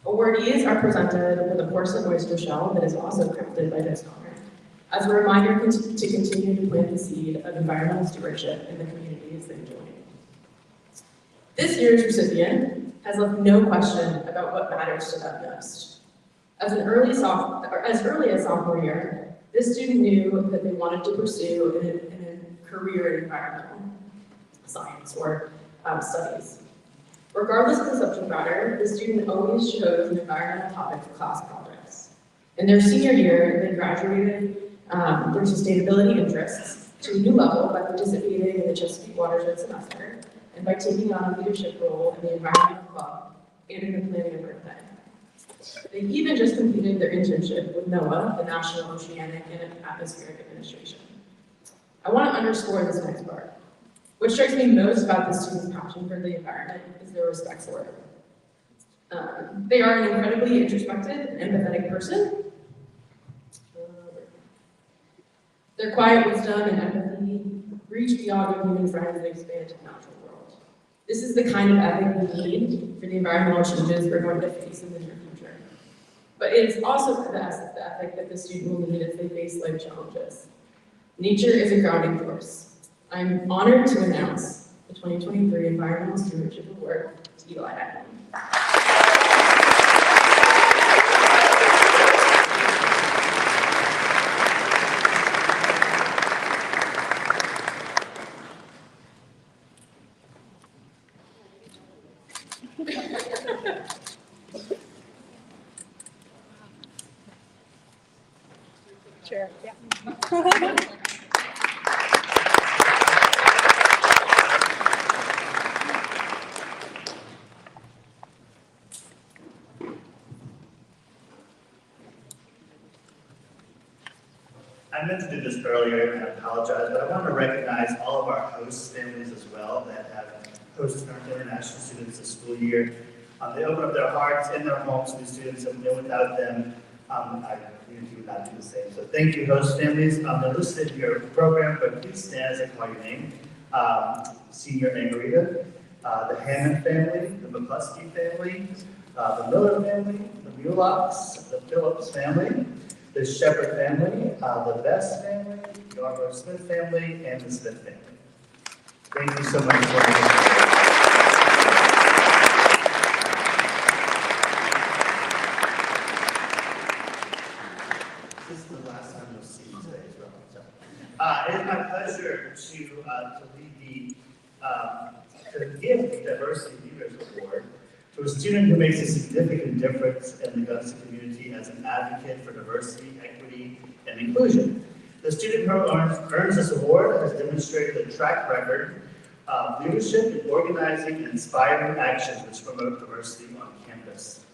Awardees are presented with a porcelain oyster shell that is also crafted by Jess Connor, as a reminder to continue to plant the seed of environmental stewardship in the communities they join. This year's recipient has left no question about what matters to them most. As early as sophomore year, this student knew that they wanted to pursue a career in environmental science or studies. Regardless of the subject matter, the student always chose an environmental topic for class projects. In their senior year, they graduated their sustainability interests to a new level by participating in the Chesapeake Watershed Semester and by taking on a leadership role in the environmental club and in the planning of Earth Day. They even just completed their internship with NOAA, the National Oceanic and Atmospheric Administration. I want to underscore this next part. What strikes me most about the students' passion for the environment is their respect for it. They are an incredibly introspective and empathetic person. Their quiet wisdom and empathy reach beyond their human friends and expand to the natural world. This is the kind of ethic we need for the environmental changes we're going to face in the near future. But it's also the ethic that the student will need as they face life challenges. Nature is a grounding force. I'm honored to announce the 2023 Environmental Stewardship Award to Eli Adams. Sure, yeah. I meant to do this earlier, and I apologize, but I want to recognize all of our host families as well that have hosted our international students this school year. They open up their hearts and their homes to the students, and without them, our community would not do the same. So thank you, host families. They're listed in your program, but please stand as I call your name. Senior Angarita, the Hammond family, the McCluskey family, the Miller family, the Mulocks, the Phillips family, the Shepherd family, the Best family, the Yarborough Smith family, and the Smith family. Thank you so much for This is the last time you'll see me today as well. So, it is my pleasure to lead to give the Diversity Leaders Award to a student who makes a significant difference in the Gunnison community as an advocate for diversity, equity, and inclusion. The student who earns this award has demonstrated a track record of leadership in organizing and inspiring actions which promote diversity on campus.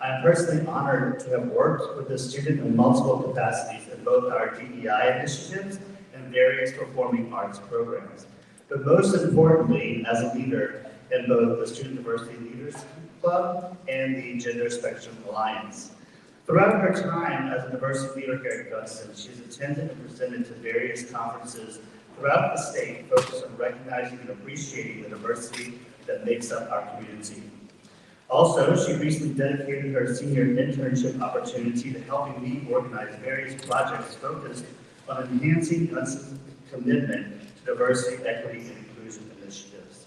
I am personally honored to have worked with this student in multiple capacities in both our DEI initiatives and various performing arts programs. But most importantly, as a leader in both the Student Diversity Leaders Club and the Gender Spectrum Alliance. Throughout her time as a diversity leader here at Gunnison, she has attended and presented to various conferences throughout the state focused on recognizing and appreciating the diversity that makes up our community. Also, she recently dedicated her senior internship opportunity to helping me organize various projects focused on enhancing Gunson's commitment to diversity, equity, and inclusion initiatives.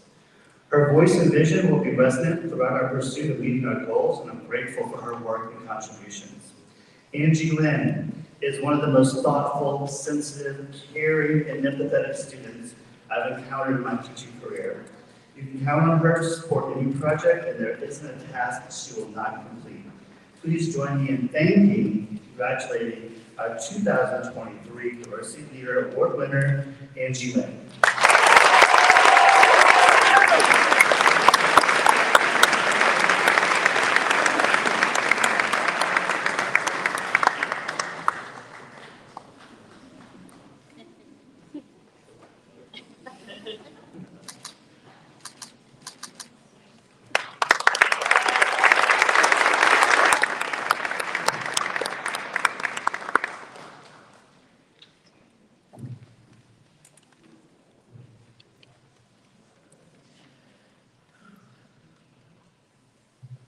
Her voice and vision will be resonant throughout our pursuit of meeting our goals, and I'm grateful for her work and contributions. Angie Lynn is one of the most thoughtful, sensitive, caring, and empathetic students I've encountered in my teaching career. You can count on her to support any project, and there isn't a task she will not complete. Please join me in thanking and congratulating our 2023 Diversity Leader Award winner, Angie Lynn.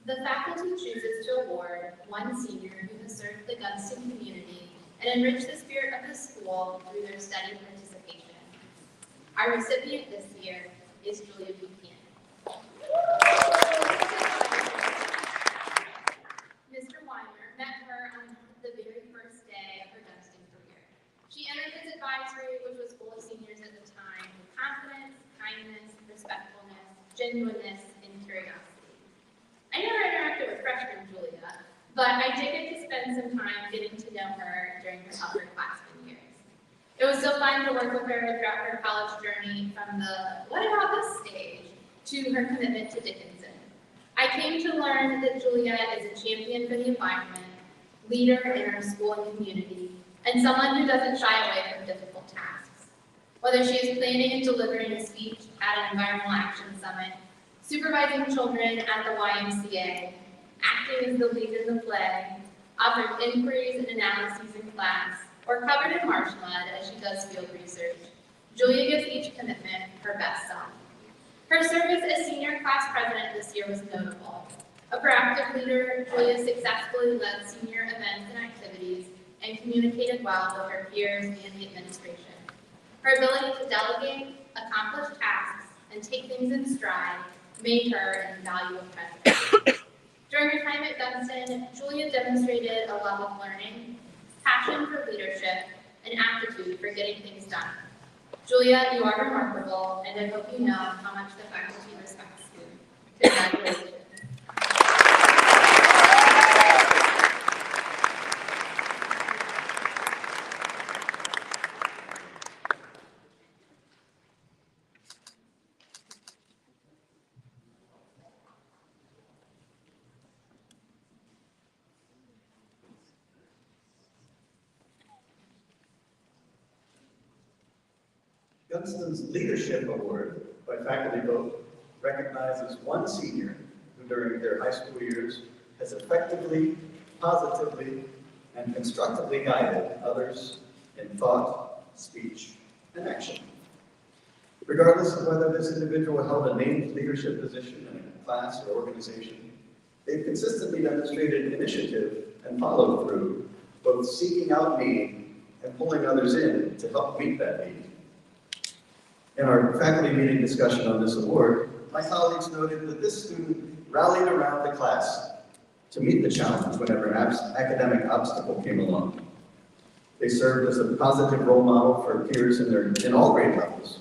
The faculty chooses to award one senior who has served the Gunnison community and enriched the spirit of the school through their study participation. Our recipient this year is Julia Buchanan. Mr. Weimer met her on the very first day of her Gunnison career. She entered his advisory, which was full of seniors at the time, with confidence, kindness, respectfulness, genuineness, and curiosity. I never interacted with freshman Julia, but I did get to spend some time getting to know her during her upperclassmen years. It was so fun to work with her throughout her college journey, from the "what about this" stage to her commitment to Dickinson. I came to learn that Julia is a champion for the environment, leader in our school and community, and someone who doesn't shy away from difficult tasks. Whether she is planning and delivering a speech at an Environmental Action Summit, supervising children at the YMCA, acting as the lead in the play, offering inquiries and analyses in class, or covered in marsh mud as she does field research, Julia gives each commitment her best self. Her service as senior class president this year was notable. A proactive leader, Julia successfully led senior events and activities and communicated well with her peers and the administration. Her ability to delegate, accomplish tasks, and take things in stride made her an invaluable president. During her time at Gunnison, Julia demonstrated a love of learning, passion for leadership, and aptitude for getting things done. Julia, you are remarkable, and I hope you know how much the faculty respects you. Congratulations. Gunston's Leadership Award by faculty vote recognizes one senior who during their high school years has effectively, positively, and constructively guided others in thought, speech, and action. Regardless of whether this individual held a named leadership position in a class or organization, they've consistently demonstrated initiative and follow through, both seeking out need and pulling others in to help meet that need. In our faculty meeting discussion on this award, my colleagues noted that this student rallied around the class to meet the challenge whenever an academic obstacle came along. They served as a positive role model for peers in all grade levels.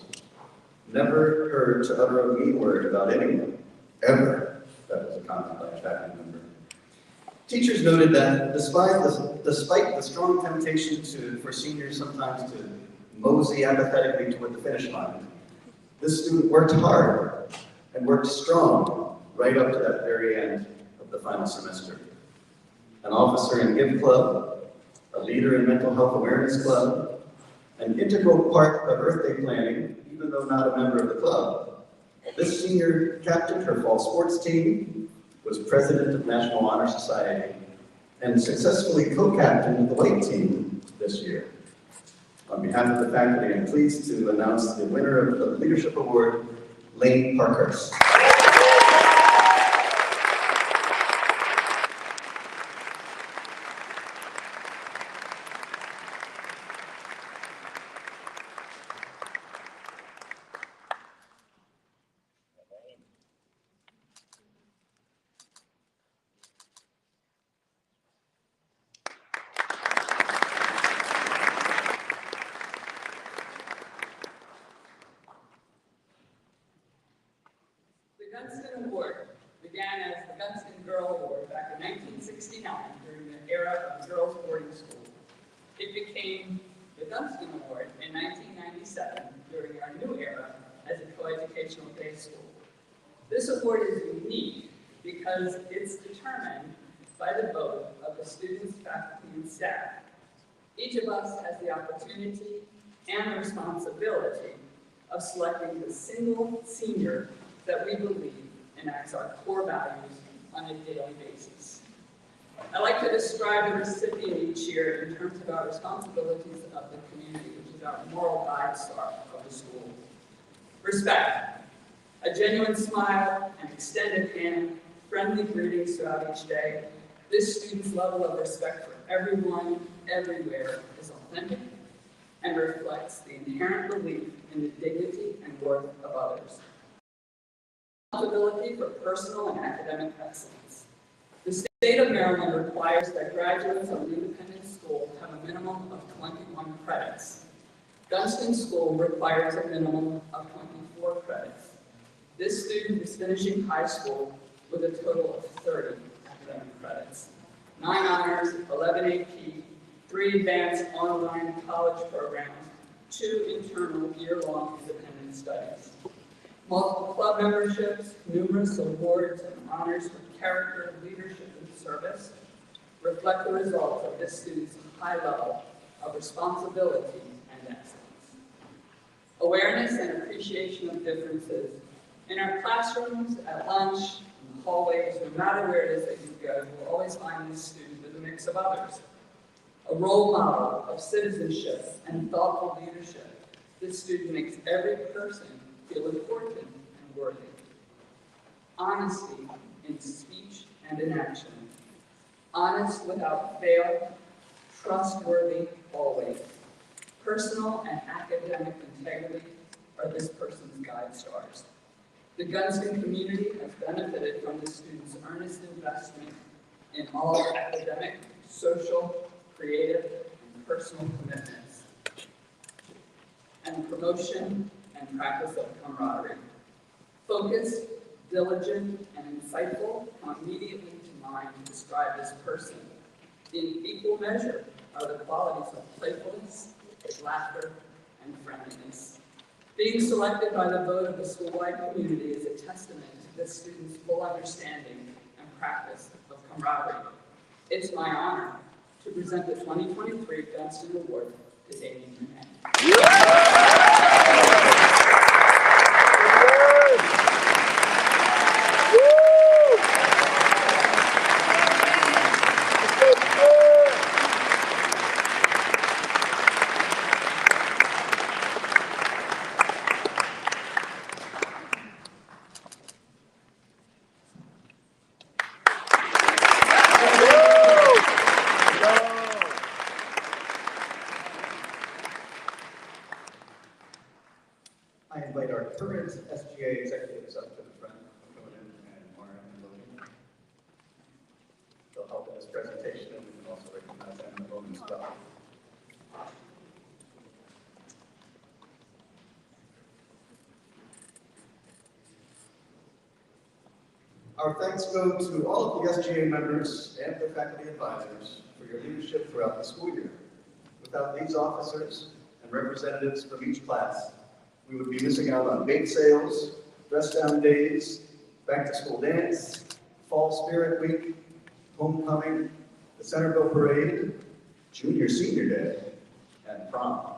Never heard to utter a mean word about anyone, ever. That was a comment by a faculty member. Teachers noted that despite the strong temptation for seniors sometimes to mosey apathetically toward the finish line, this student worked hard and worked strong right up to that very end of the final semester. An officer in GIVE Club, a leader in Mental Health Awareness Club, an integral part of Earth Day planning, even though not a member of the club. This senior captained her fall sports team, was president of National Honor Society, and successfully co-captained the white team this year. On behalf of the faculty, I'm pleased to announce the winner of the Leadership Award, Lane Parkhurst. The Gunston Award began as the Gunston Girl Award back in 1969 during the era of girls' boarding school. It became the Gunston Award in 1997 during our new era as a coeducational day school. This award is unique because it's determined by the vote of the students, faculty, and staff. Each of us has the opportunity and the responsibility of selecting the single senior that we believe enacts our core values on a daily basis. I like to describe the recipient each year in terms of our responsibilities of the community, which is our moral guide star of the school. Respect, a genuine smile, an extended hand, friendly greetings throughout each day. This student's level of respect for everyone, everywhere is authentic and reflects the inherent belief in the dignity and worth of others. Responsibility for personal and academic excellence. The state of Maryland requires that graduates of an independent school have a minimum of 21 credits. Gunston School requires a minimum of 24 credits. This student is finishing high school with a total of 30 academic credits, 9 honors, 11 AP, 3 advanced online college programs, 2 internal year-long independent studies. Multiple club memberships, numerous awards and honors for character, leadership, and service reflect the results of this student's high level of responsibility and excellence. Awareness and appreciation of differences. In our classrooms, at lunch, in the hallways, no matter where it is that you go, you will always find this student with a mix of others. A role model of citizenship and thoughtful leadership. This student makes every person feel important and worthy. Honesty in speech and in action. Honest without fail, trustworthy always. Personal and academic integrity are this person's guide stars. The Gunston community has benefited from the student's earnest investment in all academic, social, creative, and personal commitments, and promotion and practice of camaraderie. Focused, diligent, and insightful come immediately to mind to describe this person. In equal measure are the qualities of playfulness, laughter, and friendliness. Being selected by the vote of the school-wide community is a testament to this student's full understanding and practice of camaraderie. It's my honor to present the 2023 Gunston Award to Damien Renee. our current SGA executives up to the front, Conan and Mara and Logan. They'll help in this presentation, and we can also recognize them in a moment as well. Our thanks go to all of the SGA members and their faculty advisors for your leadership throughout the school year. Without these officers and representatives from each class, we would be missing out on bake sales, dress down days, back to school dance, fall spirit week, homecoming, the Centerville parade, junior senior day, and prom.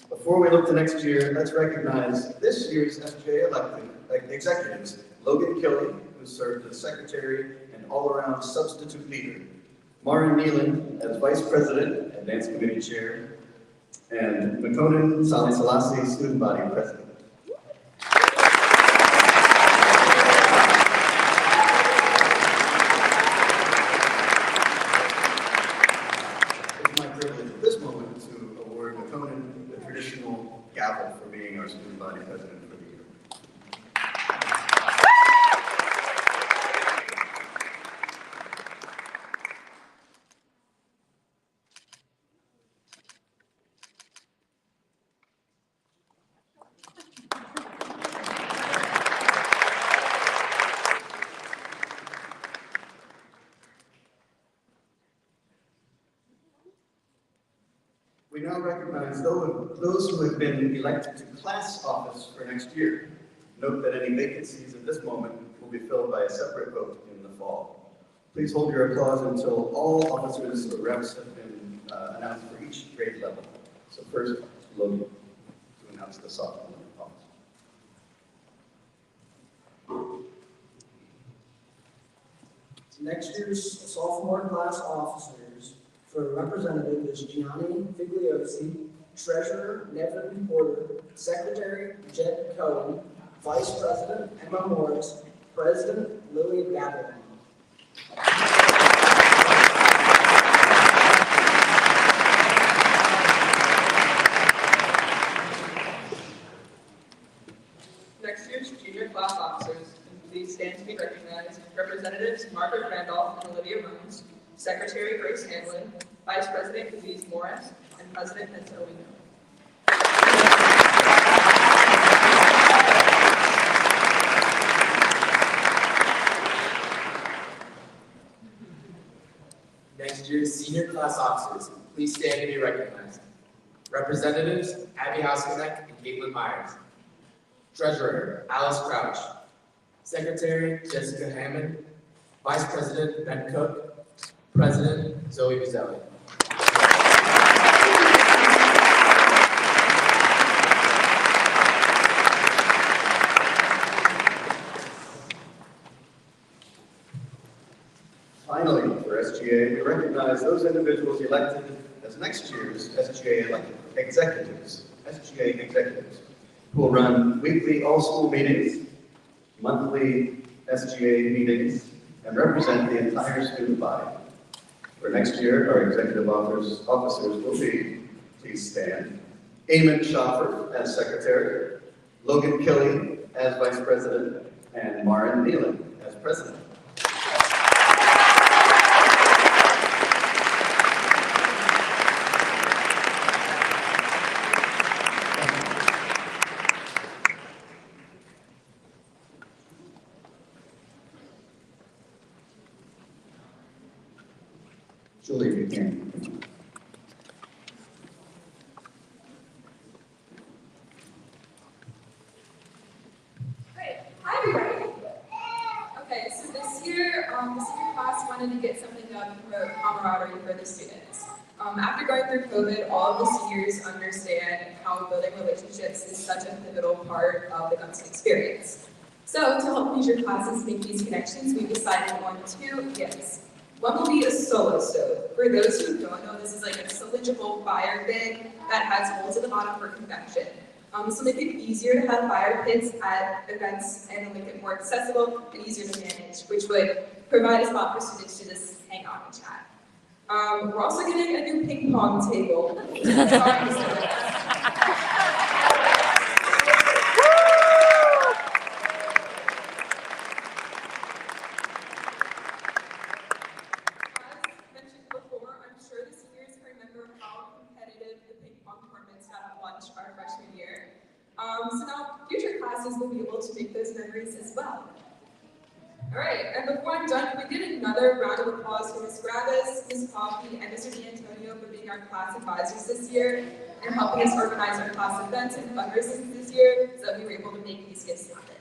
Before we look to next year, let's recognize this year's SGA executives. Logan Kelly, who served as secretary and all-around substitute leader. Marin Neelan as vice president and dance committee chair. And Makonnen Sali Selassie, student body president. It's my privilege at this moment to award Makonnen the traditional gavel for being our student body president for the year. We now recognize those who have been elected to class office for next year. Note that any vacancies at this moment will be filled by a separate vote in the fall. Please hold your applause until all officers or reps have been announced for each grade level. So first, Logan to announce the sophomore officer. Next year's sophomore class officers for representative is Gianni Figliosi, treasurer Nevin Porter, secretary Jed Cohen, vice president Emma Morris, president Lily Babylon. Next year's junior class officers, and please stand to be recognized. Representatives Margaret Randolph and Olivia Burns, secretary Grace Hanlon, vice president Aziz Morris, and president Zoe No. Next year's senior class officers, please stand to be recognized. Representatives Abby Housekonek and Caitlin Myers. Treasurer Alice Crouch. Secretary Jessica Hammond. Vice President Ben Cook. President Zoe Bizzelli. Finally, for SGA, we recognize those individuals elected as next year's SGA executives, who will run weekly all-school meetings, monthly SGA meetings, and represent the entire student body. For next year, our executive officers will be, please stand, Eamon Schaffer as secretary, Logan Kelly as vice president, and Marin Neelan as president. Julie Buchanan. Great. Hi, everybody. Okay, so this year, the senior class wanted to get something done to promote camaraderie for the students. After going through COVID, all of the seniors understand how building relationships is such a pivotal part of the Gunston experience. So to help future classes make these connections, we decided on 2 gifts. One will be a solo stove. For those who don't know, this is like a cylindrical fire bin that has holes at the bottom for convection. This will make it easier to have fire pits at events and make it more accessible and easier to manage, which would provide a spot for students to just hang out and chat. We're also getting a new ping pong table. classes will be able to make those memories as well. All right, and before I'm done, can we get another round of applause for Ms. Gravis, Ms. Coffey, and Mr. D'Antonio for being our class advisors this year and helping us organize our class events and fundraisers this year so that we were able to make these gifts happen.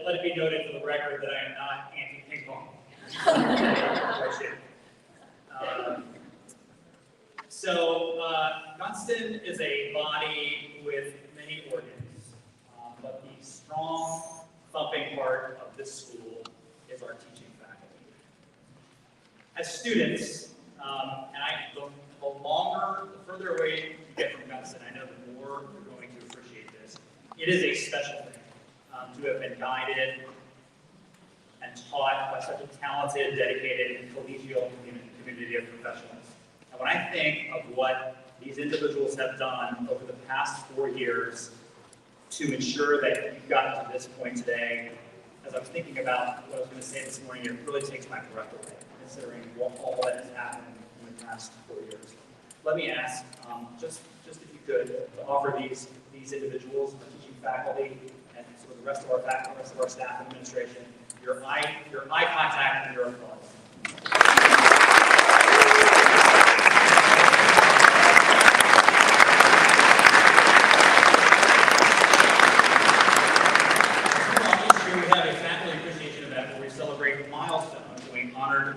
Let it be noted for the record that I am not anti-ping pong. Gunston is a body with many organs, but the strong, thumping part of this school is our teaching faculty. As students, the further away you get from Gunston, I know the more you're going to appreciate this. It is a special thing to have been guided and taught by such a talented, dedicated, and collegial community of professionals. And when I think of what these individuals have done over the past 4 years to ensure that you've gotten to this point today, as I was thinking about what I was going to say this morning, it really takes my breath away, considering all that has happened in the past 4 years. Let me ask, just if you could, to offer these individuals, our teaching faculty, and sort of the rest of our faculty, the rest of our staff and administration, your eye contact and your applause.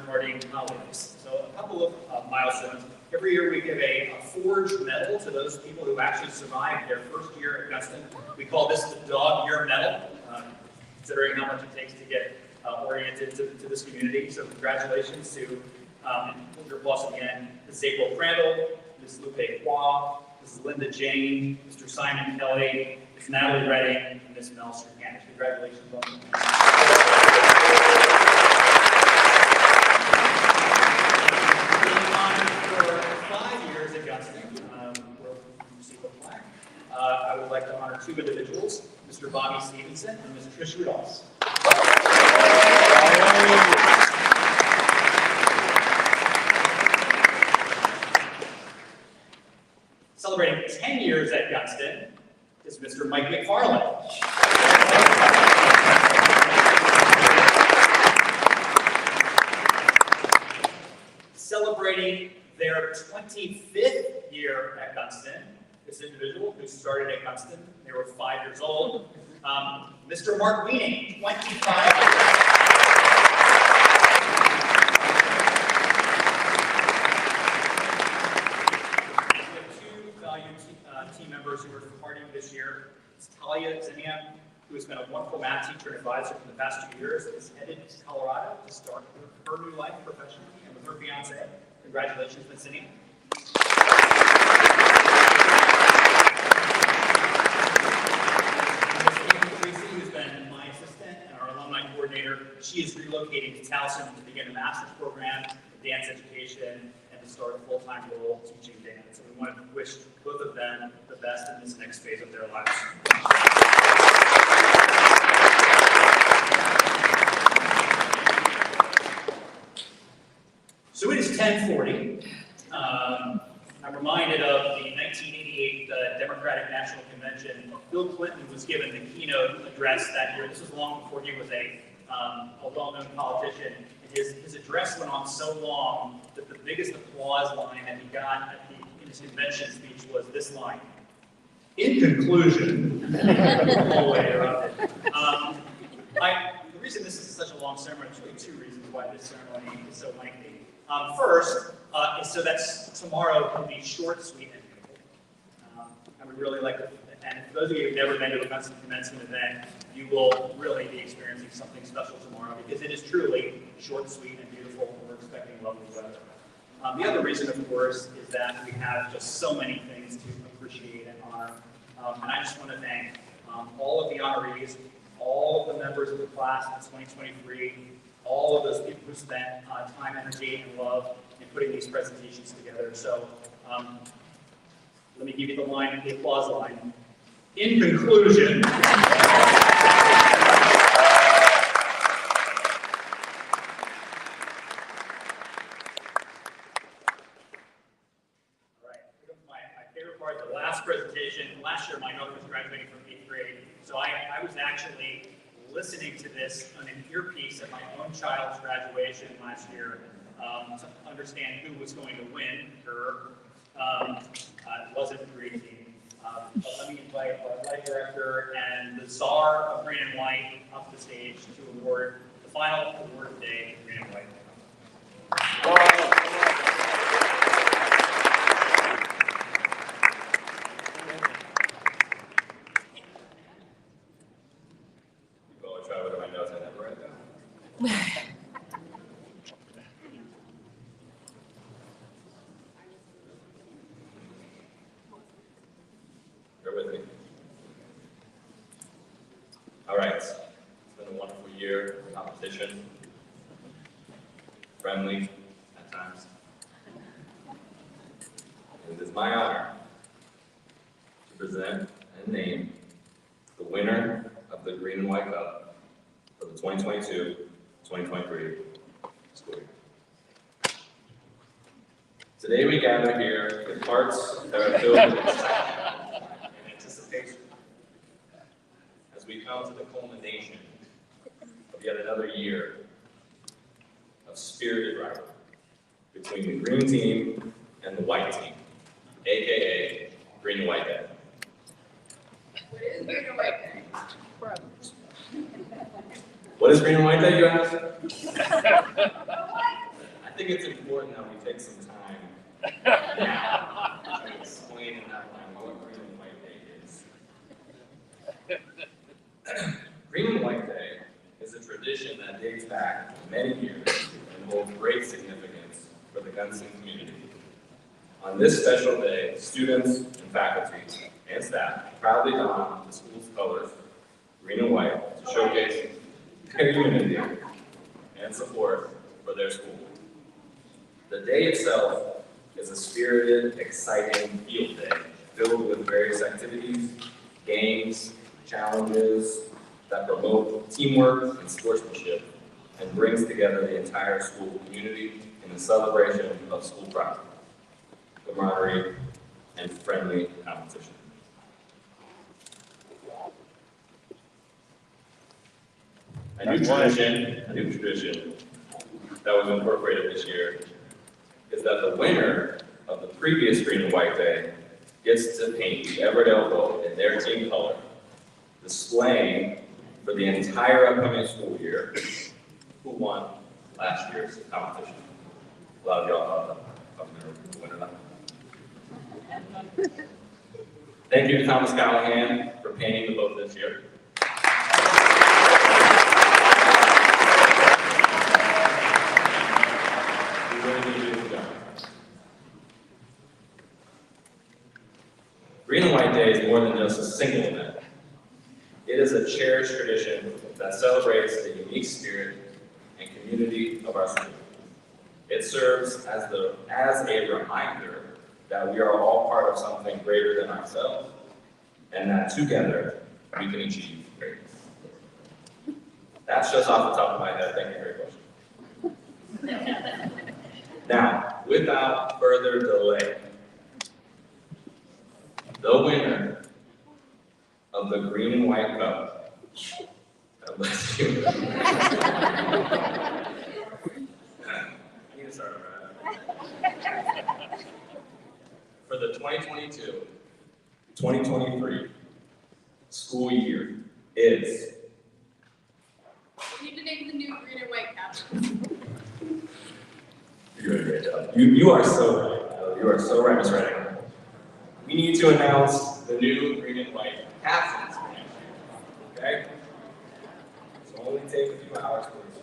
Departing colleagues. So a couple of milestones. Every year we give a Forge Medal to those people who actually survived their first year at Gunston. We call this the Dog Year Medal, considering how much it takes to get oriented to this community. So congratulations to, and hold your applause again, Ms. April Crandall, Ms. Lupe Hua, Ms. Linda Jane, Mr. Simon Kelly, Ms. Natalie Redding, and Ms. Mel Serganis. Congratulations on them. I would like to honor 2 individuals, Mr. Bobby Stevenson and Ms. Trish Rudolphs. Celebrating 10 years at Gunston is Mr. Mike McFarland. Celebrating their 25th year at Gunston, this individual who started at Gunston, they were 5 years old, Mr. Mark Weaning, 25 years. We have 2 valued team members who are departing this year. It's Talia Ziniam, who has been a wonderful math teacher and advisor for the past 2 years, is headed to Colorado to start her new life professionally and with her fiance. Congratulations, Ms. Ziniam. Who's been my assistant and our alumni coordinator. She is relocating to Towson to begin a master's program in dance education and to start a full-time role teaching dance. So we want to wish both of them the best in this next phase of their lives. So it is 10:40. I'm reminded of the 1988 Democratic National Convention. Bill Clinton was given the keynote address that year. This was long before he was a well-known politician. And his address went on so long that the biggest applause line that he got in his convention speech was this line. In conclusion, the way interrupted. The reason this is such a long ceremony, there's really 2 reasons why this ceremony is so lengthy. First, is so that tomorrow can be short, sweet, and beautiful. I would really like to, and for those of you who've never been to a Gunston commencement event, you will really be experiencing something special tomorrow because it is truly short, sweet, and beautiful, and we're expecting lovely weather. The other reason, of course, is that we have just so many things to appreciate and honor. And I just want to thank all of the honorees, all of the members of the class of 2023, all of those people who spent time, energy, and love in putting these presentations together. So let me give you the applause line. In conclusion, my favorite part of the last presentation, last year my daughter was graduating from 8th grade, so I was actually listening to this on an earpiece at my own child's graduation last year to understand who was going to win. It wasn't the green team. But let me invite our light director and the czar of green and white up the stage to award the final award today, green and white. Bear with me. All right, it's been a wonderful year of competition, friendly at times. And it is my honor to present and name the winner of the Green and White Cup for the 2022-2023 school year. Today we gather here with hearts that are filled with excitement and anticipation as we come to the culmination of yet another year of spirited rivalry between the green team and the white team, aka Green and White Day. What is Green and White Day? What is Green and White Day, you ask? I think it's important that we take some time now to explain in that line what Green and White Day is. Green and White Day is a tradition that dates back many years and holds great significance for the Gunston community. On this special day, students and faculty and staff proudly don the school's colors, green and white, to showcase their unity and support for their school. The day itself is a spirited, exciting field day filled with various activities, games, challenges that promote teamwork and sportsmanship and brings together the entire school community in the celebration of school pride, camaraderie, and friendly competition. A new tradition that was incorporated this year is that the winner of the previous Green and White Day gets to paint the Everett Elbow in their team color, displaying for the entire upcoming school year who won last year's competition. A lot of y'all thought I was going to win it. Thank you to Thomas Callahan for painting the boat this year. Green and White Day is more than just a single event. It is a cherished tradition that celebrates the unique spirit and community of our school. It serves as a reminder that we are all part of something greater than ourselves, and that together we can achieve greatness. That's just off the top of my head. Thank you very much. Now, without further delay, the winner of the Green and White Cup, God bless you. I need to start over. For the 2022-2023 school year is. We need to name the new green and white captains. You're doing a great job. You are so right. You are so right, Ms. Redding. We need to announce the new green and white captains for next year. Okay? So only take a few hours, please.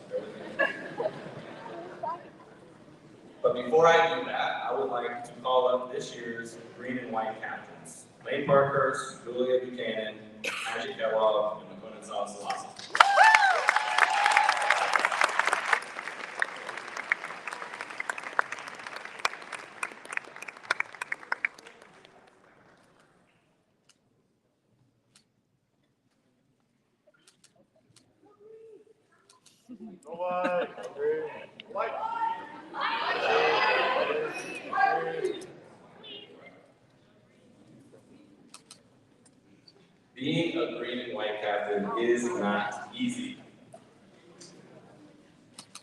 But before I do that, I would like to call up this year's green and white captains. Lane Parkhurst, Julia Buchanan, Magic Kellogg, and Makonnen Salasi. Being a green and white captain is not easy.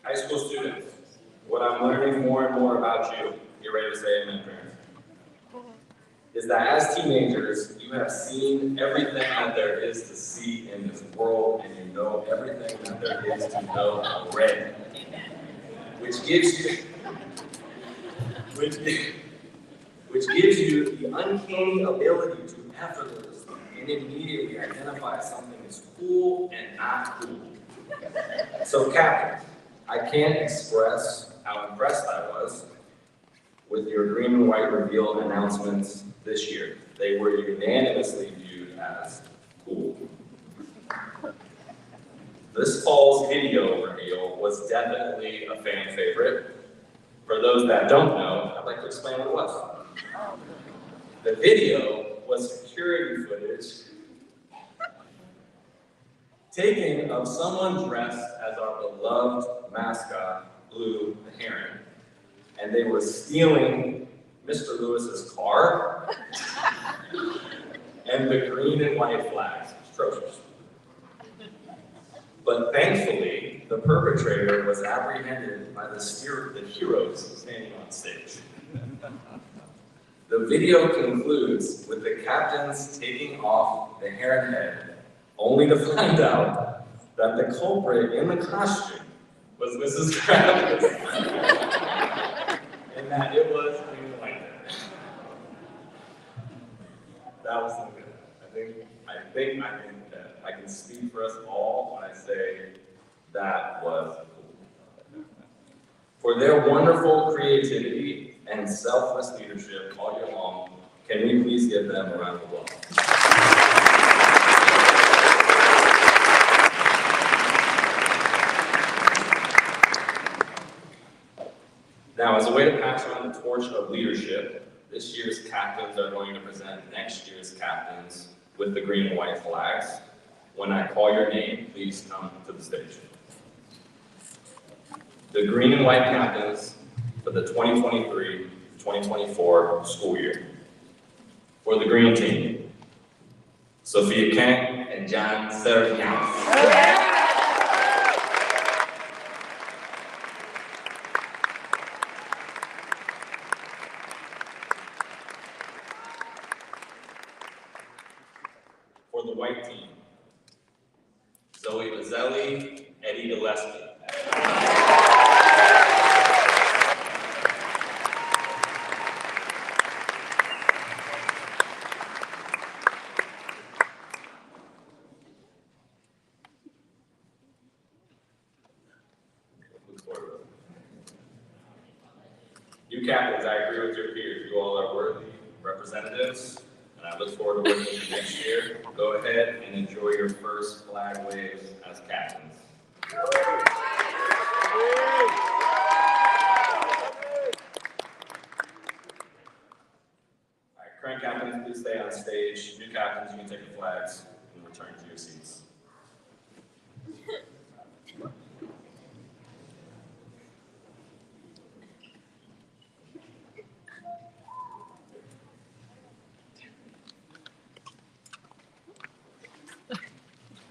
High school students, what I'm learning more and more about you, get ready to say amen, parents, is that as teenagers, you have seen everything that there is to see in this world, and you know everything that there is to know already. Which gives you the uncanny ability to effortlessly and immediately identify something as cool and not cool. So captains, I can't express how impressed I was with your green and white reveal announcements this year. They were unanimously viewed as cool. This fall's video reveal was definitely a fan favorite. For those that don't know, I'd like to explain what it was. The video was security footage taken of someone dressed as our beloved mascot, Blue the Heron, and they were stealing Mr. Lewis's car and the green and white flags. Atrocious. But thankfully, the perpetrator was apprehended by the heroes standing on stage. The video concludes with the captains taking off the heron head, only to find out that the culprit in the costume was Mrs. Krabs, and that it was green and white. That was so good. I think that I can speak for us all when I say that was cool. For their wonderful creativity and selfless leadership all year long, can we please give them a round of applause? Now, as a way to pass on the torch of leadership, this year's captains are going to present next year's captains with the green and white flags. When I call your name, please come to the stage. The green and white captains for the 2023-2024 school year. For the green team, Sophia Kent and John Serafianos. For the white team, Zoe Bazzelli, Eddie Gillespie. You captains, I agree with your peers. You all are worthy representatives, and I look forward to working with you next year. Go ahead and enjoy your first flag waves as captains. All right, current captains, please stay on stage. New captains, you can take the flags and return to your seats.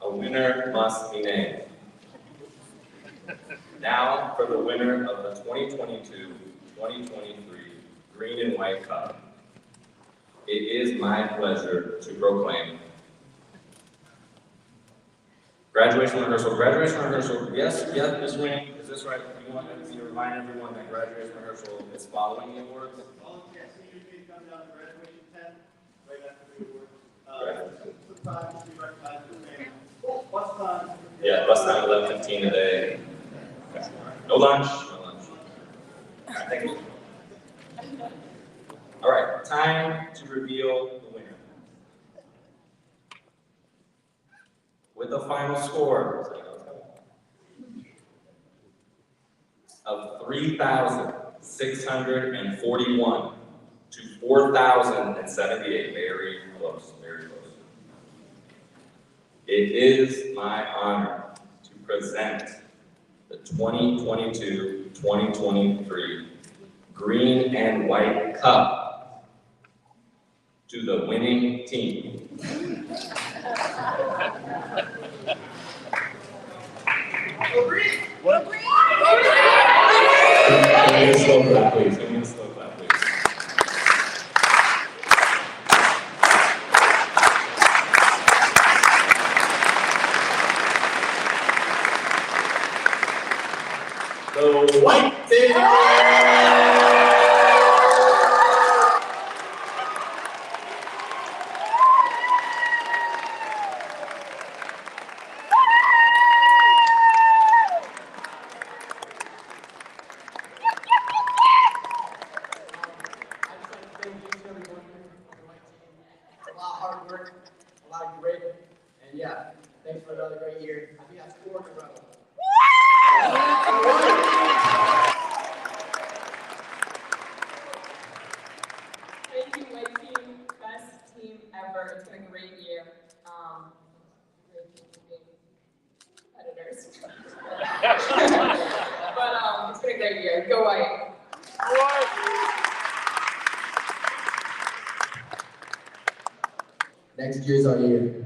A winner must be named. Now for the winner of the 2022-2023 Green and White Cup. It is my pleasure to proclaim graduation rehearsal. Graduation rehearsal, yes, Ms. Wing, is this right? You want me to remind everyone that graduation rehearsal is following the awards? Seniors can come down to graduation 10, right after the awards. Sometimes we recognize the same. Bus time. Yeah, bus time 11:15 today. Okay. No lunch, no lunch. All right, thank you. All right, time to reveal the winner. With a final score of 3,641 to 4,078, very close, very close. It is my honor to present the 2022-2023 Green and White Cup to the winning team. Give me a slow clap, please. Give me a slow clap, please. The white team. It's a lot of hard work, a lot of grit, and yeah, thanks for another great year. I think that's 4 in a row. Thank you, white team, best team ever. It's been a great year. Really being competitors. But it's been a great year. Go white. Next year's our year.